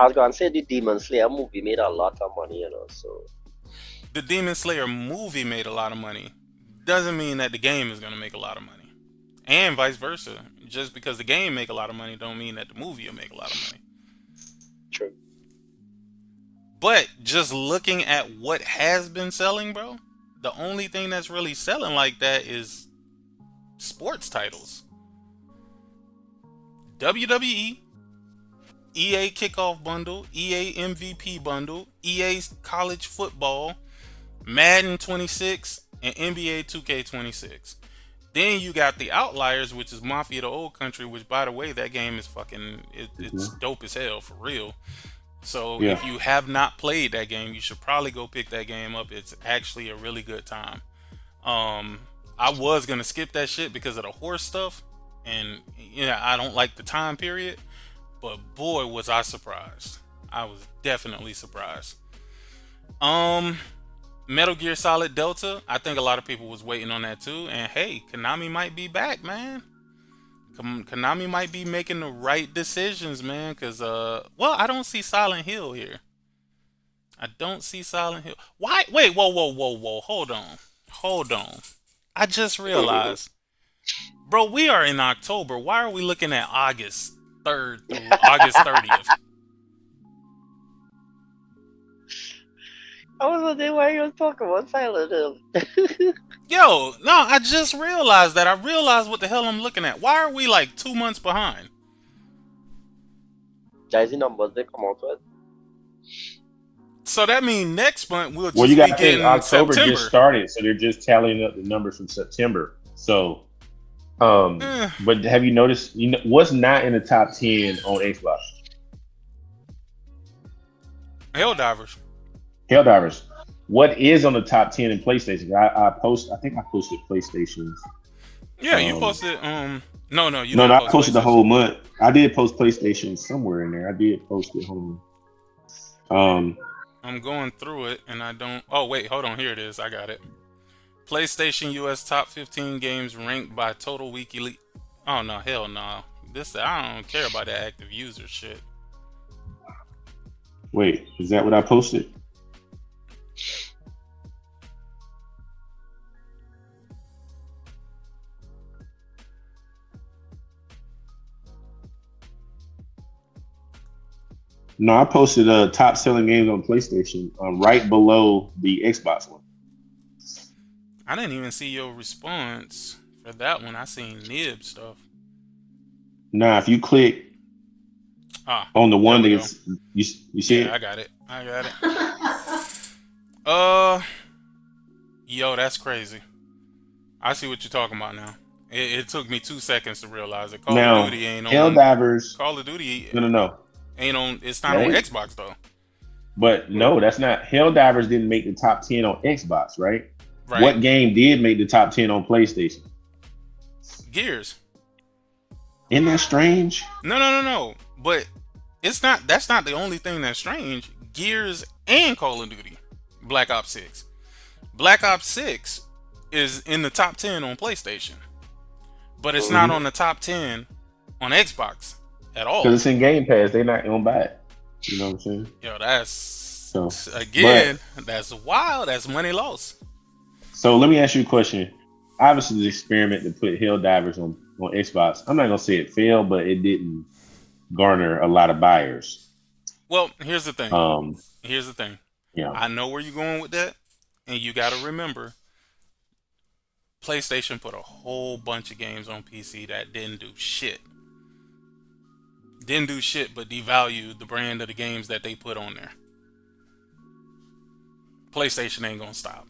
was going to say the Demon Slayer movie made a lot of money, so. The Demon Slayer movie made a lot of money. Doesn't mean that the game is going to make a lot of money. And vice versa. Just because the game make a lot of money don't mean that the movie will make a lot of money. True. But just looking at what has been selling, bro, the only thing that's really selling like that is sports titles. WWE, EA Kickoff Bundle, EA MVP Bundle, EA College Football, Madden 26, and NBA 2K26. Then you got the outliers, which is Mafia the Old Country, which, by the way, that game is it's dope as hell, for real. So if you have not played that game, you should probably go pick that game up. It's actually a really good time. I was gonna skip that shit because of the horse stuff, and I don't like the time period. But boy, was I surprised. I was definitely surprised. Metal Gear Solid Delta. I think a lot of people was waiting on that too. And hey, Konami might be back, man. Konami might be making the right decisions, man. Cause I don't see Silent Hill here. I don't see Silent Hill. Why? Wait, whoa. Hold on. I just realized, bro, we are in October. Why are we looking at August 3rd through August 30th? I was wondering why you were talking about Silent Hill. Yo, no, I just realized that. I realized what the hell I'm looking at. Why are we like 2 months behind? That's the numbers they come out with. So that means next month we'll just Well, you be got to think getting October September. just started, so they're just tallying up the numbers from September. So, but have you noticed? What's not in the top 10 on Xbox? Helldivers. What is on the top 10 in PlayStation? I think I posted PlayStation's. Yeah, you posted. No, you No, didn't I post posted the PlayStation. whole month. I did post PlayStation somewhere in there. I did post it. Hold on. I'm going through it and I don't. Oh wait, hold on. Here it is. I got it. PlayStation US top 15 games ranked by total weekly. Oh no, hell no. I don't care about that active user shit. Wait, is that what I posted? No, I posted top selling games on PlayStation right below the Xbox one. I didn't even see your response for that one. I seen Nib stuff. Nah, if you click on the one that's you see it? I got it. Yo, that's crazy. I see what you're talking about now. It took me 2 seconds to realize it. Call of Duty ain't on. Helldivers. Call of Duty. No. Ain't on. It's not on Xbox though. But no, that's not. Helldivers didn't make the top 10 on Xbox, right? What game did make the top 10 on PlayStation? Gears. Isn't that strange? No. But it's not. That's not the only thing that's strange. Gears and Call of Duty, Black Ops 6. Black Ops 6 is in the top 10 on PlayStation, but it's not on the top 10 on Xbox at all. Because it's in Game Pass. They're not gonna buy it. You know what I'm saying? Yo, that's that's wild. That's money lost. So let me ask you a question. Obviously, the experiment to put Helldivers on Xbox, I'm not gonna say it failed, but it didn't garner a lot of buyers. Well, here's the thing. Yeah. I know where you're going with that, and you got to remember, PlayStation put a whole bunch of games on PC that didn't do shit. But devalued the brand of the games that they put on there. PlayStation ain't gonna stop.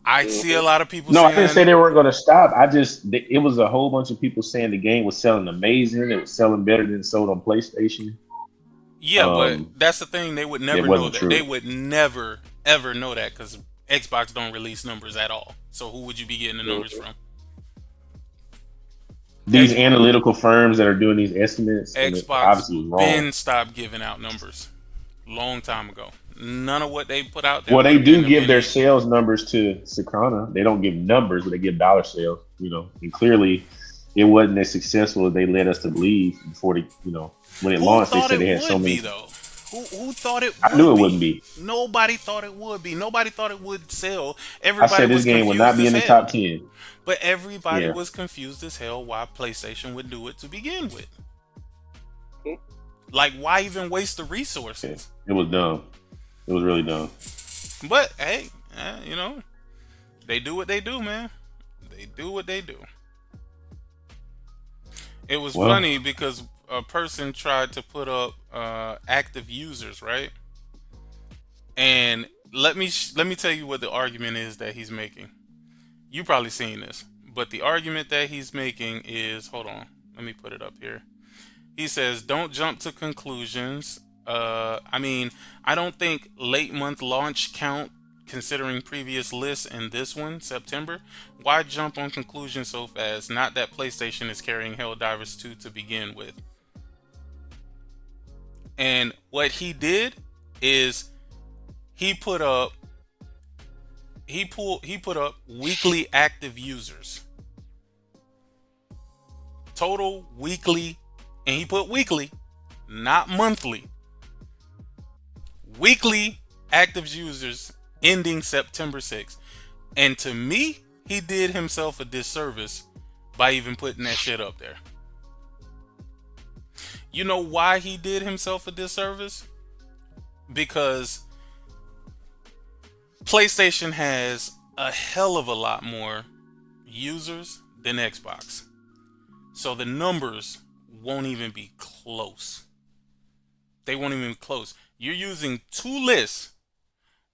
I see a lot of people saying... I didn't say they weren't going to stop. It was a whole bunch of people saying the game was selling amazing. It was selling better than it sold on PlayStation. Yeah, but that's the thing. They would never know that. True. They would never, ever know that because Xbox don't release numbers at all. So who would you be getting the numbers from? These analytical firms that are doing these estimates. Xbox been stopped giving out numbers long time ago. None of what they put out there. Well, they do give their sales numbers to Sickhumortv. They don't give numbers, but they give dollar sales. And clearly, it wasn't as successful as they led us to believe before they, when it launched. They said they had so many. Who thought it? I knew it wouldn't be. Nobody thought it would be. Nobody thought it would sell. I said this game would not be in the top 10. But everybody was confused as hell why PlayStation would do it to begin with. Like, why even waste the resources? It was dumb. It was really dumb. But hey, they do what they do, man. They do what they do. It was funny because a person tried to put up active users, right? And let me tell you what the argument is that he's making. You probably seen this, but the argument that he's making is, hold on, let me put it up here. He says, don't jump to conclusions. I don't think late month launch count considering previous lists and this one, September. Why jump on conclusions so fast? Not that PlayStation is carrying Helldivers 2 to begin with. And what he did is he put up weekly active users. Total weekly, and he put weekly, not monthly. Weekly active users ending September 6th. And to me, he did himself a disservice by even putting that shit up there. You know why he did himself a disservice? Because PlayStation has a hell of a lot more users than Xbox. So the numbers won't even be close. They won't even be close. You're using two lists.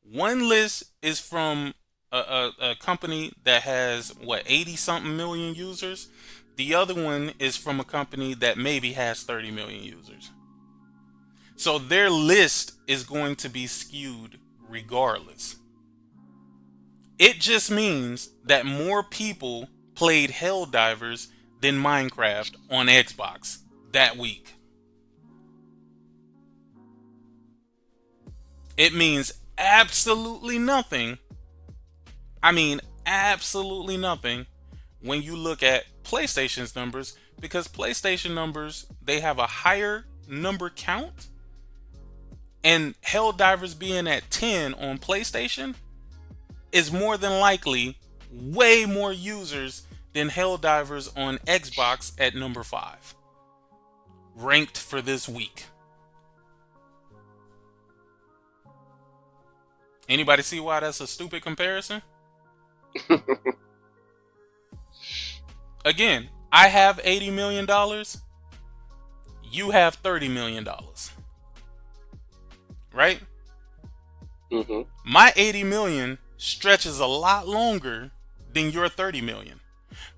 One list is from a company that has, 80 something million users. The other one is from a company that maybe has 30 million users. So their list is going to be skewed regardless. It just means that more people played Helldivers than Minecraft on Xbox that week. It means absolutely nothing. I mean, absolutely nothing when you look at PlayStation's numbers, because PlayStation numbers, they have a higher number count, and Helldivers being at 10 on PlayStation is more than likely way more users than Helldivers on Xbox at number 5, ranked for this week. Anybody see why that's a stupid comparison? Again, I have $80 million. You have $30 million. Right? Mm-hmm. My 80 million stretches a lot longer than your 30 million.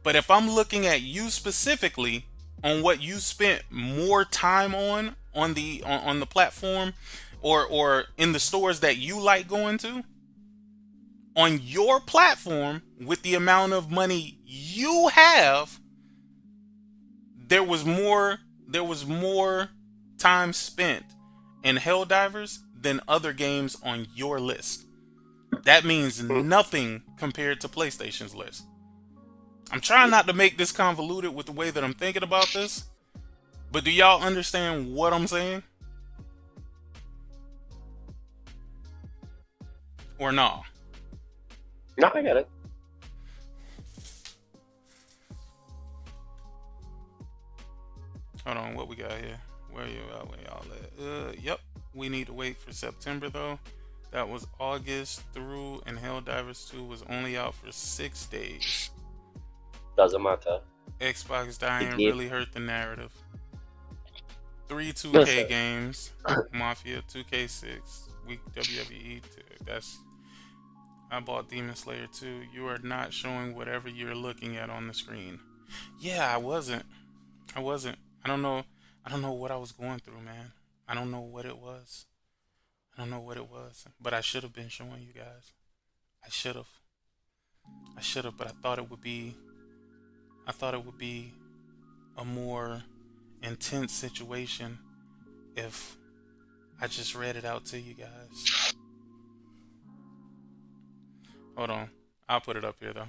But if I'm looking at you specifically on what you spent more time on the platform or in the stores that you like going to, on your platform with the amount of money you have, there was more time spent in Helldivers than other games on your list. That means nothing compared to PlayStation's list. I'm trying not to make this convoluted with the way that I'm thinking about this, but do y'all understand what I'm saying? Or no? No, I get it. Hold on, what we got here? Where y'all at? Yep. We need to wait for September though. That was August through, and Helldivers 2 was only out for 6 days. Doesn't matter. Xbox dying Yeah. really hurt the narrative. 3 2K Listen. games, Mafia 2K6, week WWE 2. I bought Demon Slayer 2. You are not showing whatever you're looking at on the screen. Yeah, I wasn't. I don't know what I was going through, man. I don't know what it was. But I should have been showing you guys. I should have, but I thought it would be a more intense situation if I just read it out to you guys. Hold on. I'll put it up here though.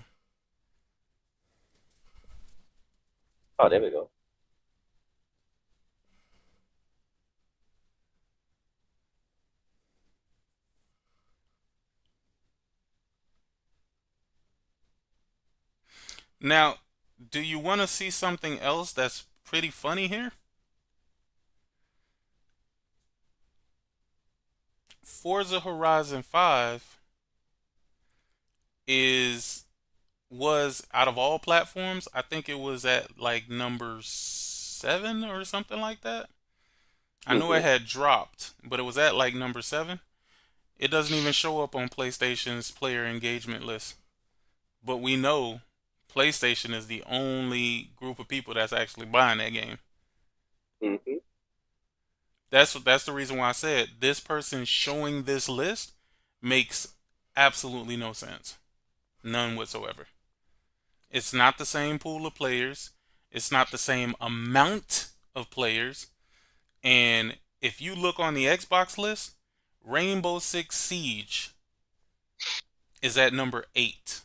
Oh, there we go. Now, do you want to see something else that's pretty funny here? Forza Horizon 5 was out of all platforms, I think it was at like number 7 or something like that. I know it had dropped, but it was at like number 7. It doesn't even show up on PlayStation's player engagement list. But we know PlayStation is the only group of people that's actually buying that game. Mm-hmm. That's the reason why I said this person showing this list makes absolutely no sense. None whatsoever. It's not the same pool of players. It's not the same amount of players. And if you look on the Xbox list, Rainbow Six Siege is at number 8.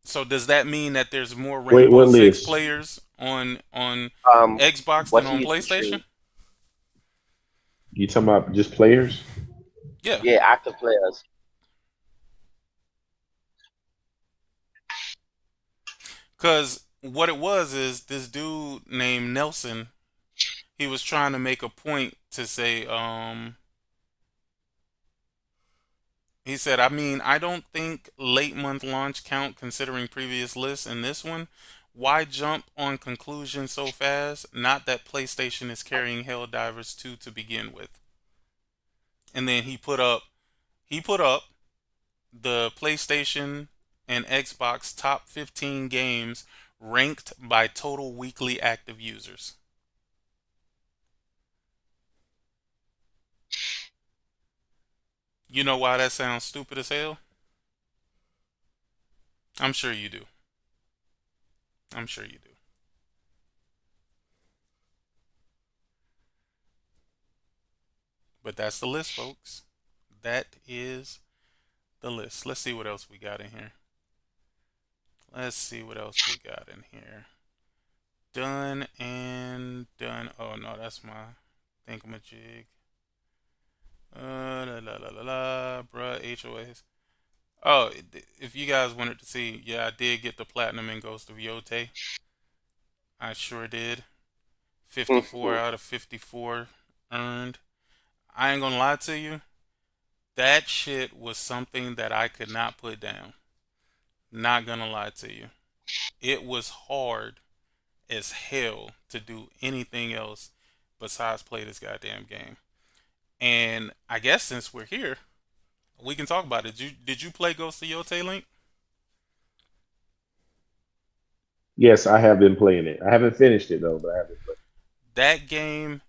So does that mean that there's more Wait, Rainbow what Six list? players on Um, Xbox than what on he used to PlayStation? say, You talking about just players? Yeah, yeah, active players. because what it was is this dude named Nelson. He was trying to make a point to say, he said, I mean, I don't think late month launch count considering previous lists and this one. Why jump on conclusion so fast? Not that PlayStation is carrying Helldivers 2 to begin with. And then he put up the PlayStation and Xbox top 15 games ranked by total weekly active users. You know why that sounds stupid as hell? I'm sure you do. I'm sure you do. But that's the list, folks. That is the list. Let's see what else we got in here. Let's see what else we got in here. Done and done. Oh no, that's my thingamajig. La la la la la, bruh, HOAs. Oh, if you guys wanted to see, yeah, I did get the platinum in Ghost of Yotei. I sure did. 54 Mhm. out of 54 earned. I ain't gonna lie to you. That shit was something that I could not put down. Not gonna lie to you. It was hard as hell to do anything else besides play this goddamn game. And I guess since we're here, we can talk about it. Did you play Ghost of Yotei, Link? Yes, I have been playing it. I haven't finished it though, but I have been playing. That game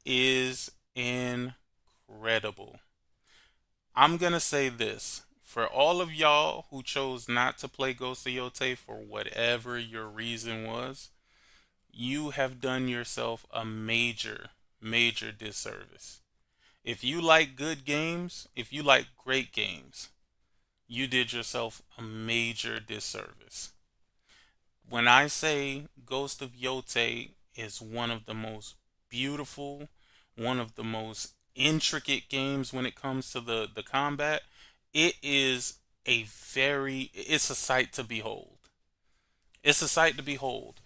is incredible. I'm gonna say this. For all of y'all who chose not to play Ghost of Yotei for whatever your reason was, you have done yourself a major, major disservice. If you like good games, if you like great games, you did yourself a major disservice. When I say Ghost of Yotei is one of the most beautiful, one of the most intricate games when it comes to the combat, it is it's a sight to behold. It's a sight to behold.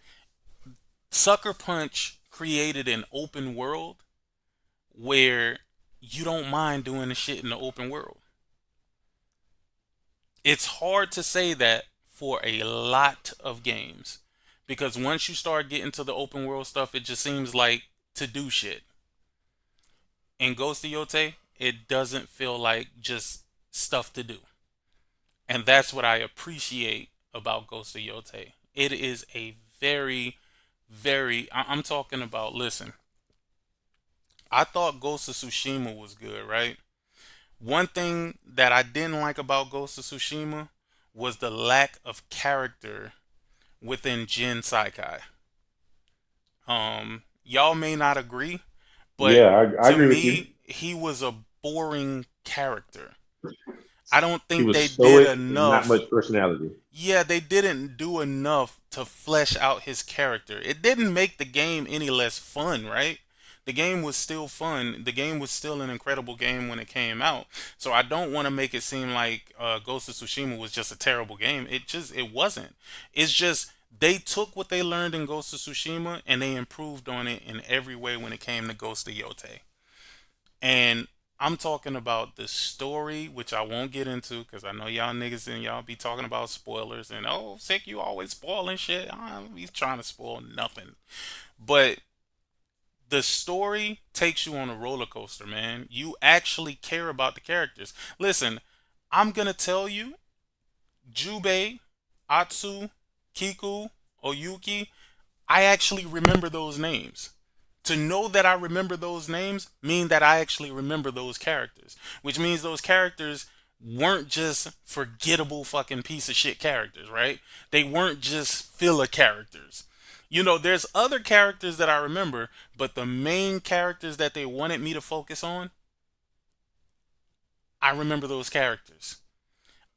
Sucker Punch created an open world where you don't mind doing the shit in the open world. It's hard to say that for a lot of games because once you start getting to the open world stuff, it just seems like to do shit. In Ghost of Yotei, it doesn't feel like just stuff to do. And that's what I appreciate about Ghost of Yotei. It is a very, I'm talking about, listen, I thought Ghost of Tsushima was good, right? One thing that I didn't like about Ghost of Tsushima was the lack of character within Jin Saikai. Y'all may not agree, but Yeah, I to agree with you. me, he was a boring character. I don't He think was they did stoic and not enough. much personality. Yeah, they didn't do enough to flesh out his character. It didn't make the game any less fun, right? The game was still fun. The game was still an incredible game when it came out. So I don't want to make it seem like Ghost of Tsushima was just a terrible game. It wasn't. It's just they took what they learned in Ghost of Tsushima and they improved on it in every way when it came to Ghost of Yotei. And I'm talking about the story, which I won't get into because I know y'all niggas and y'all be talking about spoilers and oh, sick, you always spoiling shit. I'm be trying to spoil nothing. But the story takes you on a roller coaster, man. You actually care about the characters. Listen, I'm gonna tell you, Jubei, Atsu, Kiku, Oyuki, I actually remember those names. To know that I remember those names mean that I actually remember those characters, which means those characters weren't just forgettable fucking piece of shit characters, right? They weren't just filler characters. You know, there's other characters that I remember, but the main characters that they wanted me to focus on, I remember those characters.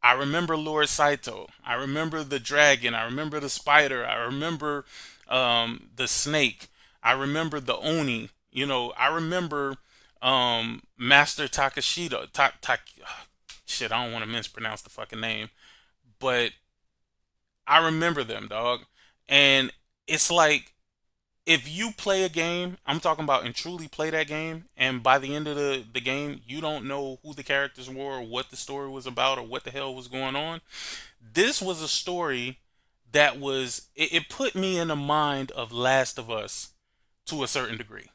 I remember Lord Saito. I remember the dragon. I remember the spider. I remember the snake. I remember the Oni. You know, I remember Master Takashita. Shit, I don't want to mispronounce the fucking name. But I remember them, dog. And it's like, if you play a game, I'm talking about, and truly play that game, and by the end of the game, you don't know who the characters were, or what the story was about, or what the hell was going on. This was a story that it put me in the mind of Last of Us to a certain degree.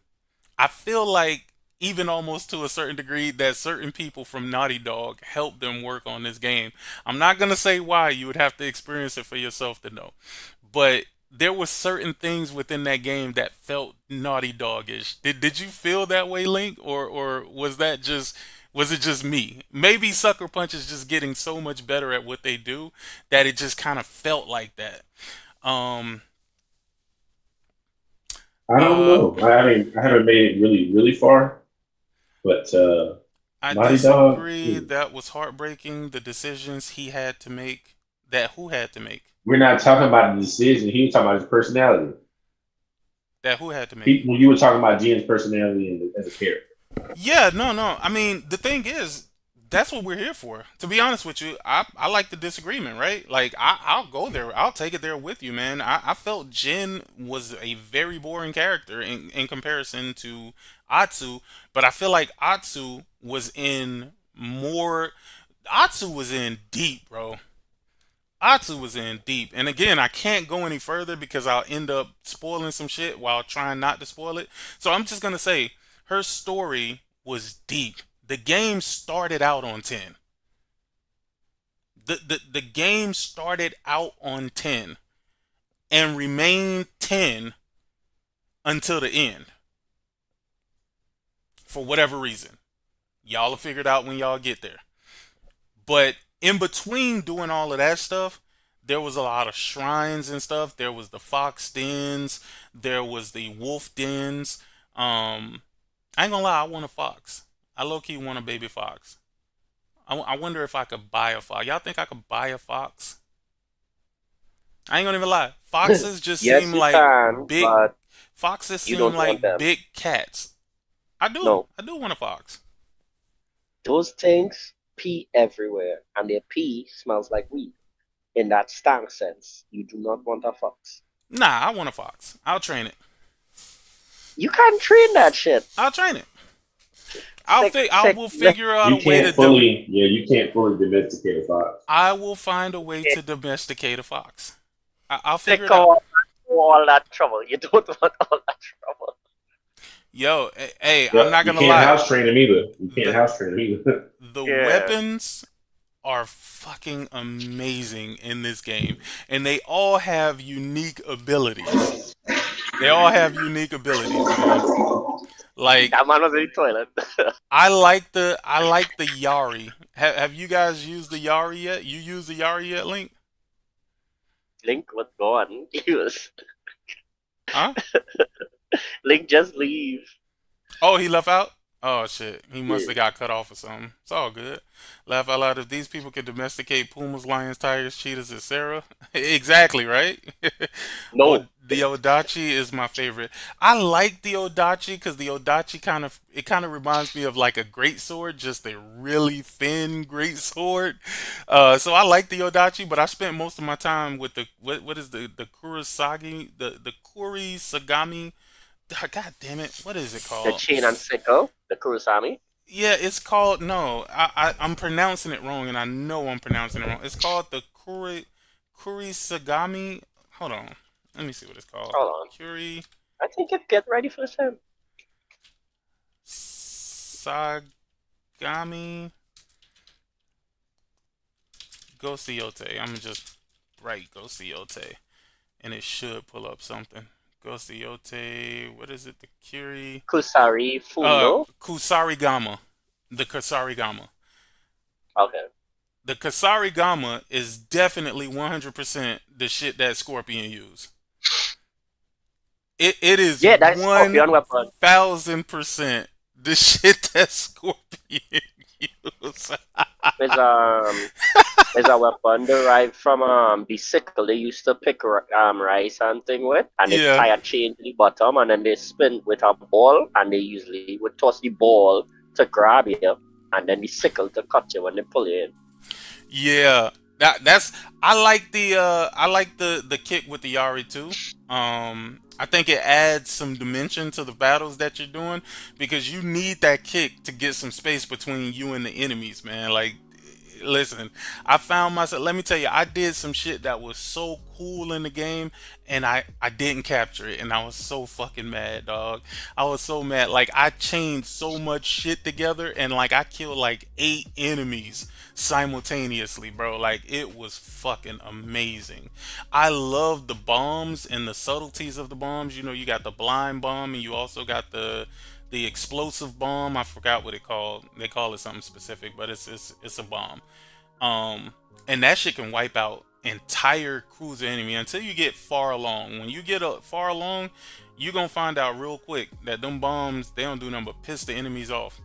I feel like, even almost to a certain degree, that certain people from Naughty Dog helped them work on this game. I'm not going to say why, you would have to experience it for yourself to know. But there were certain things within that game that felt Naughty Dog-ish. Did you feel that way, Link, or was it just me? Maybe Sucker Punch is just getting so much better at what they do that it just kind of felt like that. I don't know. I mean, I haven't made it really, really far, but I Naughty Dog. disagree. That was heartbreaking. The decisions he had to make. That who had to make. We're not talking about the decision. He was talking about his personality. That who had to make. When you were talking about Jen's personality as a character. Yeah, no. I mean, the thing is, that's what we're here for. To be honest with you, I like the disagreement, right? Like, I'll go there. I'll take it there with you, man. I felt Jen was a very boring character in comparison to Atsu, but I feel like Atsu was in deep, bro. Atsu was in deep. And again, I can't go any further because I'll end up spoiling some shit while trying not to spoil it. So I'm just going to say her story was deep. The game started out on 10. The game started out on 10 and remained 10 until the end. For whatever reason. Y'all will figure it out when y'all get there. But in between doing all of that stuff, there was a lot of shrines and stuff. There was the fox dens. There was the wolf dens. I ain't gonna lie, I want a fox. I low-key want a baby fox. I wonder if I could buy a fox. Y'all think I could buy a fox? I ain't gonna even lie. Foxes just Yes, seem you like can, big. but Foxes you seem don't like want them. big cats. I do. No. I do want a fox. Those things pee everywhere, and their pee smells like weed. In that stank sense, you do not want a fox. Nah, I want a fox. I'll train it. You can't train that shit. I'll train it. I will figure out You a way to can't fully, you can't fully domesticate a fox. I will find a way to domesticate a fox. I'll figure Take it out. all that trouble. You don't want all that trouble. Yo, hey, Yeah, I'm not gonna you can't lie. house train them either. You can't house train them either. The Yeah. weapons are fucking amazing in this game, and they all have unique abilities. They all have unique abilities, man. Like, That man was in the toilet. I like the Yari. Have you guys used the Yari yet? You used the Yari yet, Link? Link was gone. He was. Huh? Link just leave. Oh, he left out? Oh, shit. He must have got cut off or something. It's all good. Laugh out loud. If these people could domesticate pumas, lions, tigers, cheetahs, etc. Exactly, right? No. The Odachi is my favorite. I like the Odachi because the Odachi kind of reminds me of like a great sword, just a really thin great sword. So I like the Odachi, but I spent most of my time with the what is the Kurosagi, the Kurisagami. God damn it! What is it called? The chain and sickle, the Kurosami. Yeah, it's called. No, I'm pronouncing it wrong, and I know I'm pronouncing it wrong. It's called the Kurisagami. Hold on, let me see what it's called. Hold on. I think you get ready for this time. Sagami. Go see Yotei. I'm just write go see Yotei, and it should pull up something. Ghost of Yotei. What is it? The Kiri. Kusari Fundo. Kusarigama. The Kusarigama. Okay. The Kusarigama is definitely 100% the shit that Scorpion use. It is Yeah, that's Scorpion weapon. 1000% the shit that Scorpion use. Is a weapon derived from the sickle they used to pick rice and thing with, and they tie a chain to the bottom, and then they spin with a ball, and they usually would toss the ball to grab you, and then the sickle to cut you when they pull you in. Yeah, that's I like the kick with the Yari too. I think it adds some dimension to the battles that you're doing because you need that kick to get some space between you and the enemies, man. Like, listen, I found myself, let me tell you, I did some shit that was so cool in the game and I didn't capture it, and I was so fucking mad, dog. I was so mad. Like, I chained so much shit together and like I killed like 8 enemies simultaneously, bro. Like, it was fucking amazing. I love the bombs and the subtleties of the bombs. You know, you got the blind bomb and you also got the explosive bomb. I forgot what it called. They call it something specific, but it's a bomb. And that shit can wipe out entire crews of enemy until you get far along. When you get far along, you're gonna find out real quick that them bombs, they don't do nothing but piss the enemies off.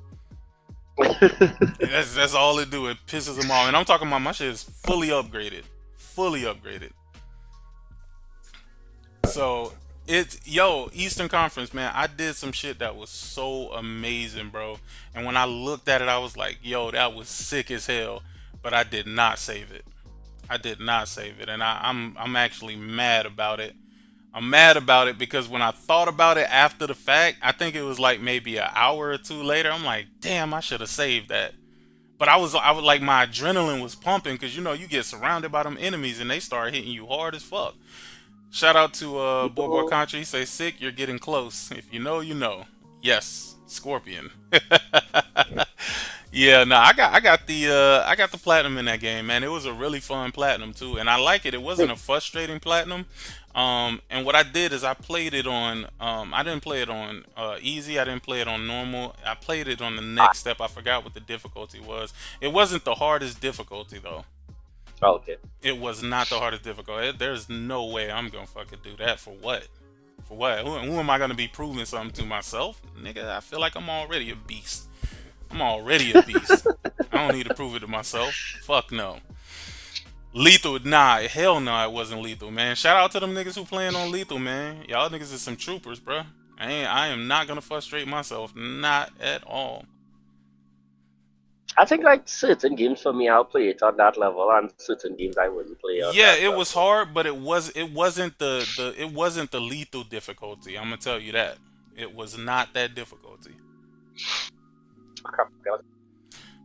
That's all it do. It pisses them off. And I'm talking about my shit is fully upgraded. Fully upgraded. So Eastern Conference, man, I did some shit that was so amazing, bro. And when I looked at it, I was like, yo, that was sick as hell. But I did not save it. I did not save it. And I'm actually mad about it. I'm mad about it because when I thought about it after the fact, I think it was like maybe an hour or two later, I'm like, damn, I should have saved that. But I was like, my adrenaline was pumping because, you know, you get surrounded by them enemies and they start hitting you hard as fuck. Shout out to Boy Contra. He say, "Sick, you're getting close. If you know, you know." Yes, Scorpion. Yeah, no, I got the platinum in that game, man. It was a really fun platinum too, and I like it. It wasn't a frustrating platinum. And what I did is I played it on. I didn't play it on easy. I didn't play it on normal. I played it on the next step. I forgot what the difficulty was. It wasn't the hardest difficulty though. Okay. It was not the hardest difficulty. There's no way I'm gonna fucking do that. For what? For what? Who am I gonna be proving something to myself? Nigga, I feel like I'm already a beast. I'm already a beast. I don't need to prove it to myself. Fuck no. Lethal, nah, hell no, it wasn't lethal, man. Shout out to them niggas who playing on lethal, man. Y'all niggas is some troopers, bro. I am not gonna frustrate myself, not at all. I think like certain games for me, I'll play it on that level, and certain games I wouldn't play on. Yeah, that it level. was hard, but it wasn't the lethal difficulty. I'm gonna tell you that. It was not that difficulty. Okay.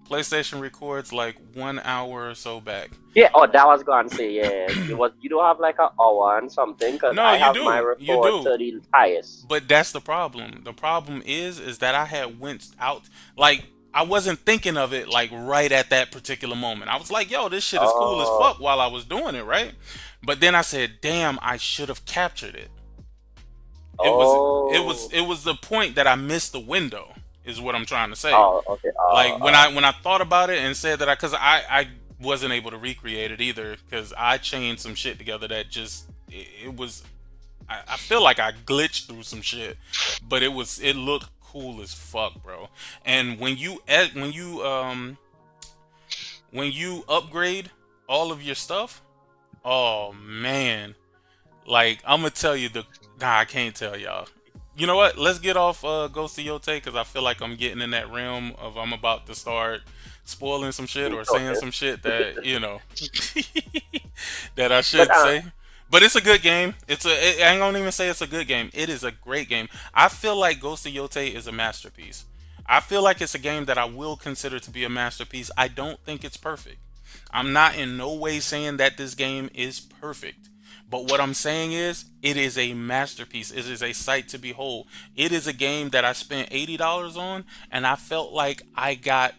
PlayStation records like 1 hour or so back. Yeah, that was going to say, yeah. You don't have like an hour and something, because No, I you have do. my You record do. to the highest. But that's the problem. The problem is that I had went out, like, I wasn't thinking of it like right at that particular moment. I was like, yo, this shit is cool as fuck while I was doing it, right? But then I said, damn, I should have captured it. It was the point that I missed the window, is what I'm trying to say. Oh, okay. Like when I thought about it and said that I wasn't able to recreate it either, because I chained some shit together that just it was. I feel like I glitched through some shit, but it looked cool as fuck, bro. And when you upgrade all of your stuff, oh man, like I'm gonna tell you I can't tell y'all. You know what? Let's get off Ghost of Yotei, because I feel like I'm getting in that realm of I'm about to start spoiling some shit or saying some shit that, you know, that I should say. But it's a good game. I ain't gonna even say it's a good game. It is a great game. I feel like Ghost of Yotei is a masterpiece. I feel like it's a game that I will consider to be a masterpiece. I don't think it's perfect. I'm not in no way saying that this game is perfect. But what I'm saying is, it is a masterpiece. It is a sight to behold. It is a game that I spent $80 on, and I felt like I got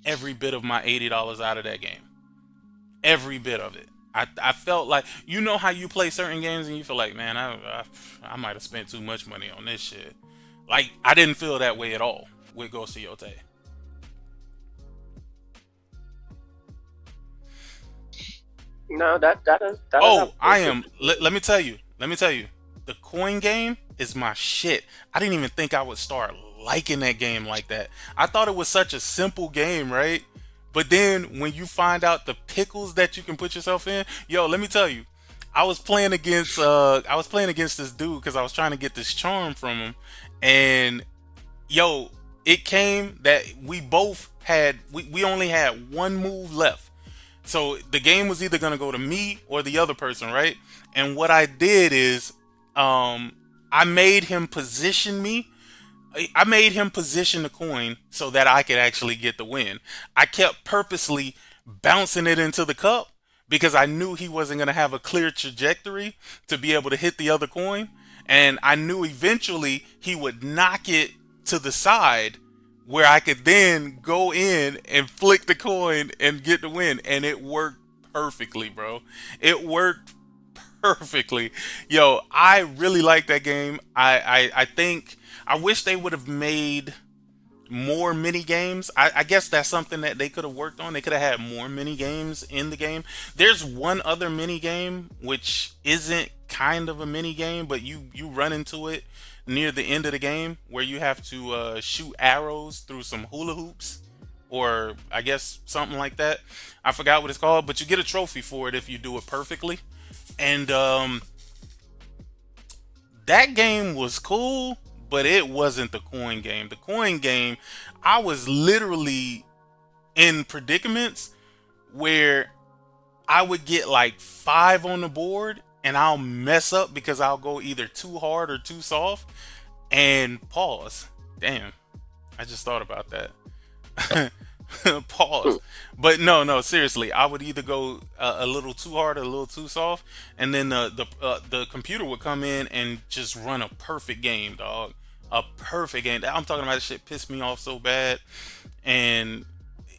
every bit of my $80 out of that game. Every bit of it. I felt like, you know how you play certain games and you feel like, man, I might have spent too much money on this shit. Like, I didn't feel that way at all with Ghost of Yotei. No, that is. Oh, I am. Let me tell you. The coin game is my shit. I didn't even think I would start liking that game like that. I thought it was such a simple game, right? But then when you find out the pickles that you can put yourself in, yo, let me tell you, I was playing against this dude because I was trying to get this charm from him, and yo, it came that we only had one move left. So the game was either gonna go to me or the other person, right? And what I did is, I made him position me. I made him position the coin so that I could actually get the win. I kept purposely bouncing it into the cup because I knew he wasn't gonna have a clear trajectory to be able to hit the other coin, and I knew eventually he would knock it to the side where I could then go in and flick the coin and get the win. And it worked perfectly, bro. It worked perfectly. Yo, I really like that game. I think I wish they would have made more mini games. I guess that's something that they could have worked on. They could have had more mini games in the game. There's one other mini game which isn't kind of a mini game, but you run into it near the end of the game where you have to shoot arrows through some hula hoops, or I guess something like that. I forgot what it's called, but you get a trophy for it if you do it perfectly. And that game was cool, but it wasn't the coin game. The coin game, I was literally in predicaments where I would get like 5 on the board and I'll mess up because I'll go either too hard or too soft and pause. Damn, I just thought about that. Pause. But no, seriously, I would either go a little too hard or a little too soft, and then the computer would come in and just run a perfect game, dog. A perfect game. I'm talking about, this shit pissed me off so bad, and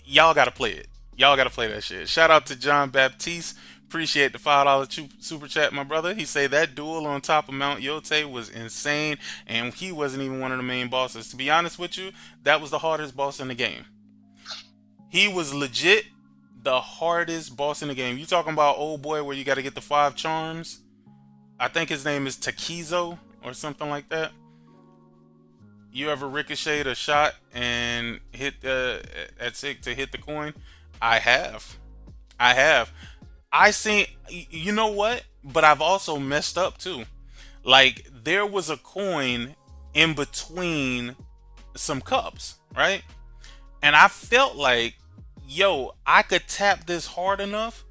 y'all gotta play it. Y'all gotta play that shit. Shout out to John Baptiste. Appreciate the $5 super chat, my brother. He say that duel on top of Mount Yotei was insane, and he wasn't even one of the main bosses. To be honest with you, that was the hardest boss in the game. He was legit the hardest boss in the game. You talking about old boy where you got to get the 5 charms? I think his name is Takizo or something like that. You ever ricocheted a shot and hit at Sick to hit the coin? I have. I seen, you know what? But I've also messed up too. Like, there was a coin in between some cups, right? And I felt like, yo, I could tap this hard enough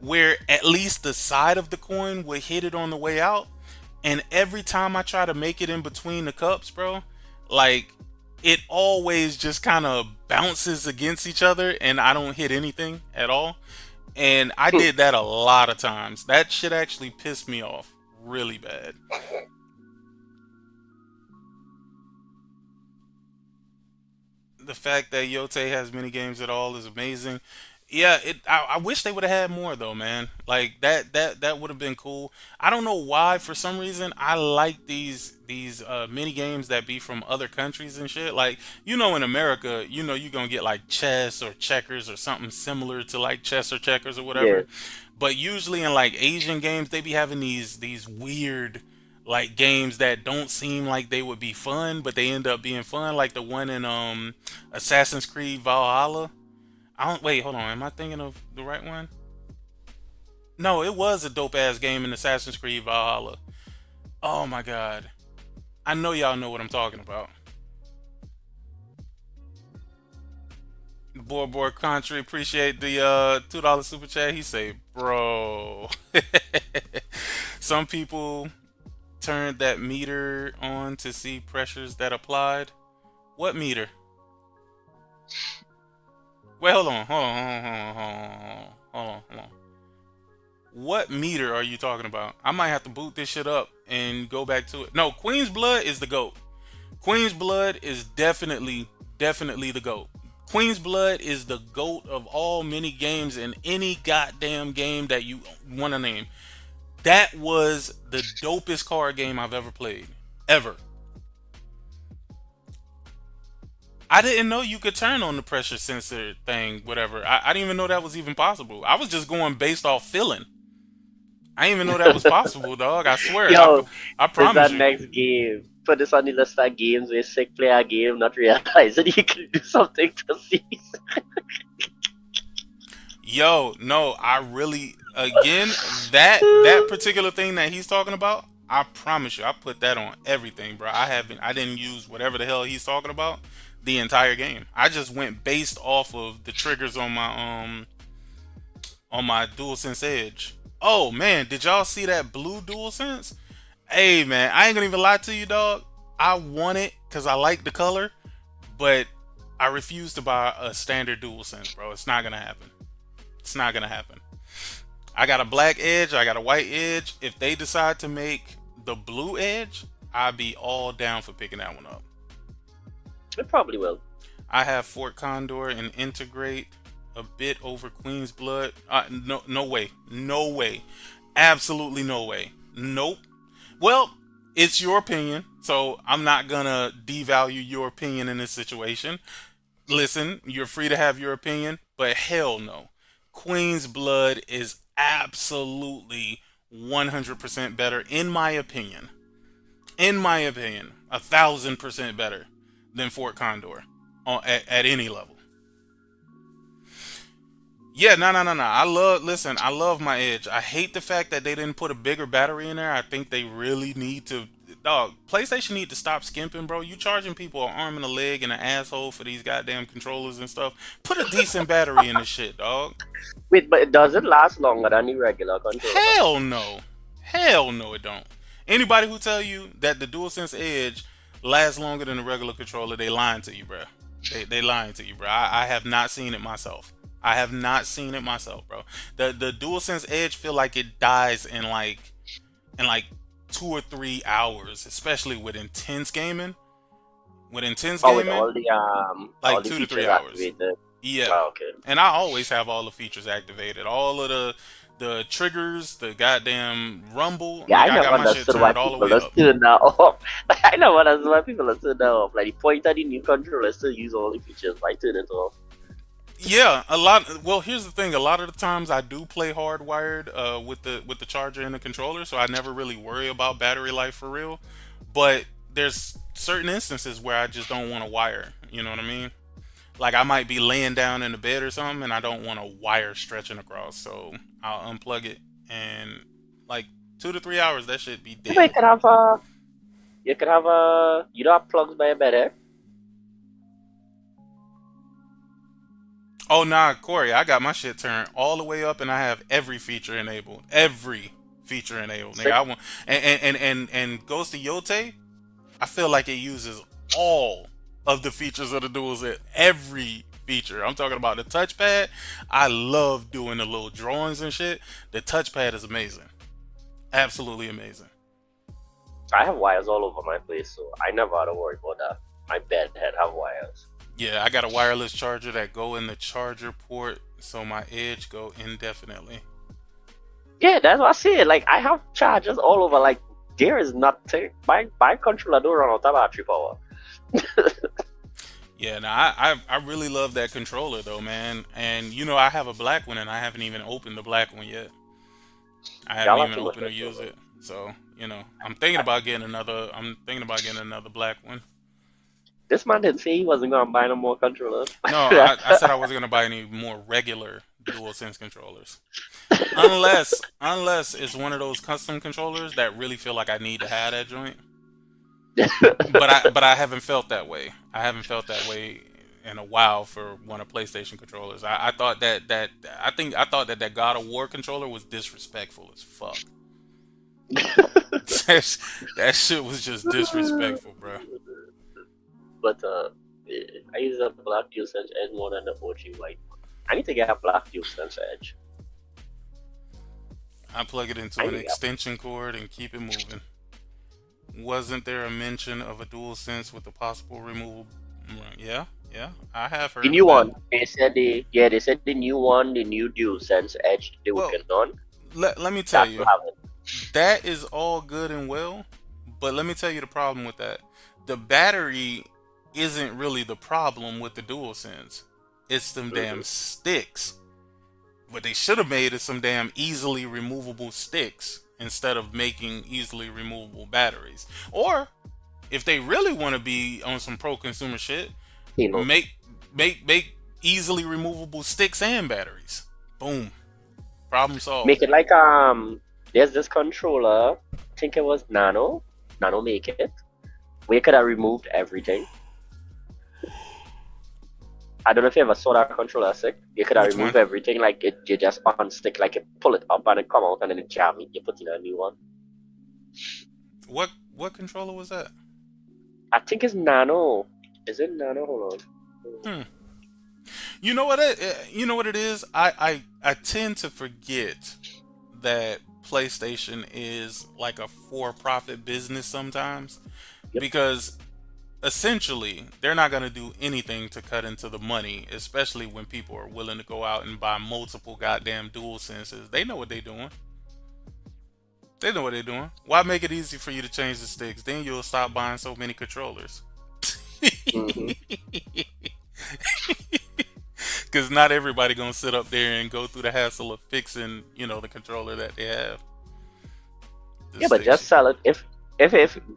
where at least the side of the coin would hit it on the way out. And every time I try to make it in between the cups, bro, like, it always just kind of bounces against each other and I don't hit anything at all. And I did that a lot of times. That shit actually pissed me off really bad. The fact that Yotei has mini games at all is amazing. Yeah, I wish they would have had more though, man. Like that would have been cool. I don't know why. For some reason, I like these mini games that be from other countries and shit. Like, you know, in America, you know, you're gonna get like chess or checkers or something similar to like chess or checkers or whatever. Yeah. But usually in like Asian games, they be having these weird like games that don't seem like they would be fun, but they end up being fun. Like the one in Assassin's Creed Valhalla. Wait, hold on. Am I thinking of the right one? No, it was a dope ass game in Assassin's Creed Valhalla. Oh my god. I know y'all know what I'm talking about. Boy Country, appreciate the $2 super chat. He say, bro. Some people turned that meter on to see pressures that applied. What meter? Wait, hold on. What meter are you talking about? I might have to boot this shit up and go back to it. No, Queen's Blood is the GOAT. Queen's Blood is definitely the GOAT. Queen's Blood is the GOAT of all mini games in any goddamn game that you want to name. That was the dopest card game I've ever played. Ever. I didn't know you could turn on the pressure sensor thing, whatever. I didn't even know that was even possible. I was just going based off feeling. I didn't even know that was possible, dog. I swear. Yo, I it's promise that you. next game. Put this on the list of games where sick player game, not realizing you can do something to see. Yo, no, I really, again, that particular thing that he's talking about, I promise you, I put that on everything, bro. I didn't use whatever the hell he's talking about the entire game. I just went based off of the triggers on my DualSense Edge. Oh man, did y'all see that blue DualSense? Hey man, I ain't gonna even lie to you, dog. I want it because I like the color, but I refuse to buy a standard DualSense, bro. It's not gonna happen. It's not gonna happen. I got a black edge, I got a white edge. If they decide to make the blue edge, I'd be all down for picking that one up. It probably will. I have Fort Condor and integrate a bit over Queen's Blood. No way. No way. Absolutely no way. Nope. Well, it's your opinion, so I'm not gonna devalue your opinion in this situation. Listen, you're free to have your opinion, but hell no. Queen's Blood is absolutely 100% better, in my opinion. In my opinion, 1,000% better than Fort Condor at any level. Yeah, no. I love my Edge. I hate the fact that they didn't put a bigger battery in there. I think they really need to. Dog, PlayStation need to stop skimping, bro. You charging people an arm and a leg and an asshole for these goddamn controllers and stuff. Put a decent battery in this shit, dog. Wait, but it doesn't last longer than the regular controller. Hell no. Hell no, it don't. Anybody who tell you that the DualSense Edge lasts longer than a regular controller, they lying to you, bro. They lying to you, bro. I have not seen it myself. I have not seen it myself, bro. The DualSense Edge feel like it dies in like 2 or 3 hours, especially with intense gaming. With intense gaming, with all the like all the 2 to 3 features hours. activated. Yeah. Oh, okay. And I always have all the features activated. All of the triggers, the goddamn rumble. Yeah, Like, I never got my shit understood why turned all the people way are up. still that off. I never understood why people are still that off. Like the point of the new controller still use all the features. Why turn it off? Yeah, a lot. Well, here's the thing. A lot of the times I do play hardwired with the charger and the controller, so I never really worry about battery life for real. But there's certain instances where I just don't want to wire. You know what I mean? Like I might be laying down in the bed or something, and I don't want a wire stretching across, so I'll unplug it, and like 2 to 3 hours, that should be dead. You could have you don't have plugs by your bed, eh? Oh nah, Corey, I got my shit turned all the way up, and I have every feature enabled. Every feature enabled. Nigga, I want and goes to Yotei. I feel like it uses all of the features of the DualSense. Every feature. I'm talking about the touchpad. I love doing the little drawings and shit. The touchpad is amazing. Absolutely amazing. I have wires all over my place, so I never had to worry about that. My bed had have wires. Yeah, I got a wireless charger that go in the charger port, so my Edge go indefinitely. Yeah, that's what I said. Like I have chargers all over. Like there is nothing. My controller don't run out of battery power. Yeah, now I really love that controller though, man. And you know I have a black one, and I haven't even opened the black one yet. I haven't even opened to use it. So you know, I'm thinking about getting another black one. This man didn't say he wasn't gonna buy no more controllers. No, I said I wasn't gonna buy any more regular DualSense controllers, unless it's one of those custom controllers that really feel like I need to have that joint. But I haven't felt that way. I haven't felt that way in a while for one of PlayStation controllers. I thought that God of War controller was disrespectful as fuck. that shit was just disrespectful, bro. But I use a black DualSense Edge more than the OG white one. I need to get a black DualSense Edge. I plug it into an extension cord and keep it moving. Wasn't there a mention of a DualSense with a possible removal? Yeah. Yeah, I have The heard of new that. one, they said the new one, the new DualSense Edge they Well, working on, let me tell that will you, have it. that is all good and well, but let me tell you the problem with that. The battery isn't really the problem with the DualSense. It's them damn Hmm. sticks. What they should have made is some damn easily removable sticks instead of making easily removable batteries. Or if they really want to be on some pro consumer shit, Halo. make easily removable sticks and batteries. Boom. Problem Make solved. it like there's this controller, I think it was Nano make it, where you could have removed everything. I don't know if you ever saw that controller stick. You could have Which one? removed everything, like it you just unstick, like you pull it up and it come out and then it jam it, you put in a new one. What controller was that? I think it's Nano. Is it Nano? Hold on. Hmm. You know what it is? I tend to forget that PlayStation is like a for-profit business sometimes, Yep. because essentially they're not going to do anything to cut into the money, especially when people are willing to go out and buy multiple goddamn dual senses. They know what they're doing. They know what they're doing. Why make it easy for you to change the sticks? Then you'll stop buying so many controllers. Hmm. Because not everybody gonna sit up there and go through the hassle of fixing, the controller that they have. The Yeah, but just sticks. sell it. If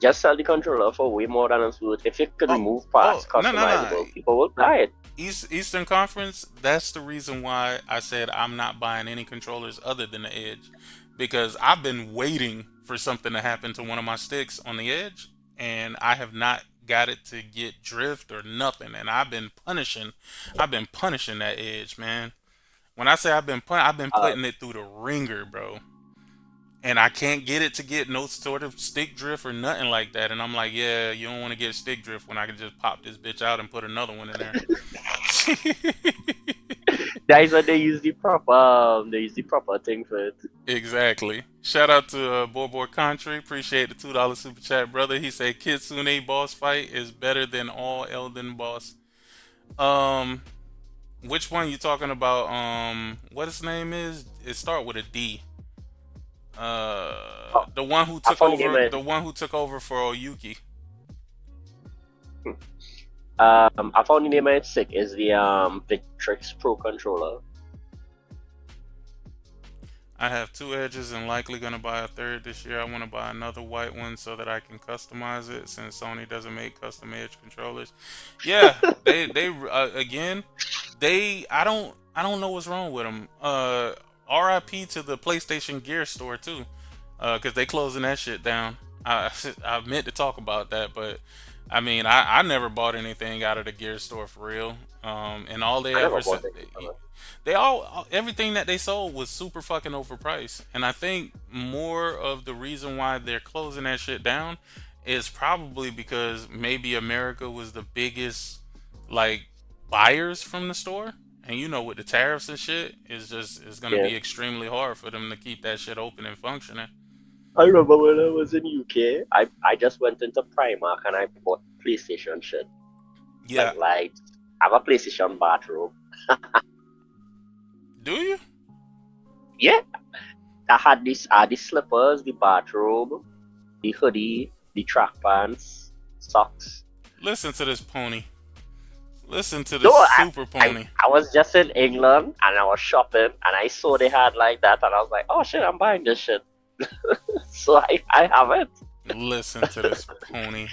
just sell the controller for way more than it's worth. If you could Oh, remove parts, no. customizable, people will buy it. Eastern Conference. That's the reason why I said I'm not buying any controllers other than the Edge, because I've been waiting for something to happen to one of my sticks on the Edge, and I have not got it to get drift or nothing. And I've been punishing that Edge, man. When I say I've been Uh, putting it through the ringer, bro. And I can't get it to get no sort of stick drift or nothing like that. And I'm like, yeah, you don't want to get stick drift when I can just pop this bitch out and put another one in there. that is what they use the proper thing for it. Exactly. Shout out to Boy Country. Appreciate the $2 super chat, brother. He said Kitsune boss fight is better than all Elden boss. Um, which one you talking about? What his name is? It start with a D. Oh, The one who I took found the over. name. The one who took over for Oyuki. I found the name of it sick. Is the Victrix Pro controller. I have 2 edges and likely gonna buy a third this year. I want to buy another white one so that I can customize it, since Sony doesn't make custom edge controllers. Yeah, they again, I don't know what's wrong with them. R.I.P to the PlayStation Gear store too, because they closing that shit down. I meant to talk about that, but I mean, I never bought anything out of the Gear store for real. And all they I never ever bought said, it. they all everything that they sold was super fucking overpriced. And I think more of the reason why they're closing that shit down is probably because maybe America was the biggest like buyers from the store. And with the tariffs and shit, it's gonna Yeah. be extremely hard for them to keep that shit open and functioning. I remember when I was in UK, I just went into Primark and I bought PlayStation shit. Yeah. Like I have a PlayStation bathrobe. Do you? Yeah. I had the slippers, the bathrobe, the hoodie, the track pants, socks. Listen to this pony. Listen to No, this super pony. I was just in England and I was shopping and I saw they had like that and I was like, oh shit, I'm buying this shit. So I have it. Listen to this pony.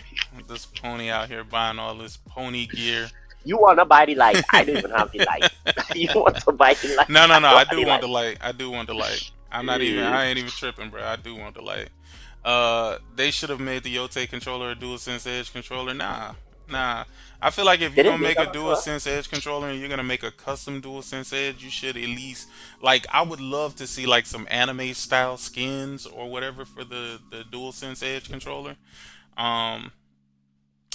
This pony out here buying all this pony gear. You wanna buy the light? I don't even have the light. You want to buy the light? No. I do the want the light. light. I do want the light. I ain't even tripping, bro. I do want the light. They should have made the Yotei controller a DualSense Edge controller. Nah. I feel like if They you're didn't gonna make make a that controller. DualSense Edge controller and you're gonna make a custom DualSense Edge, you should at least I would love to see like some anime style skins or whatever for the DualSense Edge controller.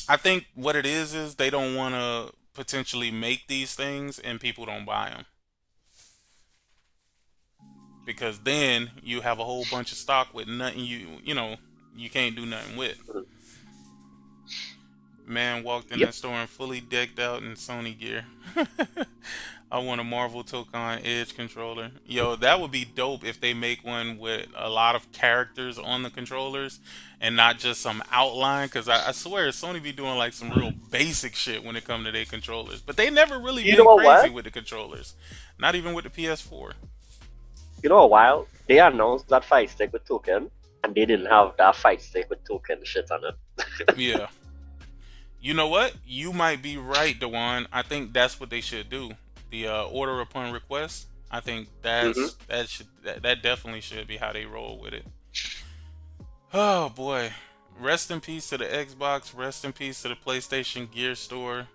I think what it is they don't want to potentially make these things and people don't buy them, because then you have a whole bunch of stock with nothing you can't do nothing with. Man walked in Yep. that store and fully decked out in Sony gear. I want a Marvel Tokon Edge controller. Yo, that would be dope if they make one with a lot of characters on the controllers and not just some outline. Because I swear Sony be doing like some real basic shit when it comes to their controllers. But they never really You been know crazy what? with the controllers. Not even with the PS4. You know, a while they announced that fight stick with token, and they didn't have that fight stick with token shit on it. Yeah. You know what? You might be right, Dewan. I think that's what they should do. The order upon request. I think Hmm. that definitely should be how they roll with it. Oh boy. Rest in peace to the Xbox. Rest in peace to the PlayStation Gear Store.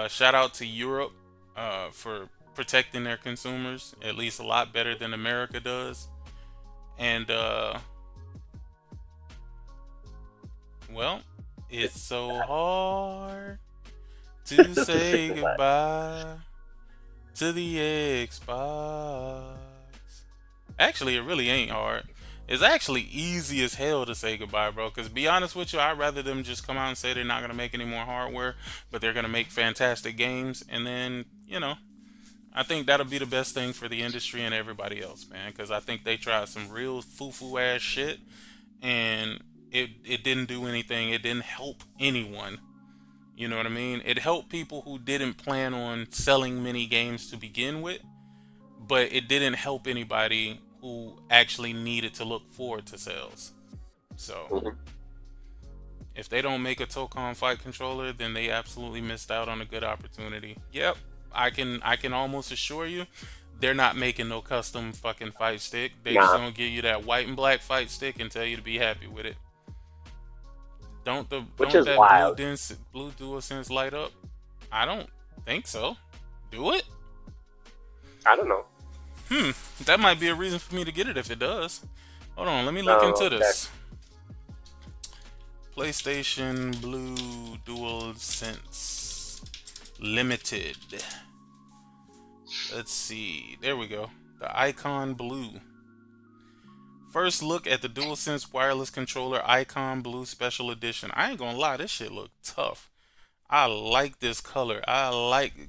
Shout out to Europe for protecting their consumers at least a lot better than America does. And well, it's so hard to say goodbye to the Xbox. Actually, it really ain't hard. It's actually easy as hell to say goodbye, bro. Because be honest with you, I'd rather them just come out and say they're not going to make any more hardware, but they're going to make fantastic games. And then, I think that'll be the best thing for the industry and everybody else, man. Because I think they tried some real foo-foo ass shit, and it didn't do anything. It didn't help anyone. You know what I mean? It helped people who didn't plan on selling many games to begin with, but it didn't help anybody who actually needed to look forward to sales. So, Hmm. if they don't make a Tocon fight controller, then they absolutely missed out on a good opportunity. Yep, I can almost assure you, they're not making no custom fucking fight stick. They just Nah, gonna give you that white and black fight stick and tell you to be happy with it. which Don't is that wild. blue DualSense light up? I don't think so. Do it? I don't know. That might be a reason for me to get it if it does. Hold on, let me look into Okay. this. PlayStation Blue DualSense Limited. Let's see. There we go. The Icon Blue. First look at the DualSense wireless controller Icon Blue Special Edition. I ain't gonna lie, this shit look tough. I like this color.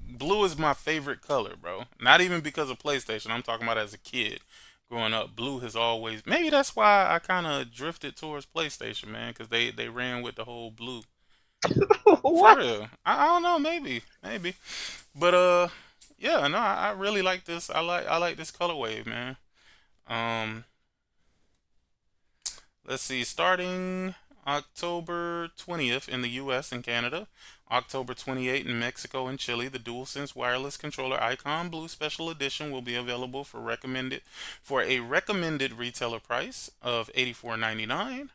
Blue is my favorite color, bro. Not even because of PlayStation. I'm talking about as a kid growing up. Blue has always, maybe that's why I kind of drifted towards PlayStation, man, because they ran with the whole blue. For What? real. I don't know, maybe. But yeah, no, I really like this. I like this color wave, man. Um, let's see, starting October 20th in the US and Canada, October 28th in Mexico and Chile, the DualSense wireless controller Icon Blue Special Edition will be available for a recommended retailer price of $84.99.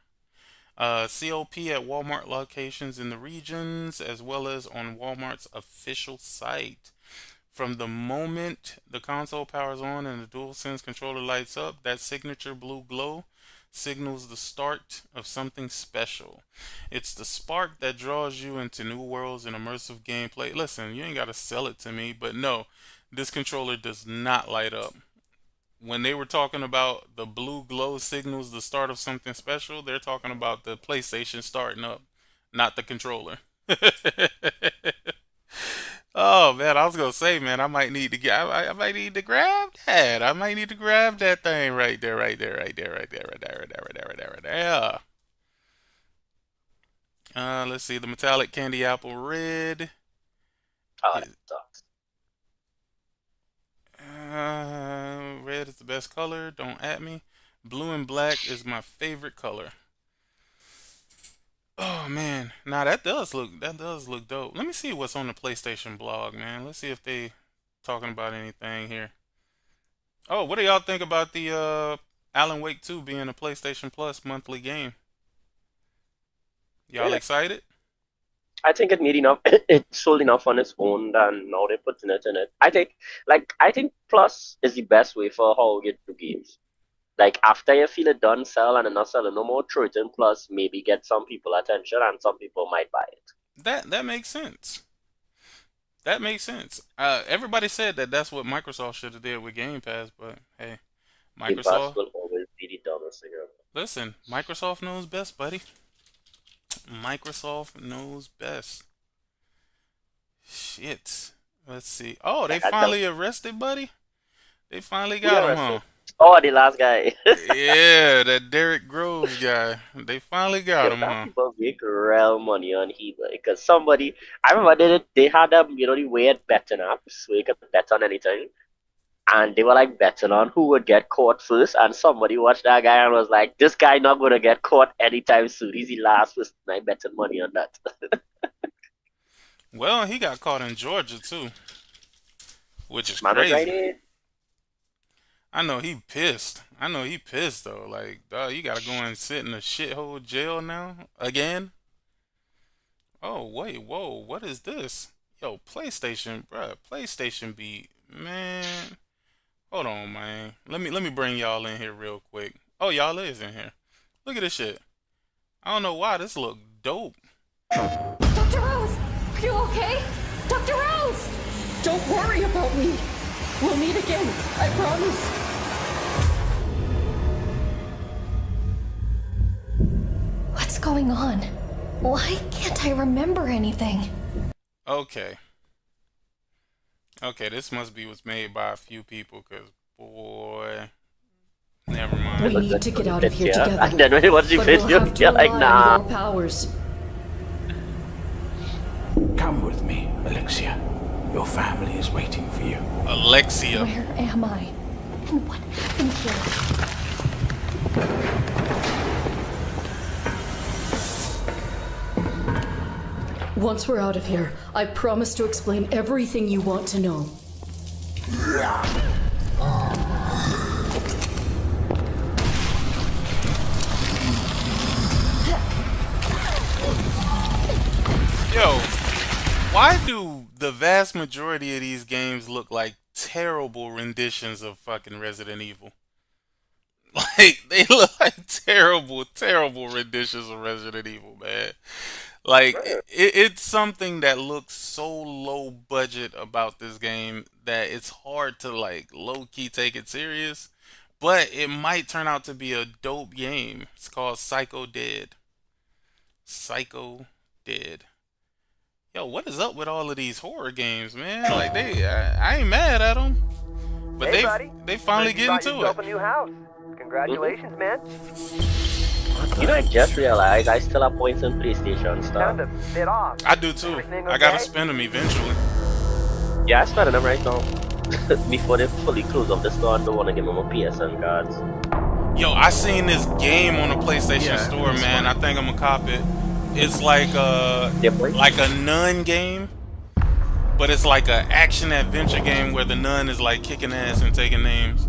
COP at Walmart locations in the regions as well as on Walmart's official site. From the moment the console powers on and the DualSense controller lights up, that signature blue glow signals the start of something special. It's the spark that draws you into new worlds and immersive gameplay. Listen, you ain't got to sell it to me, but no, this controller does not light up. When they were talking about the blue glow signals the start of something special, they're talking about the PlayStation starting up, not the controller. Oh man, I was gonna say, man, I might need to get, I might need to grab that. I might need to grab that thing right there, right there, right there, right there, right there, right there, right there, right there, right there. Let's see, the metallic candy apple red. Oh, that Is- sucks. Red is the best color. Don't at me. Blue and black is my favorite color. Oh man, nah, that does look dope. Let me see what's on the PlayStation blog, man. Let's see if they talking about anything here. Oh, what do y'all think about the Alan Wake 2 being a PlayStation Plus monthly game? Y'all Yeah. excited? I think it made enough. It sold enough on its own, and now they're putting it in it. I think Plus is the best way for how you do games. Like after you feel it done, sell and then not sell it no more. Throw it in Plus, maybe get some people attention, and some people might buy it. That makes sense. That makes sense. Everybody said that that's what Microsoft should have did with Game Pass, but hey, Game Pass Microsoft, will always be the dumbest thing ever. listen, Microsoft knows best, buddy. Microsoft knows best. Shit. Let's see. Oh, they Like, I tell finally arrested Buddy? They finally we got him, arrested. huh? Oh, the last guy. Yeah, that Derek Groves guy. They finally got Yo, him, that huh? people make real money on eBay because somebody, I remember they had them, the weird betting apps where you could bet on anything, and they were like betting on who would get caught first, and somebody watched that guy and was like, "This guy not gonna get caught anytime soon. He's the last person." I betting money on that. Well, he got caught in Georgia too, which is Man was right crazy. there. I know he pissed. I know he pissed though. Like, dog, you gotta go and sit in a shithole jail now again. Oh wait, whoa, what is this? Yo, PlayStation, bruh, PlayStation be man. Hold on, man. Let me bring y'all in here real quick. Oh, y'all is in here. Look at this shit. I don't know why this look dope. Dr. Rose, are you okay? Dr. Rose! Don't worry about me. We'll meet again, I promise. What's going on? Why can't I remember anything? Okay. Okay, this must be what's made by a few people, cause boy, never mind. We need to get out of here Yeah. together. And then when he watched the But we'll video, have to you're like, rely on nah. your powers. Come with me, Alexia. Your family is waiting for you. Alexia. Where am I? And what happened here? Once we're out of here, I promise to explain everything you want to know. Yo, why do the vast majority of these games look like terrible renditions of fucking Resident Evil? Like, they look like terrible, terrible renditions of Resident Evil, man. Like, it's something that looks so low budget about this game that it's hard to, like, low key take it serious. But it might turn out to be a dope game. It's called Psycho Dead. Psycho Dead. Yo, what is up with all of these horror games, man? Like, I ain't mad at them, but Hey, buddy. they finally Heard get you bought into yourself it. a new house. Congratulations, man. I just realized I still have points in PlayStation stuff. Sound a bit off. I do too. Everything I gotta okay? spend them eventually. Yeah, I started them right now. Before they fully close up the store and don't want to give them a PSN cards. Yo, I seen this game on the PlayStation Store, man. I think I'm gonna cop it. It's like a nun game, but it's like a action adventure game where the nun is like kicking ass and taking names.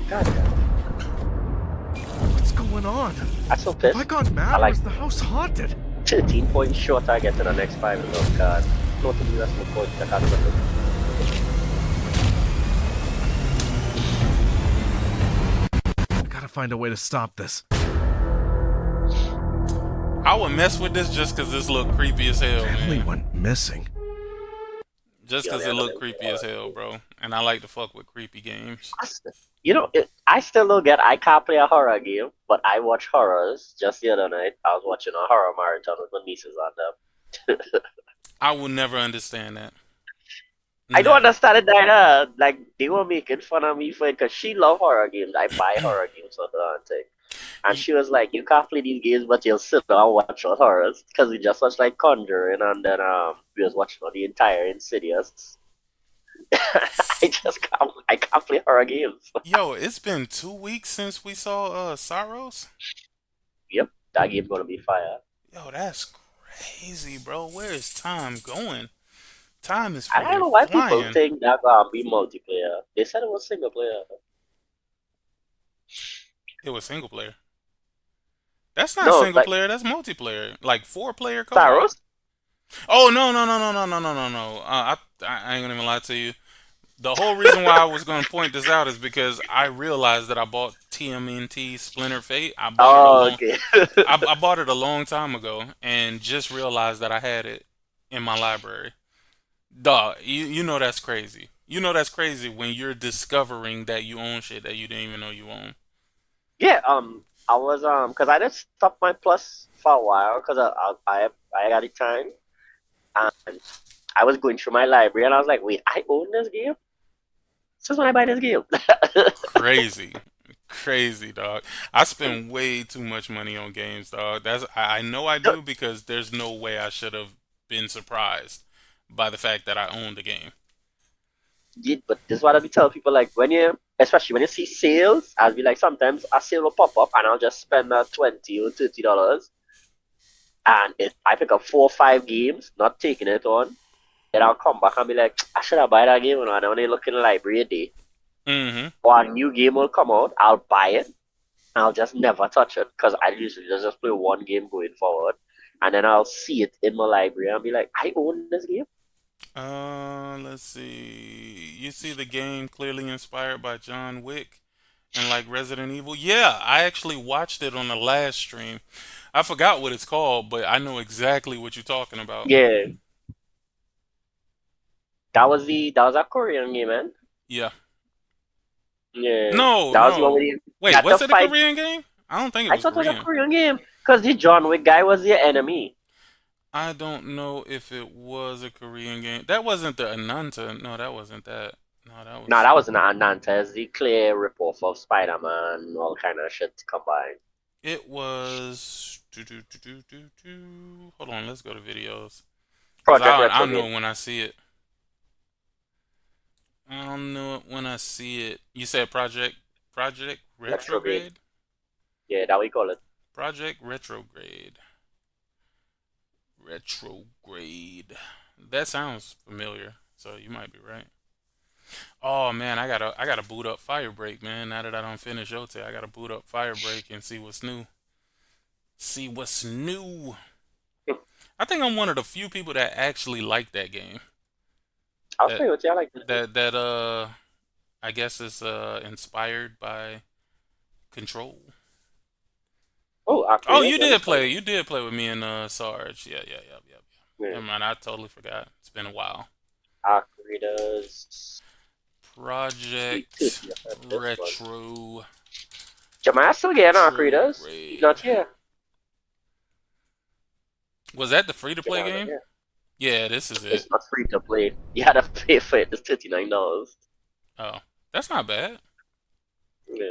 God damn. What's going on? I'm so pissed. Have I gone mad I like or is the house haunted? 13 points short I get to the next 5 in those cards. Not to be that's no point. I can't remember. I gotta find a way to stop this. I would mess with this just cause this look creepy as hell, Family man. went missing. Just cause it look creepy as hell, bro. And I like to fuck with creepy games. I still don't get. I can't play a horror game, but I watch horrors. Just the other night, I was watching a horror marathon with my nieces on them. I will never understand that. I don't Never. understand it either. Like, they were making fun of me for it because she love horror games. I buy horror games for her and thing. And she was like, you can't play these games, but you'll sit down and watch our horrors. Because we just watched, like, Conjuring, and then we was watching the entire Insidious. I can't play horror games. Yo, it's been 2 weeks since we saw Sorrows. Yep, that game's gonna be fire. Yo, that's crazy, bro. Where is time going? Time is I don't know freaking why people flying. think that gonna be multiplayer. They said it was single player. It was single player. That's not No, single like- player. That's multiplayer. Like 4-player co-op. Sorrows? Oh no. I ain't gonna even lie to you. The whole reason why I was gonna point this out is because I realized that I bought TMNT Splinter Fate. I bought Okay. I bought it a long time ago and just realized that I had it in my library. Dog, you know that's crazy. You know that's crazy when you're discovering that you own shit that you didn't even know you own. Yeah, I was because I just stopped my plus for a while because I got it time, and I was going through my library and I was like, wait, I own this game. Since when I buy this game? Crazy. Crazy, dog. I spend way too much money on games, dog. I know I do because there's no way I should have been surprised by the fact that I owned the game. Yeah, but this is what I be telling people like especially when you see sales, I'll be like sometimes a sale will pop up and I'll just spend $20 or $30, and if I pick up 4 or 5 games, not taking it on, then I'll come back and be like, I should have buy that game, and I only look in the library a day. Mm-hmm. Or a new game will come out, I'll buy it, and I'll just never touch it because I usually just play one game going forward, and then I'll see it in my library and be like, I own this game. Let's see. You see the game clearly inspired by John Wick and like Resident Evil? Yeah, I actually watched it on the last stream. I forgot what it's called, but I know exactly what you're talking about. Yeah, that was a Korean game, man. Yeah. Yeah, No, that was the one no. where you Wait, had to was it a fight. Korean game? I don't think it I was thought it was a Korean. Korean game because the John Wick guy was your enemy. I don't know if it was a Korean game. That wasn't the Ananta. No, that wasn't that. No, that was. No, that wasn't Ananta. It's the clear ripoff of Spider-Man, all kind of shit combined. It was. Hold on, let's go to videos. Project I Retrograde. know when I see it. I don't know it when I see it. You said Project Retrograde? Yeah, that we call it. Project Retrograde. Retrograde. That sounds familiar, so you might be right. Oh man, I gotta boot up Firebreak, man. Now that I don't finish Yotei, I gotta boot up Firebreak and see what's new. See what's new. I think I'm one of the few people that actually like that game. I'll play with you. I like that. I guess it's inspired by Control. Oh, you did play. You did play with me and Sarge. Yeah. Never mind, I totally forgot. It's been a while. Readers. Project Retro. Jemima still getting Arc Readers. He's not here. Was that the free-to-play game? Yeah, this is it. It's not free to play. You had to pay for it. It's $39. Oh, that's not bad. Yeah.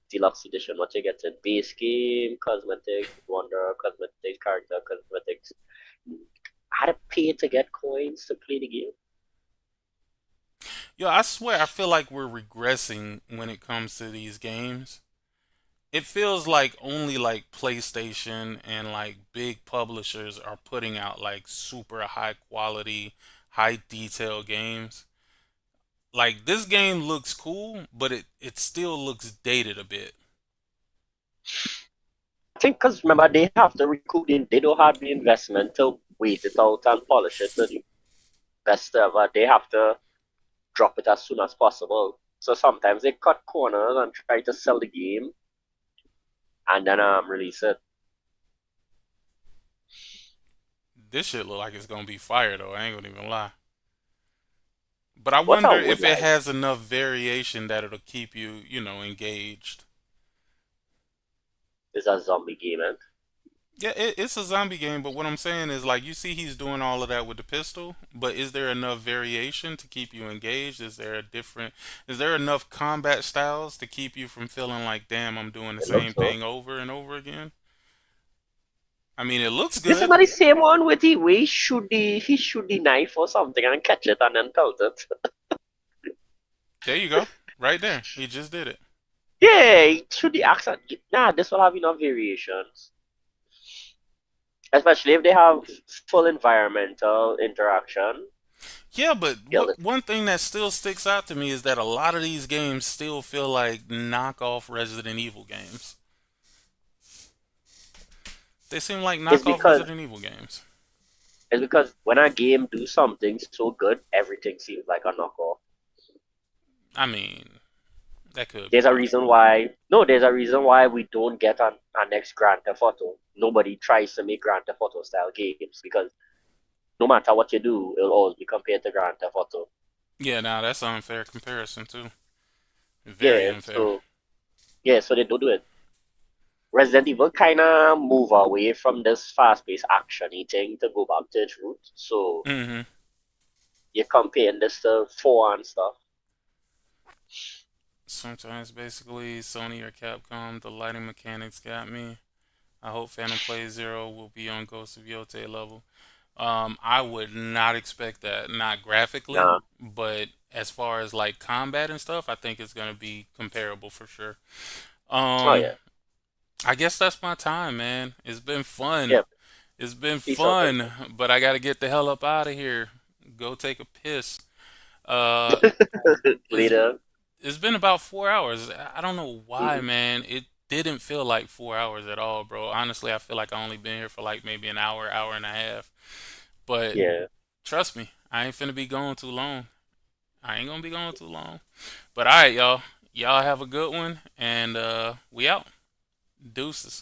Deluxe edition, what you get? Base game, cosmetics, wonder, cosmetics, character, cosmetics. I had to pay to get coins to play the game. Yo, I swear, I feel like we're regressing when it comes to these games. It feels like only like PlayStation and like big publishers are putting out like super high quality, high detail games. Like this game looks cool, but it still looks dated a bit. I think because remember they have to recoup they don't have the investment to wait it out and polish it to the best ever. They have to drop it as soon as possible. So sometimes they cut corners and try to sell the game and then release it. This shit look like it's gonna be fire though. I ain't gonna even lie. But I wonder if it has enough variation that it'll keep you, engaged. It's a zombie game, man. Yeah, it's a zombie game, but what I'm saying is, like, you see he's doing all of that with the pistol, but is there enough variation to keep you engaged? Is there enough combat styles to keep you from feeling like, damn, I'm doing the same thing over and over again? I mean, it looks good. This is not the same one with the way he shoot the knife or something and catch it and then pelt it. There you go. Right there. He just did it. Yeah, he shoot the axe. Nah, this will have enough variations. Especially if they have full environmental interaction. Yeah, but one thing that still sticks out to me is that a lot of these games still feel like knockoff Resident Evil games. They seem like knockoff Resident Evil games. It's because when a game do something so good, everything seems like a knockoff. I mean, that could. There's a reason why. No, there's a reason why we don't get our next Grand Theft Auto. Nobody tries to make Grand Theft Auto style games because no matter what you do, it'll always be compared to Grand Theft Auto. Yeah, now that's an unfair comparison too. Very unfair. So they don't do it. Resident Evil kind of move away from this fast-paced action-y thing to go back to its roots. So Mm-hmm. you're comparing this to 4 and stuff. Sometimes, basically, Sony or Capcom, the lighting mechanics got me. I hope Phantom Play Zero will be on Ghost of Yotei level. I would not expect that, not graphically, Nah. but as far as like combat and stuff, I think it's gonna be comparable for sure. Oh Um, yeah. I guess that's my time, man. It's been fun. Yeah. It's been Peace out. fun, but I gotta get the hell up out of here. Go take a piss. Uh, it's Later. it's been about 4 hours. I don't know why, Mhm. man. It didn't feel like 4 hours at all, bro. Honestly, I feel like I only been here for like maybe an hour, hour and a half. But Yeah. trust me, I ain't finna be going too long. I ain't gonna be going too long. But all right, y'all. Y'all have a good one, and we out. Deuces.